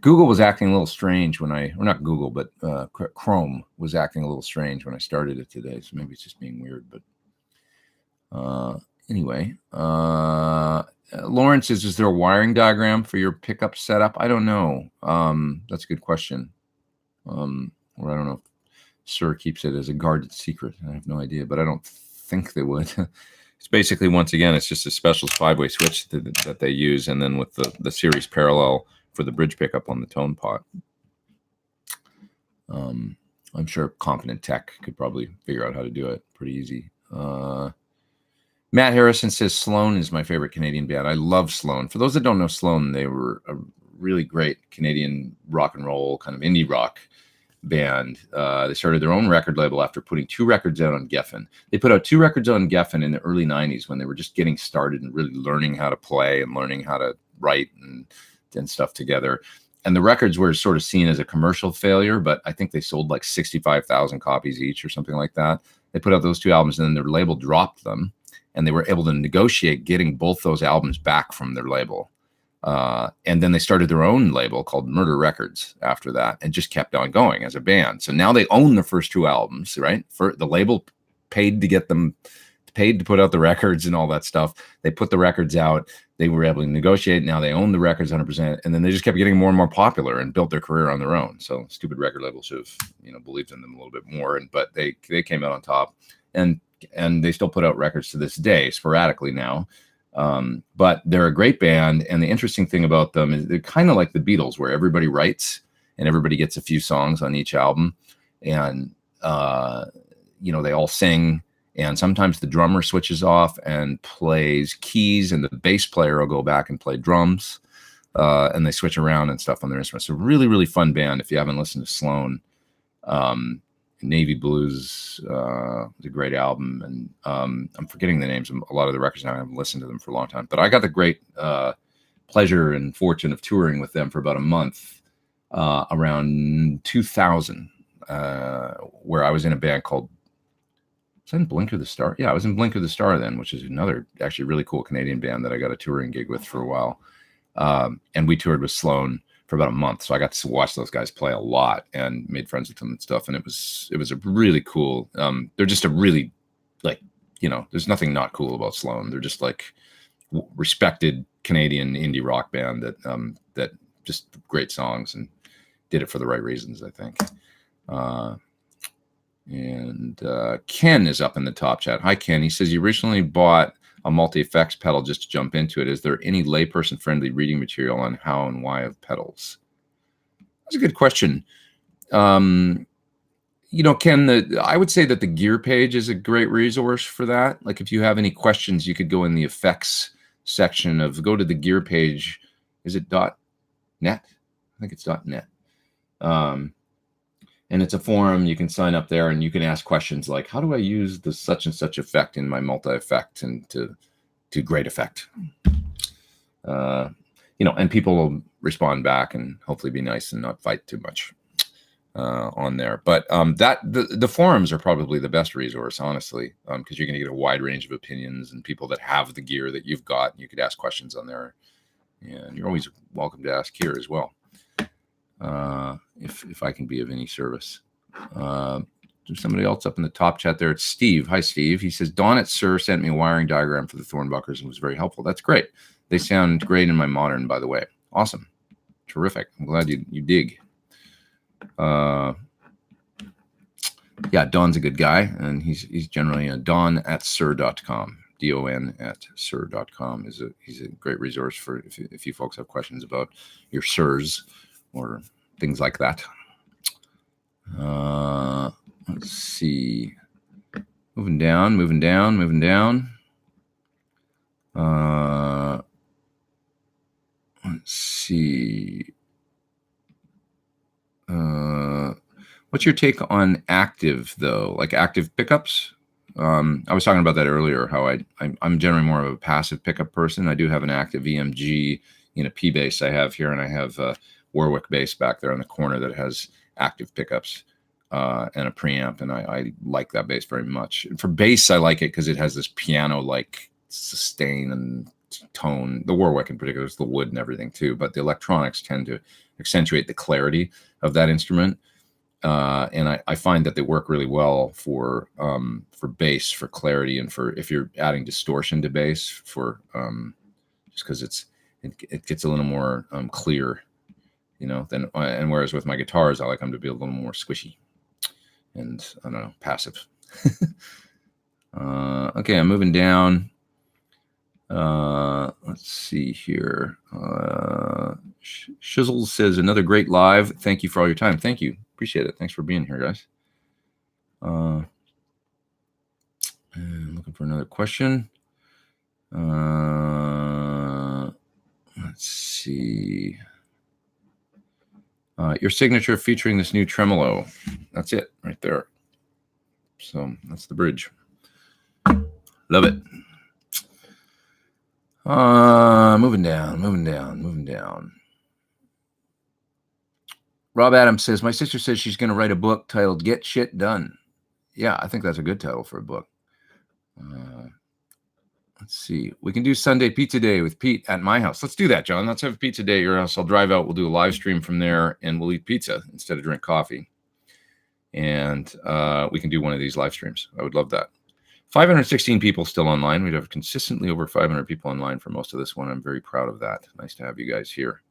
Google was acting a little strange when or not Google, but Chrome was acting a little strange when I started it today. So maybe it's just being weird. But anyway. Lawrence is there a wiring diagram for your pickup setup? I don't know. That's a good question. Or I don't know if Sir keeps it as a guarded secret. I have no idea, but I don't think they would. It's basically, once again, it's just a special 5-way switch that they use, and then with the series parallel for the bridge pickup on the tone pot. I'm sure competent tech could probably figure out how to do it pretty easy. Matt Harrison says Sloan is my favorite Canadian band. I love Sloan. For those that don't know Sloan, they were a really great Canadian rock and roll, kind of indie rock band. They started their own record label after putting 2 records out on Geffen. They put out 2 records on Geffen in the early 90s when they were just getting started and really learning how to play and learning how to write and stuff together. And the records were sort of seen as a commercial failure, but I think they sold like 65,000 copies each or something like that. They put out those 2 albums, and then their label dropped them. And they were able to negotiate getting both those albums back from their label. And then they started their own label called Murder Records after that, and just kept on going as a band. So now they own the first 2 albums, right? For the label paid to put out the records and all that stuff. They put the records out. They were able to negotiate. Now they own the records 100%. And then they just kept getting more and more popular and built their career on their own. So stupid record label should have, believed in them a little bit more. But they came out on top. And they still put out records to this day, sporadically now. But they're a great band. And the interesting thing about them is they're kind of like the Beatles, where everybody writes and everybody gets a few songs on each album. And, they all sing. And sometimes the drummer switches off and plays keys, and the bass player will go back and play drums. And they switch around and stuff on their instruments. So really, really fun band if you haven't listened to Sloan. Navy Blues is a great album, and I'm forgetting the names of a lot of the records now. I haven't listened to them for a long time, but I got the great pleasure and fortune of touring with them for about a month around 2000, where I was in a band called, was I in Blink of the Star? Yeah, I was in Blink of the Star then, which is another actually really cool Canadian band that I got a touring gig with for a while. And we toured with Sloan for about a month. So I got to watch those guys play a lot and made friends with them and stuff. And it was a really cool, they're just a really, there's nothing not cool about Sloan. They're just like respected Canadian indie rock band that just great songs and did it for the right reasons, I think. And Ken is up in the top chat. Hi, Ken. He says, you recently bought a multi-effects pedal just to jump into it. Is there any layperson-friendly reading material on how and why of pedals? That's a good question. Ken, I would say that the gear page is a great resource for that. Like if you have any questions, you could go in the effects section go to the gear page. Is it .net? I think it's .net. And it's a forum. You can sign up there and you can ask questions like, how do I use the such and such effect in my multi-effect and to great effect? And people will respond back and hopefully be nice and not fight too much on there. But the forums are probably the best resource, honestly, because you're going to get a wide range of opinions and people that have the gear that you've got. You could ask questions on there, and you're always welcome to ask here as well. If I can be of any service. There's somebody else up in the top chat there. It's Steve. Hi, Steve. He says, Don at Sir sent me a wiring diagram for the Thornbuckers and was very helpful. That's great. They sound great in my modern, by the way. Awesome. Terrific. I'm glad you dig. Yeah, Don's a good guy, and he's generally a Don at sir.com. DON at sir.com he's a great resource for if you folks have questions about your sirs or things like that. Let's see. Moving down. Let's see. What's your take on active, though? Like active pickups? I was talking about that earlier, how I'm generally more of a passive pickup person. I do have an active EMG in a P bass I have here, and I have a Warwick bass back there in the corner that has active pickups and a preamp, and I like that bass very much. And for bass, I like it because it has this piano-like sustain and tone. The Warwick in particular is the wood and everything too, but the electronics tend to accentuate the clarity of that instrument. And I find that they work really well for bass, for clarity, and for if you're adding distortion to bass, for just because it gets a little more clear, you know. And whereas with my guitars, I like them to be a little more squishy and I don't know, passive. Okay, I'm moving down. Let's see here. Shizzle says another great live. Thank you for all your time. Thank you. Appreciate it. Thanks for being here, guys. Looking for another question. Let's see. Your signature featuring this new tremolo. That's it right there. So that's the bridge. Love it. Moving down. Rob Adams says, my sister says she's going to write a book titled Get Shit Done. Yeah, I think that's a good title for a book. Let's see. We can do Sunday Pizza Day with Pete at my house. Let's do that, John. Let's have a pizza day at your house. I'll drive out. We'll do a live stream from there, and we'll eat pizza instead of drink coffee. And we can do one of these live streams. I would love that. 516 people still online. We have consistently over 500 people online for most of this one. I'm very proud of that. Nice to have you guys here.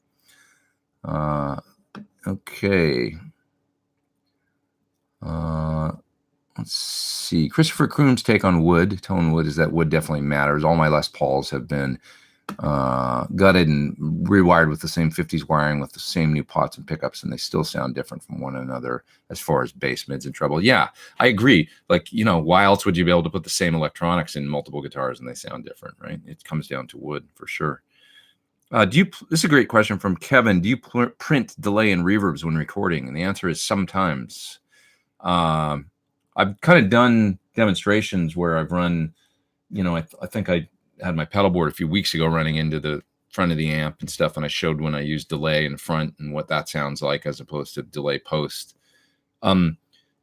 Okay. Let's see. Christopher Kroom's take on wood, tone wood, is that wood definitely matters. All my Les Pauls have been gutted and rewired with the same 50s wiring with the same new pots and pickups, and they still sound different from one another as far as bass, mids, and treble. Yeah, I agree. Like, you know, why else would you be able to put the same electronics in multiple guitars and they sound different, right? It comes down to wood for sure. This is a great question from Kevin. Do you print delay and reverbs when recording? And the answer is sometimes. I've kind of done demonstrations where I've run, you know, I think I had my pedal board a few weeks ago running into the front of the amp and stuff, and I showed when I use delay in front and what that sounds like as opposed to delay post. You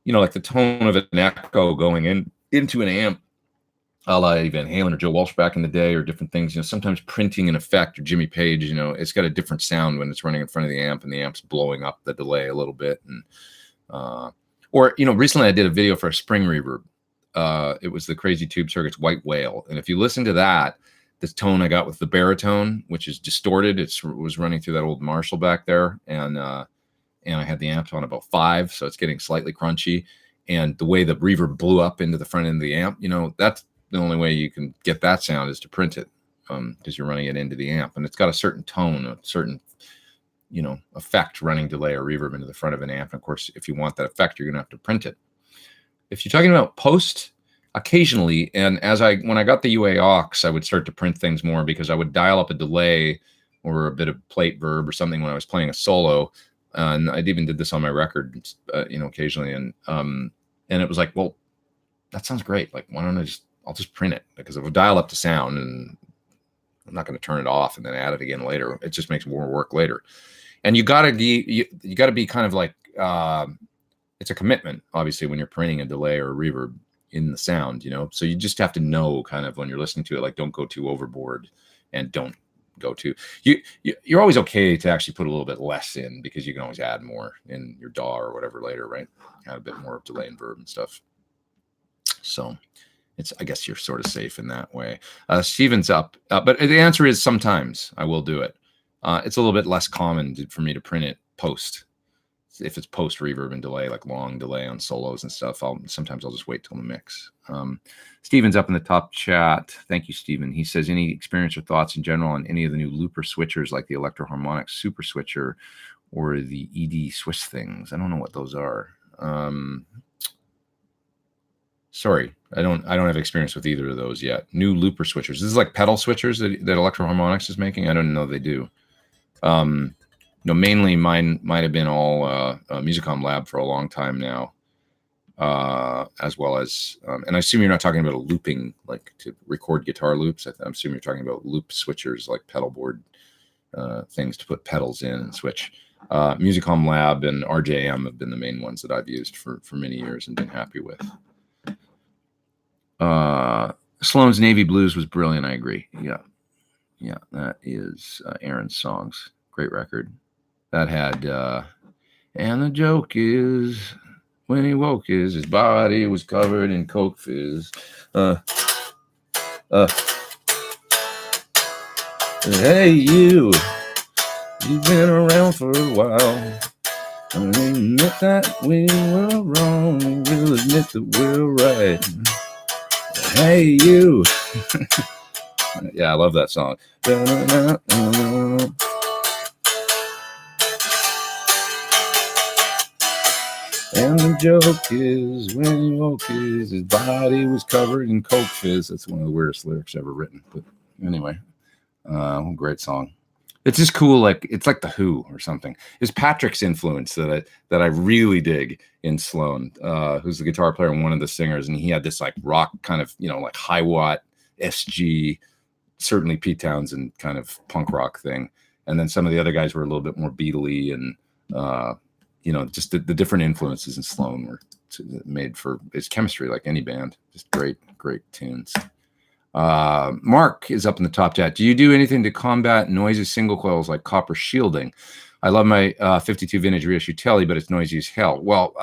know, like the tone of an echo going into an amp, a la Van Halen or Joe Walsh back in the day, or different things. You know, sometimes printing an effect, or Jimmy Page, you know, it's got a different sound when it's running in front of the amp and the amp's blowing up the delay a little bit. And or, you know, recently I did a video for a spring reverb. It was the Crazy Tube Circuit's White Whale. And if you listen to that, this tone I got with the baritone, which is distorted, it was running through that old Marshall back there. And I had the amp on about 5, so it's getting slightly crunchy. And the way the reverb blew up into the front end of the amp, you know, that's the only way you can get that sound is to print it, because you're running it into the amp. And it's got a certain tone, a certain, you know, effect running delay or reverb into the front of an amp. And of course, if you want that effect, you're going to have to print it. If you're talking about post, occasionally, and when I got the UA aux, I would start to print things more because I would dial up a delay or a bit of plate verb or something when I was playing a solo. And I even did this on my record, you know, occasionally. And it was like, well, that sounds great. Like, why don't I'll just print it, because if I dial up the sound and I'm not going to turn it off and then add it again later, it just makes more work later. And you gotta be kind of like, it's a commitment, obviously, when you're printing a delay or a reverb in the sound, you know. So you just have to know kind of when you're listening to it, like, don't go too overboard and don't go too. You're always okay to actually put a little bit less in, because you can always add more in your DAW or whatever later, right? Add a bit more of delay and verb and stuff. So I guess you're sort of safe in that way. Steven's up, but the answer is sometimes I will do it. It's a little bit less common for me to print it post. if it's post reverb and delay, like long delay on solos and stuff, sometimes I'll just wait till the mix. Steven's up in the top chat. Thank you, Steven. He says, any experience or thoughts in general on any of the new looper switchers like the Electro-Harmonic Super Switcher or the ED Swiss things? I don't know what those are. Sorry, I don't have experience with either of those yet. New looper switchers. This is like pedal switchers that Electro-Harmonics is making. I don't know they do. Mainly mine might have been all Musicom Lab for a long time now. As well as, and I assume you're not talking about a looping, like to record guitar loops. I'm assuming you're talking about loop switchers, like pedal board things to put pedals in and switch. Musicom Lab and RJM have been the main ones that I've used for many years and been happy with. Sloan's Navy Blues was brilliant. I agree. Yeah, that is Aaron's songs. Great record. That had, and the joke is, when he woke his body was covered in Coke fizz. Hey, you've been around for a while. Admit that we were wrong. We'll admit that we're right. Hey, you. Yeah, I love that song. And the joke is, when he woke his body was covered in Coke fizz. That's one of the weirdest lyrics ever written. But anyway, great song. It's just cool. Like it's like the Who or something. It's Patrick's influence that I really dig in Sloan, who's the guitar player and one of the singers, and he had this like rock kind of, like high watt SG, certainly Pete Townsend kind of punk rock thing, and then some of the other guys were a little bit more Beatley and. Just the different influences in Sloan were made for its chemistry, like any band. Just great tunes. Mark is up in the top chat. Do you do anything to combat noisy single coils like copper shielding? I love my 52 vintage reissue Telly, but it's noisy as hell. Well,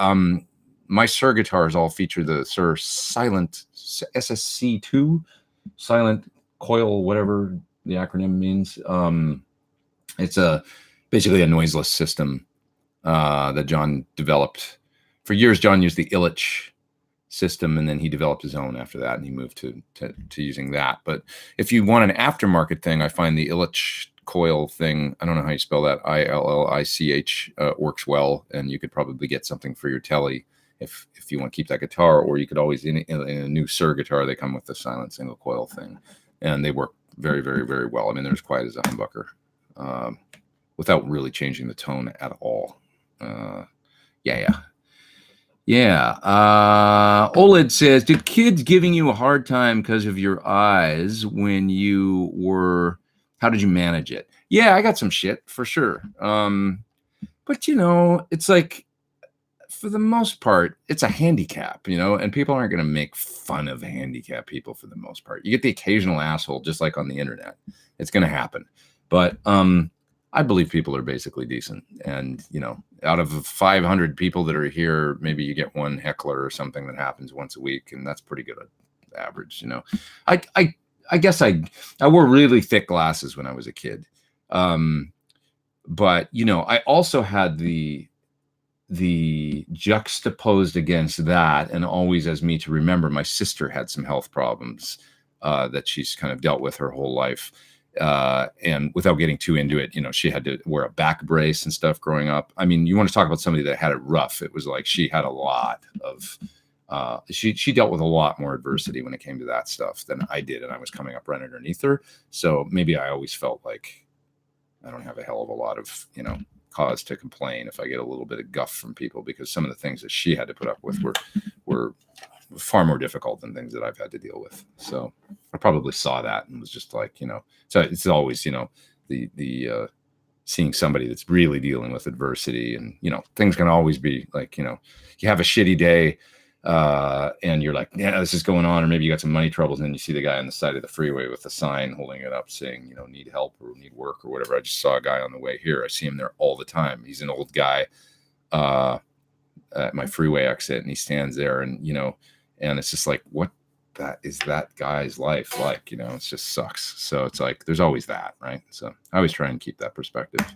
my Sir guitars all feature the Sir Silent SSC2, Silent Coil, whatever the acronym means. It's basically a noiseless system that John developed. For years, John used the Illich system, and then he developed his own after that, and he moved to using that. But if you want an aftermarket thing, I find the Illich coil thing, I don't know how you spell that, ILLICH, works well, and you could probably get something for your Telly if you want to keep that guitar, or you could always, in a new Sir guitar, they come with the silent single coil thing, and they work very, very, very well. I mean, they're as quiet as a humbucker without really changing the tone at all. OLED says, did kids giving you a hard time because of your eyes when you were, how did you manage it? Yeah, I got some shit for sure. But it's like, for the most part, it's a handicap, and people aren't going to make fun of handicap people for the most part. You get the occasional asshole, just like on the internet. It's going to happen. But, I believe people are basically decent. And, out of 500 people that are here, maybe you get one heckler or something that happens once a week. And that's pretty good average, I guess I wore really thick glasses when I was a kid. But, I also had the juxtaposed against that, and always as me to remember, my sister had some health problems that she's kind of dealt with her whole life. And without getting too into it, she had to wear a back brace and stuff growing up. I mean, you want to talk about somebody that had it rough. It was like she had a lot of, she dealt with a lot more adversity when it came to that stuff than I did. And I was coming up right underneath her. So maybe I always felt like I don't have a hell of a lot of, cause to complain if I get a little bit of guff from people, because some of the things that she had to put up with were far more difficult than things that I've had to deal with. So I probably saw that and was just like, so it's always, the seeing somebody that's really dealing with adversity, and, things can always be like, you have a shitty day and you're like, yeah, this is going on. Or maybe you got some money troubles, and then you see the guy on the side of the freeway with a sign holding it up saying, need help or need work or whatever. I just saw a guy on the way here. I see him there all the time. He's an old guy at my freeway exit, and he stands there, and, and it's just like, what that guy's life like? It just sucks. So it's like, there's always that, right? So I always try and keep that perspective.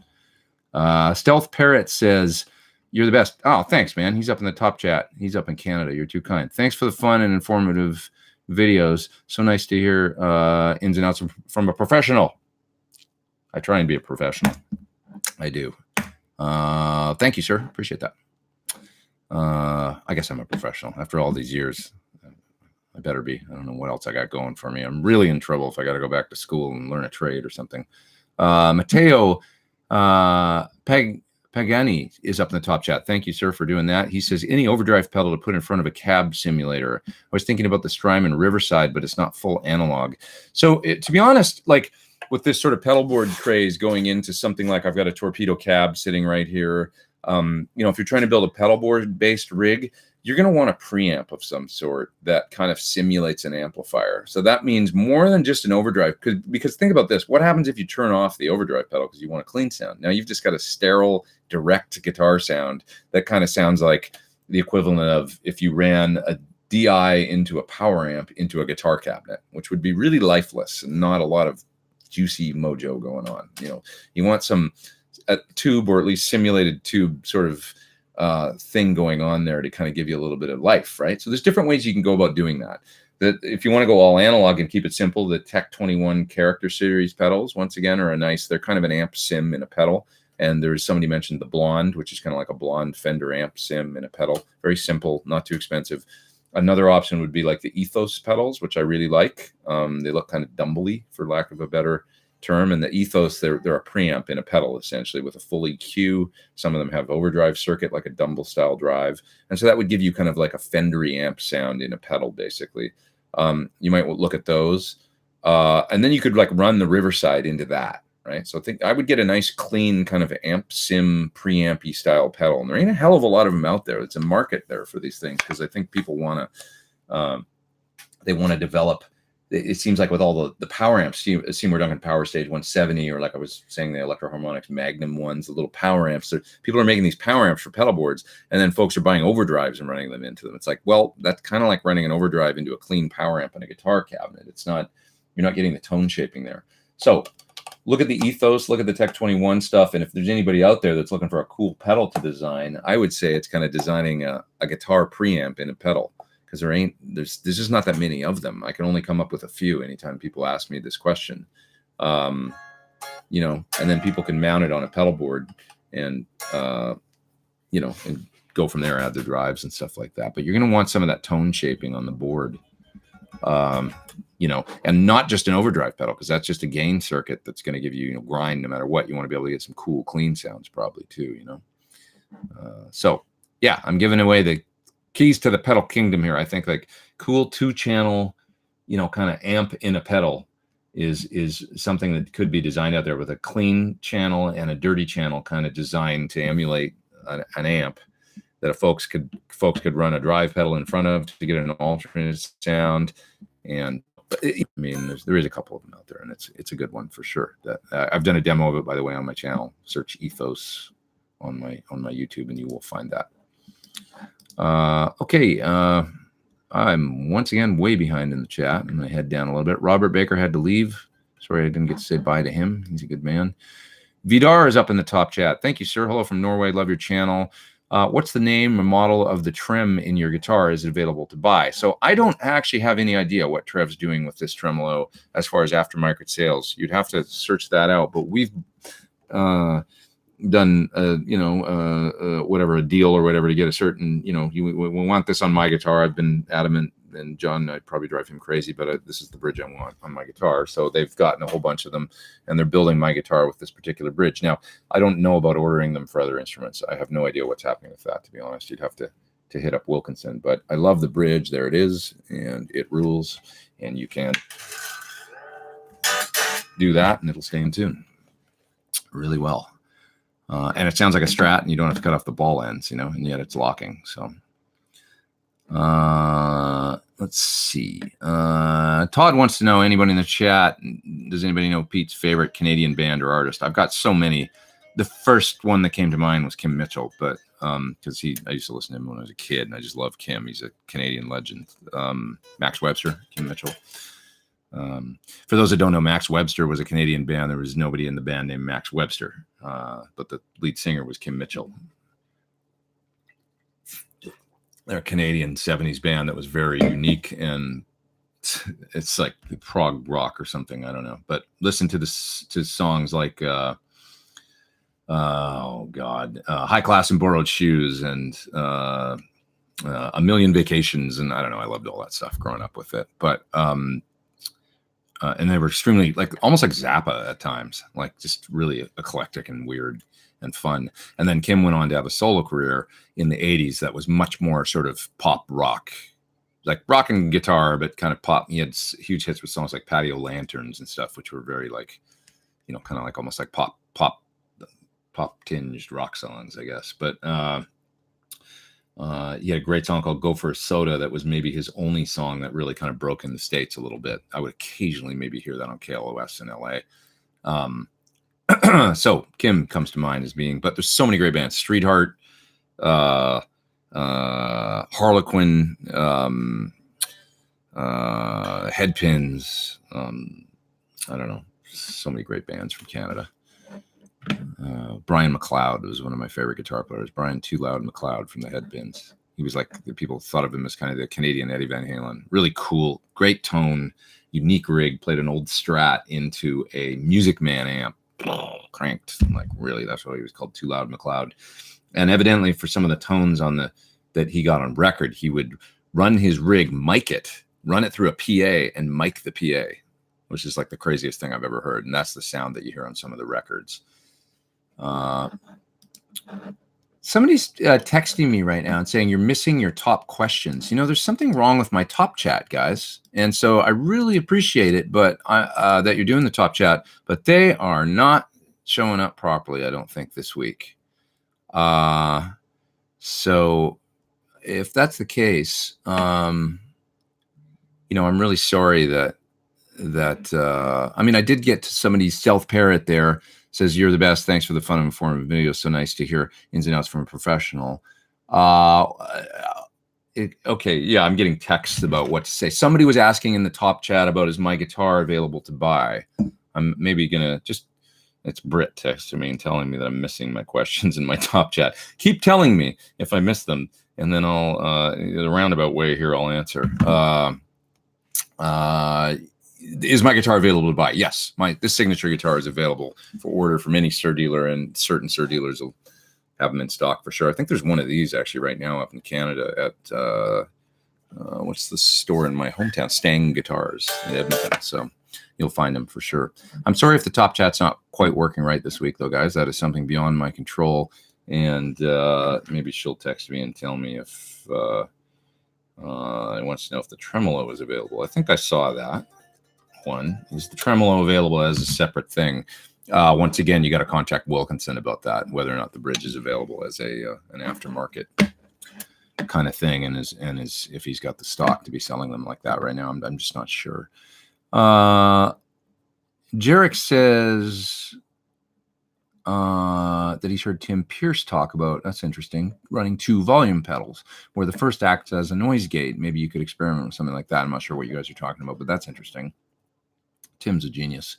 Stealth Parrot says, You're the best. Oh, thanks, man. He's up in the top chat. He's up in Canada. You're too kind. Thanks for the fun and informative videos. So nice to hear ins and outs from a professional. I try and be a professional. I do. Thank you, sir. Appreciate that. I guess I'm a professional after all these years. I better be. I don't know what else I got going for me. I'm really in trouble if I got to go back to school and learn a trade or something. Matteo Pagani is up in the top chat. Thank you, sir, for doing that. He says, any overdrive pedal to put in front of a cab simulator. I was thinking about the Strymon Riverside, but it's not full analog. So to be honest, like with this sort of pedal board craze going into something like I've got a Torpedo cab sitting right here. You know, if you're trying to build a pedal board based rig, you're going to want a preamp of some sort that kind of simulates an amplifier. So that means more than just an overdrive. Because think about this. What happens if you turn off the overdrive pedal because you want a clean sound? Now you've just got a sterile, direct guitar sound that kind of sounds like the equivalent of if you ran a DI into a power amp into a guitar cabinet, which would be really lifeless and not a lot of juicy mojo going on. You know, you want a tube or at least simulated tube sort of thing going on there to kind of give you a little bit of life, right? So there's different ways you can go about doing that. That if you want to go all analog and keep it simple, the Tech 21 Character Series pedals, once again, are they're kind of an amp sim in a pedal. And there's somebody mentioned the Blonde, which is kind of like a Blonde Fender amp sim in a pedal. Very simple, not too expensive. Another option would be like the Ethos pedals, which I really like. They look kind of dumbly, for lack of a better term. And the Ethos, they're a preamp in a pedal, essentially, with a full EQ. Some of them have overdrive circuit, like a Dumble style drive. And so that would give you kind of like a Fendery amp sound in a pedal, basically. You might look at those. And then you could like run the Riverside into that, right? So I think I would get a nice clean kind of amp sim preampy style pedal. And there ain't a hell of a lot of them out there. It's a market there for these things because I think people want to, they want to develop. It seems like with all the power amps, Seymour Duncan Power Stage 170, or like I was saying, the Electro Harmonics Magnum ones, the little power amps. So people are making these power amps for pedal boards, and then folks are buying overdrives and running them into them. It's like, well, that's kind of like running an overdrive into a clean power amp in a guitar cabinet. It's not, you're not getting the tone shaping there. So look at the Ethos, look at the Tech 21 stuff, and if there's anybody out there that's looking for a cool pedal to design, I would say it's kind of designing a guitar preamp in a pedal. Because there's just not that many of them. I can only come up with a few anytime people ask me this question. You know, and then people can mount it on a pedal board and you know, and go from there, add their drives and stuff like that. But you're going to want some of that tone shaping on the board, you know, and not just an overdrive pedal, because that's just a gain circuit that's going to give you, you know, grind no matter what. You want to be able to get some cool, clean sounds probably too, you know. So yeah, I'm giving away the keys to the pedal kingdom here. I think like cool 2-channel, you know, kind of amp in a pedal is something that could be designed out there with a clean channel and a dirty channel kind of designed to emulate an amp that folks could run a drive pedal in front of to get an alternate sound. And I mean, there is a couple of them out there, and it's a good one for sure. That I've done a demo of it, by the way, on my channel. Search Ethos on my YouTube, and you will find that. Okay, I'm once again way behind in the chat. I'm going to head down a little bit. Robert Baker had to leave. Sorry I didn't get to say bye to him. He's a good man. Vidar is up in the top chat. Thank you, sir. Hello from Norway. Love your channel. What's the name or model of the trem in your guitar? Is it available to buy? So I don't actually have any idea what Trev's doing with this tremolo as far as aftermarket sales. You'd have to search that out. But we've done you know, whatever, a deal or whatever to get a certain, you know, we want this on my guitar. I've been adamant, and John, I'd probably drive him crazy, but this is the bridge I want on my guitar. So they've gotten a whole bunch of them, and they're building my guitar with this particular bridge. Now, I don't know about ordering them for other instruments. I have no idea what's happening with that, to be honest. You'd have to hit up Wilkinson, but I love the bridge. There it is, and it rules, and you can do that, and it'll stay in tune really well. And it sounds like a Strat, and you don't have to cut off the ball ends, you know, and yet it's locking. So let's see. Todd wants to know, anybody in the chat, does anybody know Pete's favorite Canadian band or artist? I've got so many. The first one that came to mind was Kim Mitchell, but because I used to listen to him when I was a kid, and I just love Kim. He's a Canadian legend. Max Webster, Kim Mitchell. For those that don't know, Max Webster was a Canadian band. There was nobody in the band named Max Webster, but the lead singer was Kim Mitchell. They're a Canadian 70s band that was very unique, and it's like prog rock or something. I don't know. But listen to this, to songs like High Class and Borrowed Shoes, and A Million Vacations, and I don't know. I loved all that stuff growing up with it. But and they were extremely, like, almost like Zappa at times, like just really eclectic and weird and fun. And then Kim went on to have a solo career in the 80s that was much more sort of pop rock, like rock and guitar, but kind of pop. He had huge hits with songs like Patio Lanterns and stuff, which were very like, you know, kind of like almost like pop tinged rock songs, I guess. But he had a great song called Go for a Soda that was maybe his only song that really kind of broke in the States a little bit. I would occasionally maybe hear that on KLOS in LA. So Kim comes to mind as being, but there's so many great bands: Streetheart, Harlequin, Headpins. I don't know, so many great bands from Canada. Brian McLeod was one of my favorite guitar players. Brian Too Loud McLeod from the Headpins. He was like, the people thought of him as kind of the Canadian Eddie Van Halen. Really cool, great tone, unique rig. Played an old Strat into a Music Man amp, cranked. Like, really, that's why he was called Too Loud McLeod. And evidently, for some of the tones on that he got on record, he would run his rig, mic it, run it through a PA, and mic the PA, which is like the craziest thing I've ever heard. And that's the sound that you hear on some of the records. Somebody's texting me right now and saying you're missing your top questions. You know, there's something wrong with my top chat, guys, and so I really appreciate it, but that you're doing the top chat, but they are not showing up properly, I don't think, this week. So if that's the case, you know, I'm really sorry that I mean, I did get to somebody's Stealth Parrot there. Says, you're the best. Thanks for the fun and informative video. So nice to hear ins and outs from a professional. Okay, yeah, I'm getting texts about what to say. Somebody was asking in the top chat about, is my guitar available to buy? I'm maybe gonna just, it's Britt texting me and telling me that I'm missing my questions in my top chat. Keep telling me if I miss them, and then I'll, in a roundabout way here, I'll answer. Is my guitar available to buy? Yes, this signature guitar is available for order from any Sur dealer, and certain Sur dealers will have them in stock for sure. I think there's one of these actually right now up in Canada at what's the store in my hometown? Stang Guitars in Edmonton. So you'll find them for sure. I'm sorry if the top chat's not quite working right this week, though, guys. That is something beyond my control, and maybe she'll text me and tell me if I wants to know if the tremolo is available. I think I saw that. One is the tremolo available as a separate thing. Once again, you got to contact Wilkinson about that, whether or not the bridge is available as an aftermarket kind of thing, and is if he's got the stock to be selling them like that right now. I'm just not sure. Jarek says that he's heard Tim Pierce talk about, that's interesting, running 2 volume pedals where the first acts as a noise gate. Maybe you could experiment with something like that. I'm not sure what you guys are talking about, but that's interesting. Tim's a genius.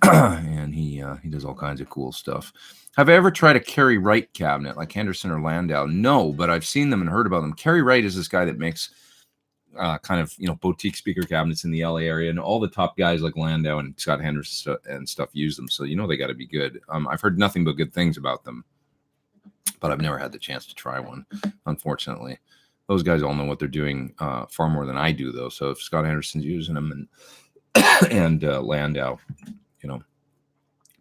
And he does all kinds of cool stuff. Have I ever tried a Kerry Wright cabinet like Henderson or Landau? No, but I've seen them and heard about them. Kerry Wright is this guy that makes kind of, you know, boutique speaker cabinets in the LA area, and all the top guys like Landau and Scott Henderson and stuff use them. So, you know, they got to be good. I've heard nothing but good things about them, but I've never had the chance to try one, unfortunately. Those guys all know what they're doing far more than I do, though. So if Scott Henderson's using them and Landau, you know,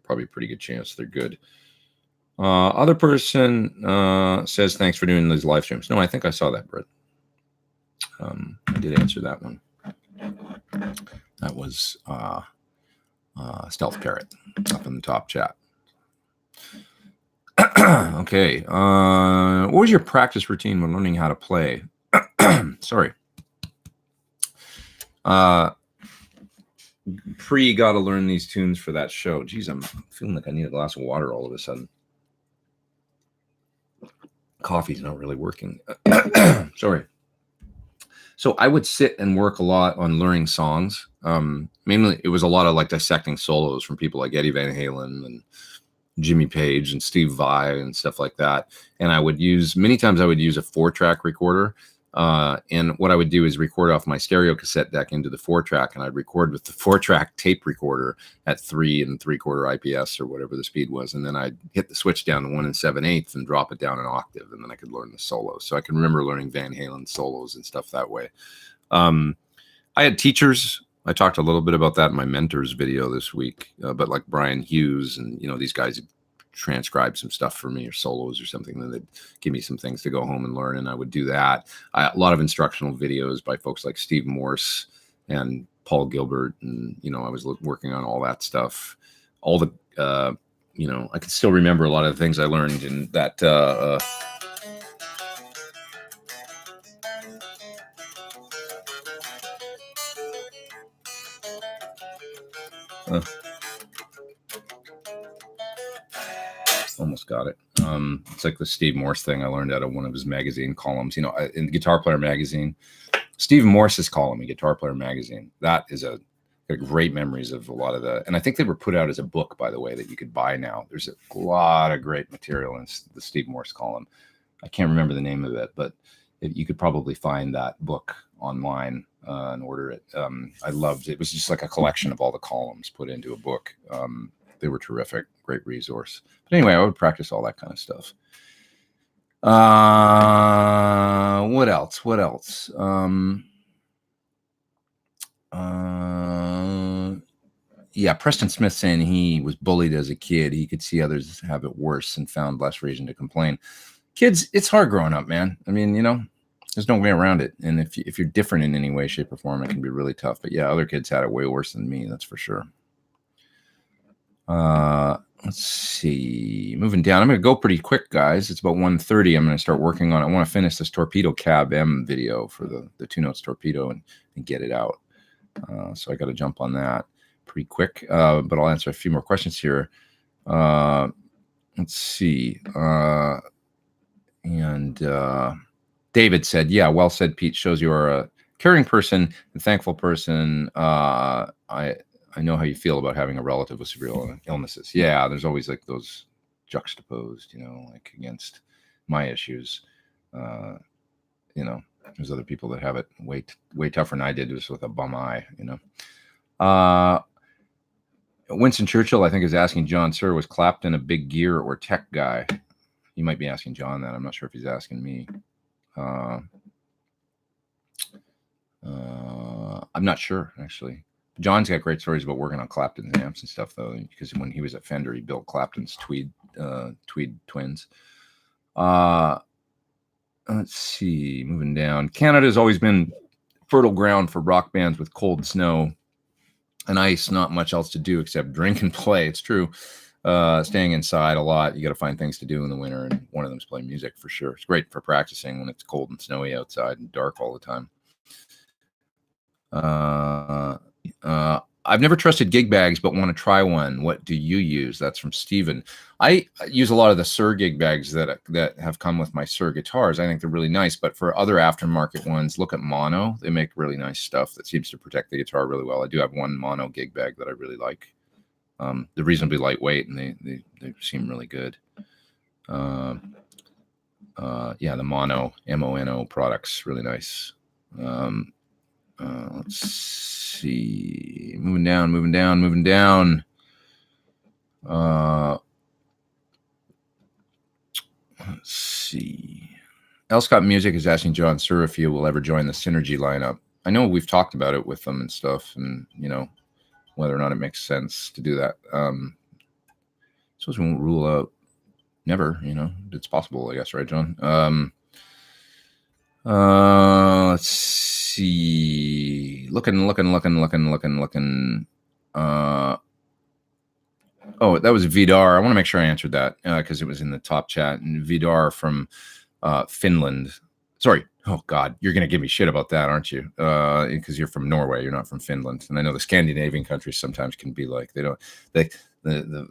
probably a pretty good chance they're good. Other person says, thanks for doing these live streams. No, I think I saw that, Britt. I did answer that one. That was Stealth Parrot up in the top chat. Okay. What was your practice routine when learning how to play? Sorry. Pre got to learn these tunes for that show. Geez, I'm feeling like I need a glass of water all of a sudden. Coffee's not really working. Sorry. So I would sit and work a lot on learning songs. Mainly, it was a lot of like dissecting solos from people like Eddie Van Halen and Jimmy Page and Steve Vai and stuff like that. And many times I would use a 4-track recorder. And what I would do is record off my stereo cassette deck into the 4-track, and I'd record with the 4-track tape recorder at 3 3/4 IPS or whatever the speed was. And then I'd hit the switch down to 1 7/8 and drop it down an octave. And then I could learn the solos. So I can remember learning Van Halen solos and stuff that way. I had teachers. I talked a little bit about that in my mentors video this week, but like Brian Hughes and, these guys transcribe some stuff for me or solos or something, then they'd give me some things to go home and learn, and I would do that. A lot of instructional videos by folks like Steve Morse and Paul Gilbert, and I was working on all that stuff. All the I can still remember a lot of the things I learned in that almost got it. It's like the Steve Morse thing I learned out of one of his magazine columns, in the Guitar Player magazine. Steve Morse's column in Guitar Player magazine. That is great memories of a lot of and I think they were put out as a book, by the way, that you could buy now. There's a lot of great material in the Steve Morse column. I can't remember the name of it, but you could probably find that book online and order it. I loved it. It was just like a collection of all the columns put into a book. They were terrific, great resource. But anyway, I would practice all that kind of stuff. What else? Yeah, Preston Smith saying he was bullied as a kid. He could see others have it worse and found less reason to complain. Kids, it's hard growing up, man. I mean, there's no way around it. And if you're different in any way, shape, or form, it can be really tough. But yeah, other kids had it way worse than me, that's for sure. Let's see. Moving down. I'm going to go pretty quick, guys. It's about 1:30. I'm going to start working on it. I want to finish this Torpedo Cab M video for the 2 Notes Torpedo and get it out. So I got to jump on that pretty quick. But I'll answer a few more questions here. Let's see. David said, yeah, well said, Pete. Shows you are a caring person and thankful person. I know how you feel about having a relative with severe illnesses. Yeah, there's always like those juxtaposed, like against my issues. There's other people that have it way tougher than I did, just with a bum eye, Winston Churchill, I think, is asking John, sir, was Clapton a big gear or tech guy? You might be asking John that. I'm not sure if he's asking me. I'm not sure, actually. John's got great stories about working on Clapton's amps and stuff, though, because when he was at Fender, he built Clapton's Tweed twins. Let's see, moving down. Canada has always been fertile ground for rock bands with cold snow and ice, not much else to do except drink and play. It's true. Staying inside a lot. You got to find things to do in the winter, and one of them is play music for sure. It's great for practicing when it's cold and snowy outside and dark all the time. I've never trusted gig bags, but want to try one. What do you use? That's from Steven. I use a lot of the Suhr gig bags that have come with my Suhr guitars. I think they're really nice, but for other aftermarket ones, look at Mono. They make really nice stuff that seems to protect the guitar really well. I do have one Mono gig bag that I really like. They're reasonably lightweight, and they seem really good. Yeah, the Mono, MONO products, really nice. Let's see. Moving down. Let's see. L. Scott Music is asking John Suhr if he will ever join the Synergy lineup. I know we've talked about it with them and stuff, and whether or not it makes sense to do that. I suppose we won't rule out never. It's possible, I guess, right, John? Let's see. Looking. Oh, that was Vidar. I want to make sure I answered that because it was in the top chat. And Vidar from Finland. Sorry. Oh God, you're gonna give me shit about that, aren't you? Because you're from Norway, you're not from Finland. And I know the Scandinavian countries sometimes can be like the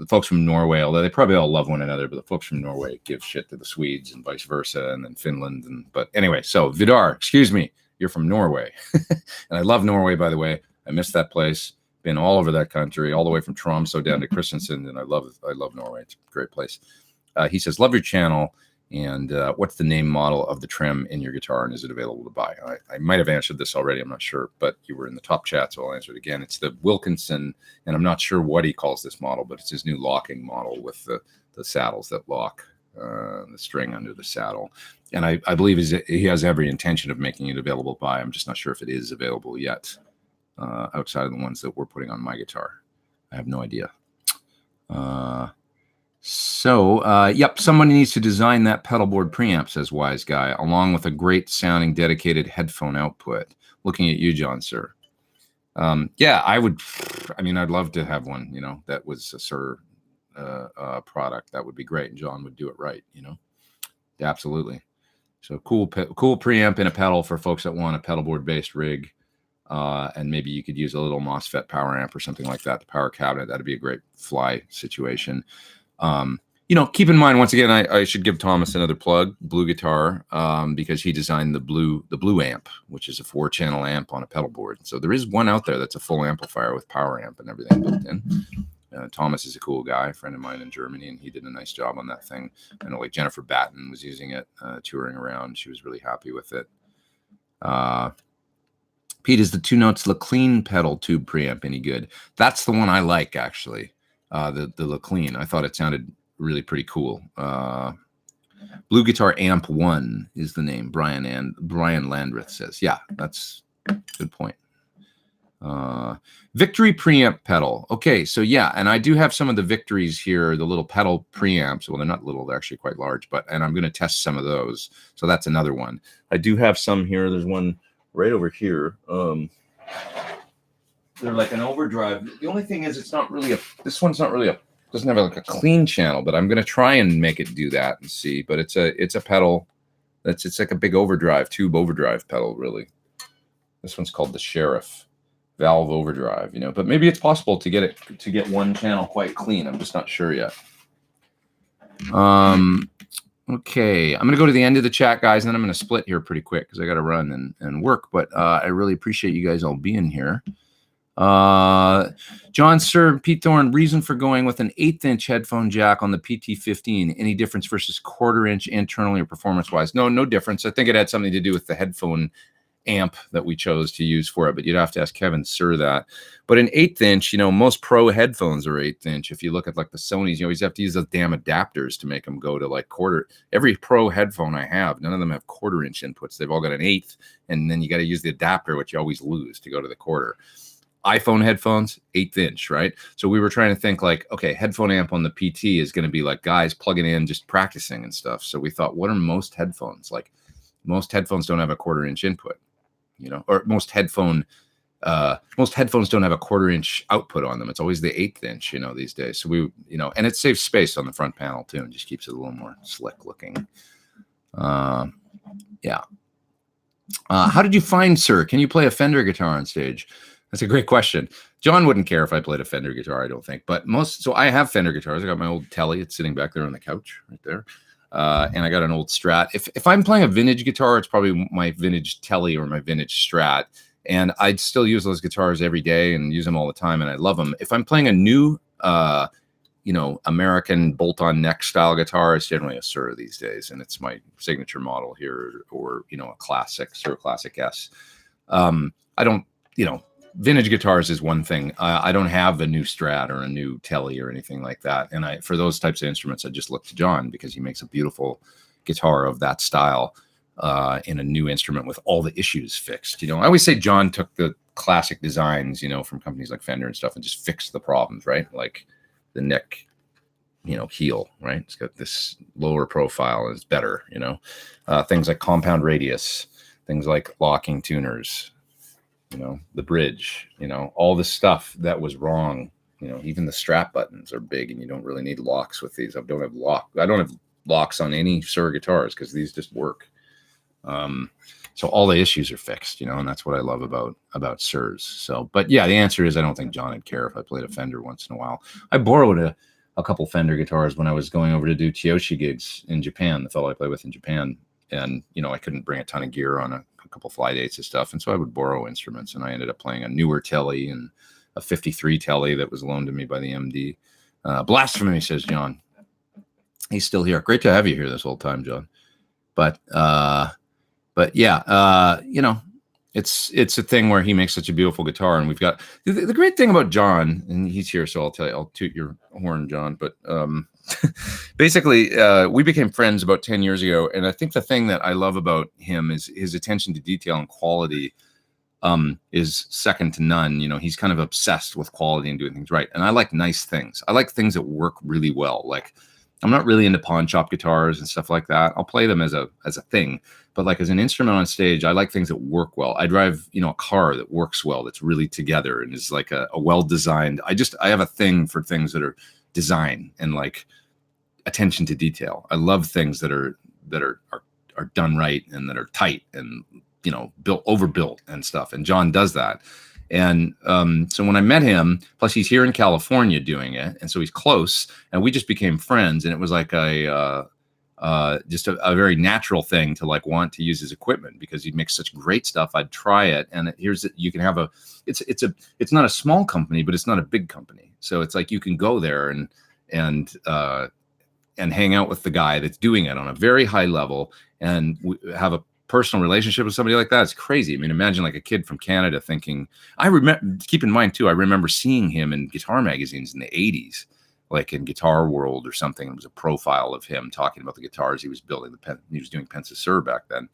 folks from Norway, although they probably all love one another, but the folks from Norway give shit to the Swedes and vice versa, and then Finland. But anyway, so Vidar, excuse me, you're from Norway, and I love Norway, by the way. I miss that place. been all over that country, all the way from Tromsø down to Kristiansand, and I love Norway. It's a great place. He says, love your channel. And what's the name model of the trem in your guitar, and is it available to buy? I might have answered this already. I'm not sure, but you were in the top chat, so I'll answer it again. It's the Wilkinson, and I'm not sure what he calls this model, but it's his new locking model with the saddles that lock the string under the saddle. And I believe he has every intention of making it available to buy. I'm just not sure if it is available yet outside of the ones that we're putting on my guitar. I have no idea. Yep, somebody needs to design that pedal board preamp, says Wise Guy, along with a great sounding dedicated headphone output. Looking at you, John, sir. Yeah, I'd love to have one, that was a Sir product. That would be great. And John would do it right, Absolutely. So cool preamp and a pedal for folks that want a pedal board based rig. And maybe you could use a little MOSFET power amp or something like that, the power cabinet. That'd be a great fly situation. Keep in mind, once again, I should give Thomas another plug, Blue Guitar, because he designed the Blue amp, which is a 4-channel amp on a pedal board. So there is one out there that's a full amplifier with power amp and everything built in. Thomas is a cool guy, a friend of mine in Germany, and he did a nice job on that thing. I know, like, Jennifer Batten was using it, touring around. She was really happy with it. Pete, is the 2 Notes LeClean pedal tube preamp any good? That's the one I like, actually. The LeClean. I thought it sounded really pretty cool. Blue Guitar Amp 1 is the name. Brian Landreth says. Yeah, that's a good point. Victory preamp pedal. Okay, so yeah, and I do have some of the Victories here, the little pedal preamps. Well, they're not little, they're actually quite large, and I'm going to test some of those. So that's another one. I do have some here. There's one right over here. They're like an overdrive. The only thing is, this one's not really doesn't have like a clean channel, but I'm going to try and make it do that and see. But it's a pedal it's like a big tube overdrive pedal, really. This one's called the Sheriff Valve Overdrive, but maybe it's possible to get one channel quite clean. I'm just not sure yet. Okay, I'm going to go to the end of the chat, guys, and then I'm going to split here pretty quick because I got to run and work. But I really appreciate you guys all being here. John, sir, Pete Thorn, reason for going with an 1/8-inch headphone jack on the PT15. Any difference versus 1/4-inch internally or performance-wise? No difference. I think it had something to do with the headphone amp that we chose to use for it, but you'd have to ask Kevin Sir that. But an 1/8-inch, most pro headphones are 1/8-inch. If you look at like the Sonys, you always have to use those damn adapters to make them go to like quarter. Every pro headphone I have, none of them have 1/4-inch inputs. They've all got an 1/8, and then you got to use the adapter, which you always lose to go to the 1/4. iPhone headphones, 1/8-inch, right? So we were trying to think like, okay, headphone amp on the PT is going to be like guys plugging in, just practicing and stuff. So we thought, what are most headphones? Like, most headphones don't have a 1/4-inch input, or most headphones don't have a 1/4-inch output on them. It's always the 1/8-inch, these days. So we, and it saves space on the front panel too, and just keeps it a little more slick looking. Yeah. How did you find Sir? Can you play a Fender guitar on stage? That's a great question. John wouldn't care if I played a Fender guitar, I don't think. But so I have Fender guitars. I got my old Telly. It's sitting back there on the couch right there. And I got an old Strat. If I'm playing a vintage guitar, it's probably my vintage Telly or my vintage Strat. And I'd still use those guitars every day and use them all the time, and I love them. If I'm playing a new, American bolt-on neck style guitar, it's generally a Sir these days, and it's my signature model here, or a classic Sir Classic S. I don't, vintage guitars is one thing. I don't have a new Strat or a new Telly or anything like that. And for those types of instruments, I just look to John because he makes a beautiful guitar of that style in a new instrument with all the issues fixed. I always say John took the classic designs, from companies like Fender and stuff, and just fixed the problems, right? Like the neck, heel, right? It's got this lower profile and it's better, things like compound radius, things like locking tuners, the bridge, all the stuff that was wrong. Even the strap buttons are big, and you don't really need locks with these. I don't have locks on any Sir guitars because these just work. So all the issues are fixed, and that's what I love about Sirs. So, but yeah, the answer is I don't think John would care if I played a Fender once in a while. I borrowed a couple Fender guitars when I was going over to do Kiyoshi gigs in Japan, the fellow I play with in Japan. And, I couldn't bring a ton of gear on a couple fly dates and stuff. And so I would borrow instruments, and I ended up playing a newer Telly and a 53 telly that was loaned to me by the MD. Blasphemy, says John. He's still here. Great to have you here this whole time, John. But yeah, it's a thing where he makes such a beautiful guitar, and we've got the great thing about John, and he's here, so I'll tell you, I'll toot your horn, John. But basically, we became friends about 10 years ago, and I think the thing that I love about him is his attention to detail and quality is second to none. He's kind of obsessed with quality and doing things right, and I like nice things. I like things that work really well. Like, I'm not really into pawn shop guitars and stuff like that. I'll play them as a thing, but like as an instrument on stage, I like things that work well. I drive, a car that works well, that's really together and is like a well-designed. I have a thing for things that are design and like attention to detail. I love things that are done right and that are tight and, overbuilt and stuff. And John does that. And so when I met him, plus he's here in California doing it, and so he's close, and we just became friends. And it was like just a very natural thing to like want to use his equipment because he makes such great stuff. I'd try it, and you can have it's not a small company, but it's not a big company. So it's like you can go there and hang out with the guy that's doing it on a very high level and have a personal relationship with somebody like that. It's crazy. I mean, imagine like a kid from Canada thinking, keep in mind too, I remember seeing him in guitar magazines in the 80s, like in Guitar World or something. It was a profile of him talking about the guitars he was building. He was doing Pensa Sur back then,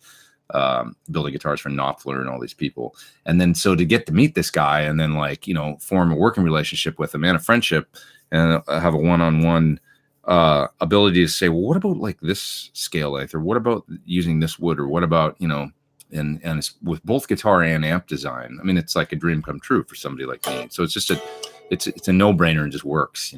building guitars for Knopfler and all these people. And then so to get to meet this guy and then like, form a working relationship with him and a friendship and have a one-on-one ability to say, well, what about like this scale length, or what about using this wood, or what about, and it's with both guitar and amp design. I mean, it's like a dream come true for somebody like me. So it's just it's a no-brainer and just works,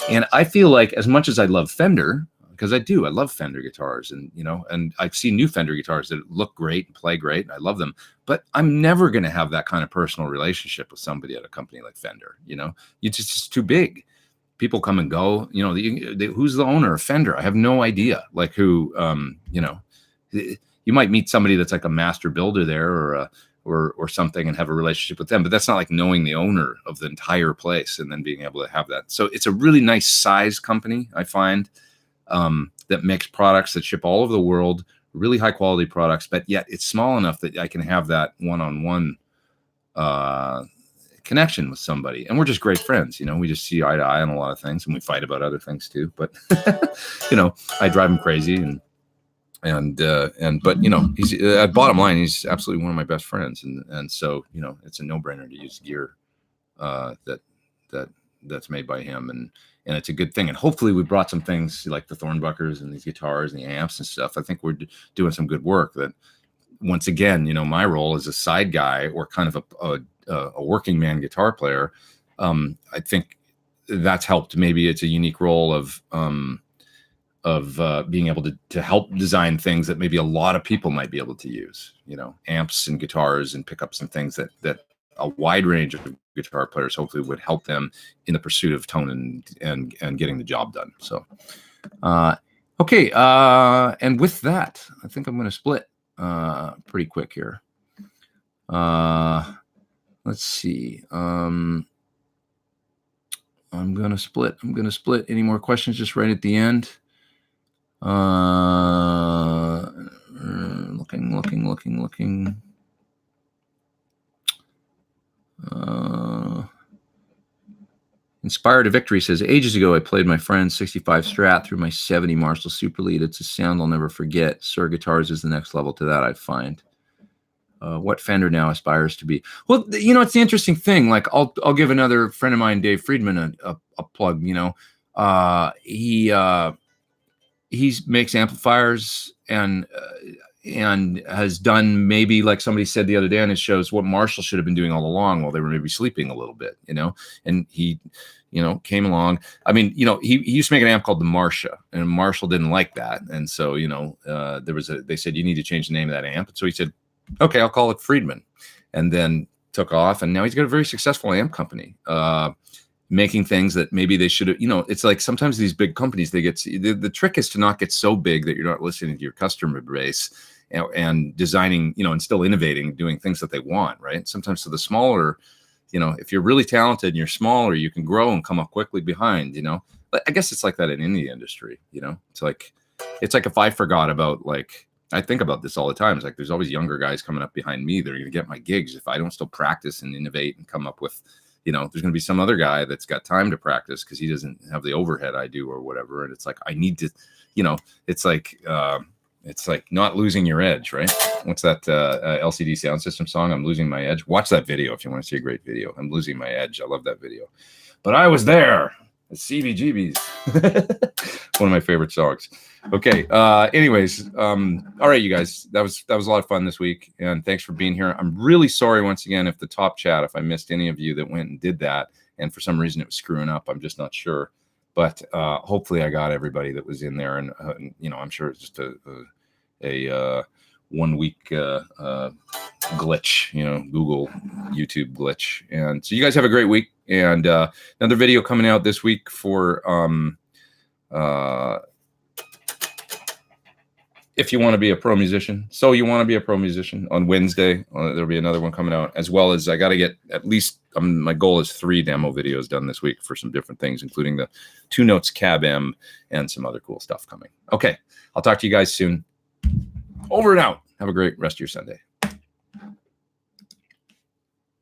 And I feel like as much as I love Fender, because I love Fender guitars, and and I've seen new Fender guitars that look great and play great, and I love them, but I'm never going to have that kind of personal relationship with somebody at a company like Fender. It's just too big. People come and go, who's the owner of Fender? I have no idea. Like who, you might meet somebody that's like a master builder there or something and have a relationship with them, but that's not like knowing the owner of the entire place and then being able to have that. So it's a really nice size company, I find, that makes products that ship all over the world, really high quality products, but yet it's small enough that I can have that one-on-one, connection with somebody, and we're just great friends. We just see eye to eye on a lot of things, and we fight about other things too. But I drive him crazy, but he's at bottom line, he's absolutely one of my best friends, and so it's a no-brainer to use gear that's made by him, and it's a good thing. And hopefully we brought some things like the Thornbuckers and these guitars and the amps and stuff. I think we're doing some good work. That once again, my role as a side guy or kind of a working man guitar player, I think that's helped. Maybe it's a unique role of being able to help design things that maybe a lot of people might be able to use, amps and guitars and pickups and things that a wide range of guitar players hopefully would help them in the pursuit of tone and getting the job done. So, okay. And with that, I think I'm going to split pretty quick here. Let's see. I'm gonna split. Any more questions? Just right at the end. Looking. Inspired to Victory says, ages ago I played my friend's 65 Strat through my 70 Marshall Super Lead. It's a sound I'll never forget. Sir Guitars is the next level to that, I find. What Fender now aspires to be. Well, it's the interesting thing. Like I'll give another friend of mine, Dave Friedman, a plug. He makes amplifiers and has done, maybe like somebody said the other day on his shows, what Marshall should have been doing all along while they were maybe sleeping a little bit. And he came along. I mean, he used to make an amp called the Marsha, and Marshall didn't like that, and so they said you need to change the name of that amp. And so he said, okay, I'll call it Friedman, and then took off, and now he's got a very successful amp company, making things that maybe they should have. It's like sometimes these big companies, they get the trick is to not get so big that you're not listening to your customer base and designing, and still innovating, doing things that they want, right? Sometimes to the smaller, if you're really talented and you're smaller, you can grow and come up quickly behind, I guess it's like that in any industry, it's like if I forgot about, like, I think about this all the time. It's like, there's always younger guys coming up behind me that are going to get my gigs if I don't still practice and innovate and come up with, there's going to be some other guy that's got time to practice because he doesn't have the overhead I do or whatever. And it's like, I need to, it's like not losing your edge, right? What's that LCD Sound System song? I'm losing my edge. Watch that video if you want to see a great video. I'm losing my edge. I love that video. But I was there. CBGBs. One of my favorite songs. Okay. Anyways, all right, you guys. That was a lot of fun this week, and thanks for being here. I'm really sorry once again if the top chat, if I missed any of you that went and did that, and for some reason it was screwing up. I'm just not sure. But hopefully I got everybody that was in there, and I'm sure it's just a 1 week glitch, Google, YouTube glitch. And so you guys have a great week, and another video coming out this week for if you want to be a pro musician. So you want to be a pro musician on Wednesday. There'll be another one coming out, as well as I got to get at least, my goal is 3 demo videos done this week for some different things, including the 2 Notes Cab M and some other cool stuff coming. Okay. I'll talk to you guys soon. Over and out. Have a great rest of your Sunday.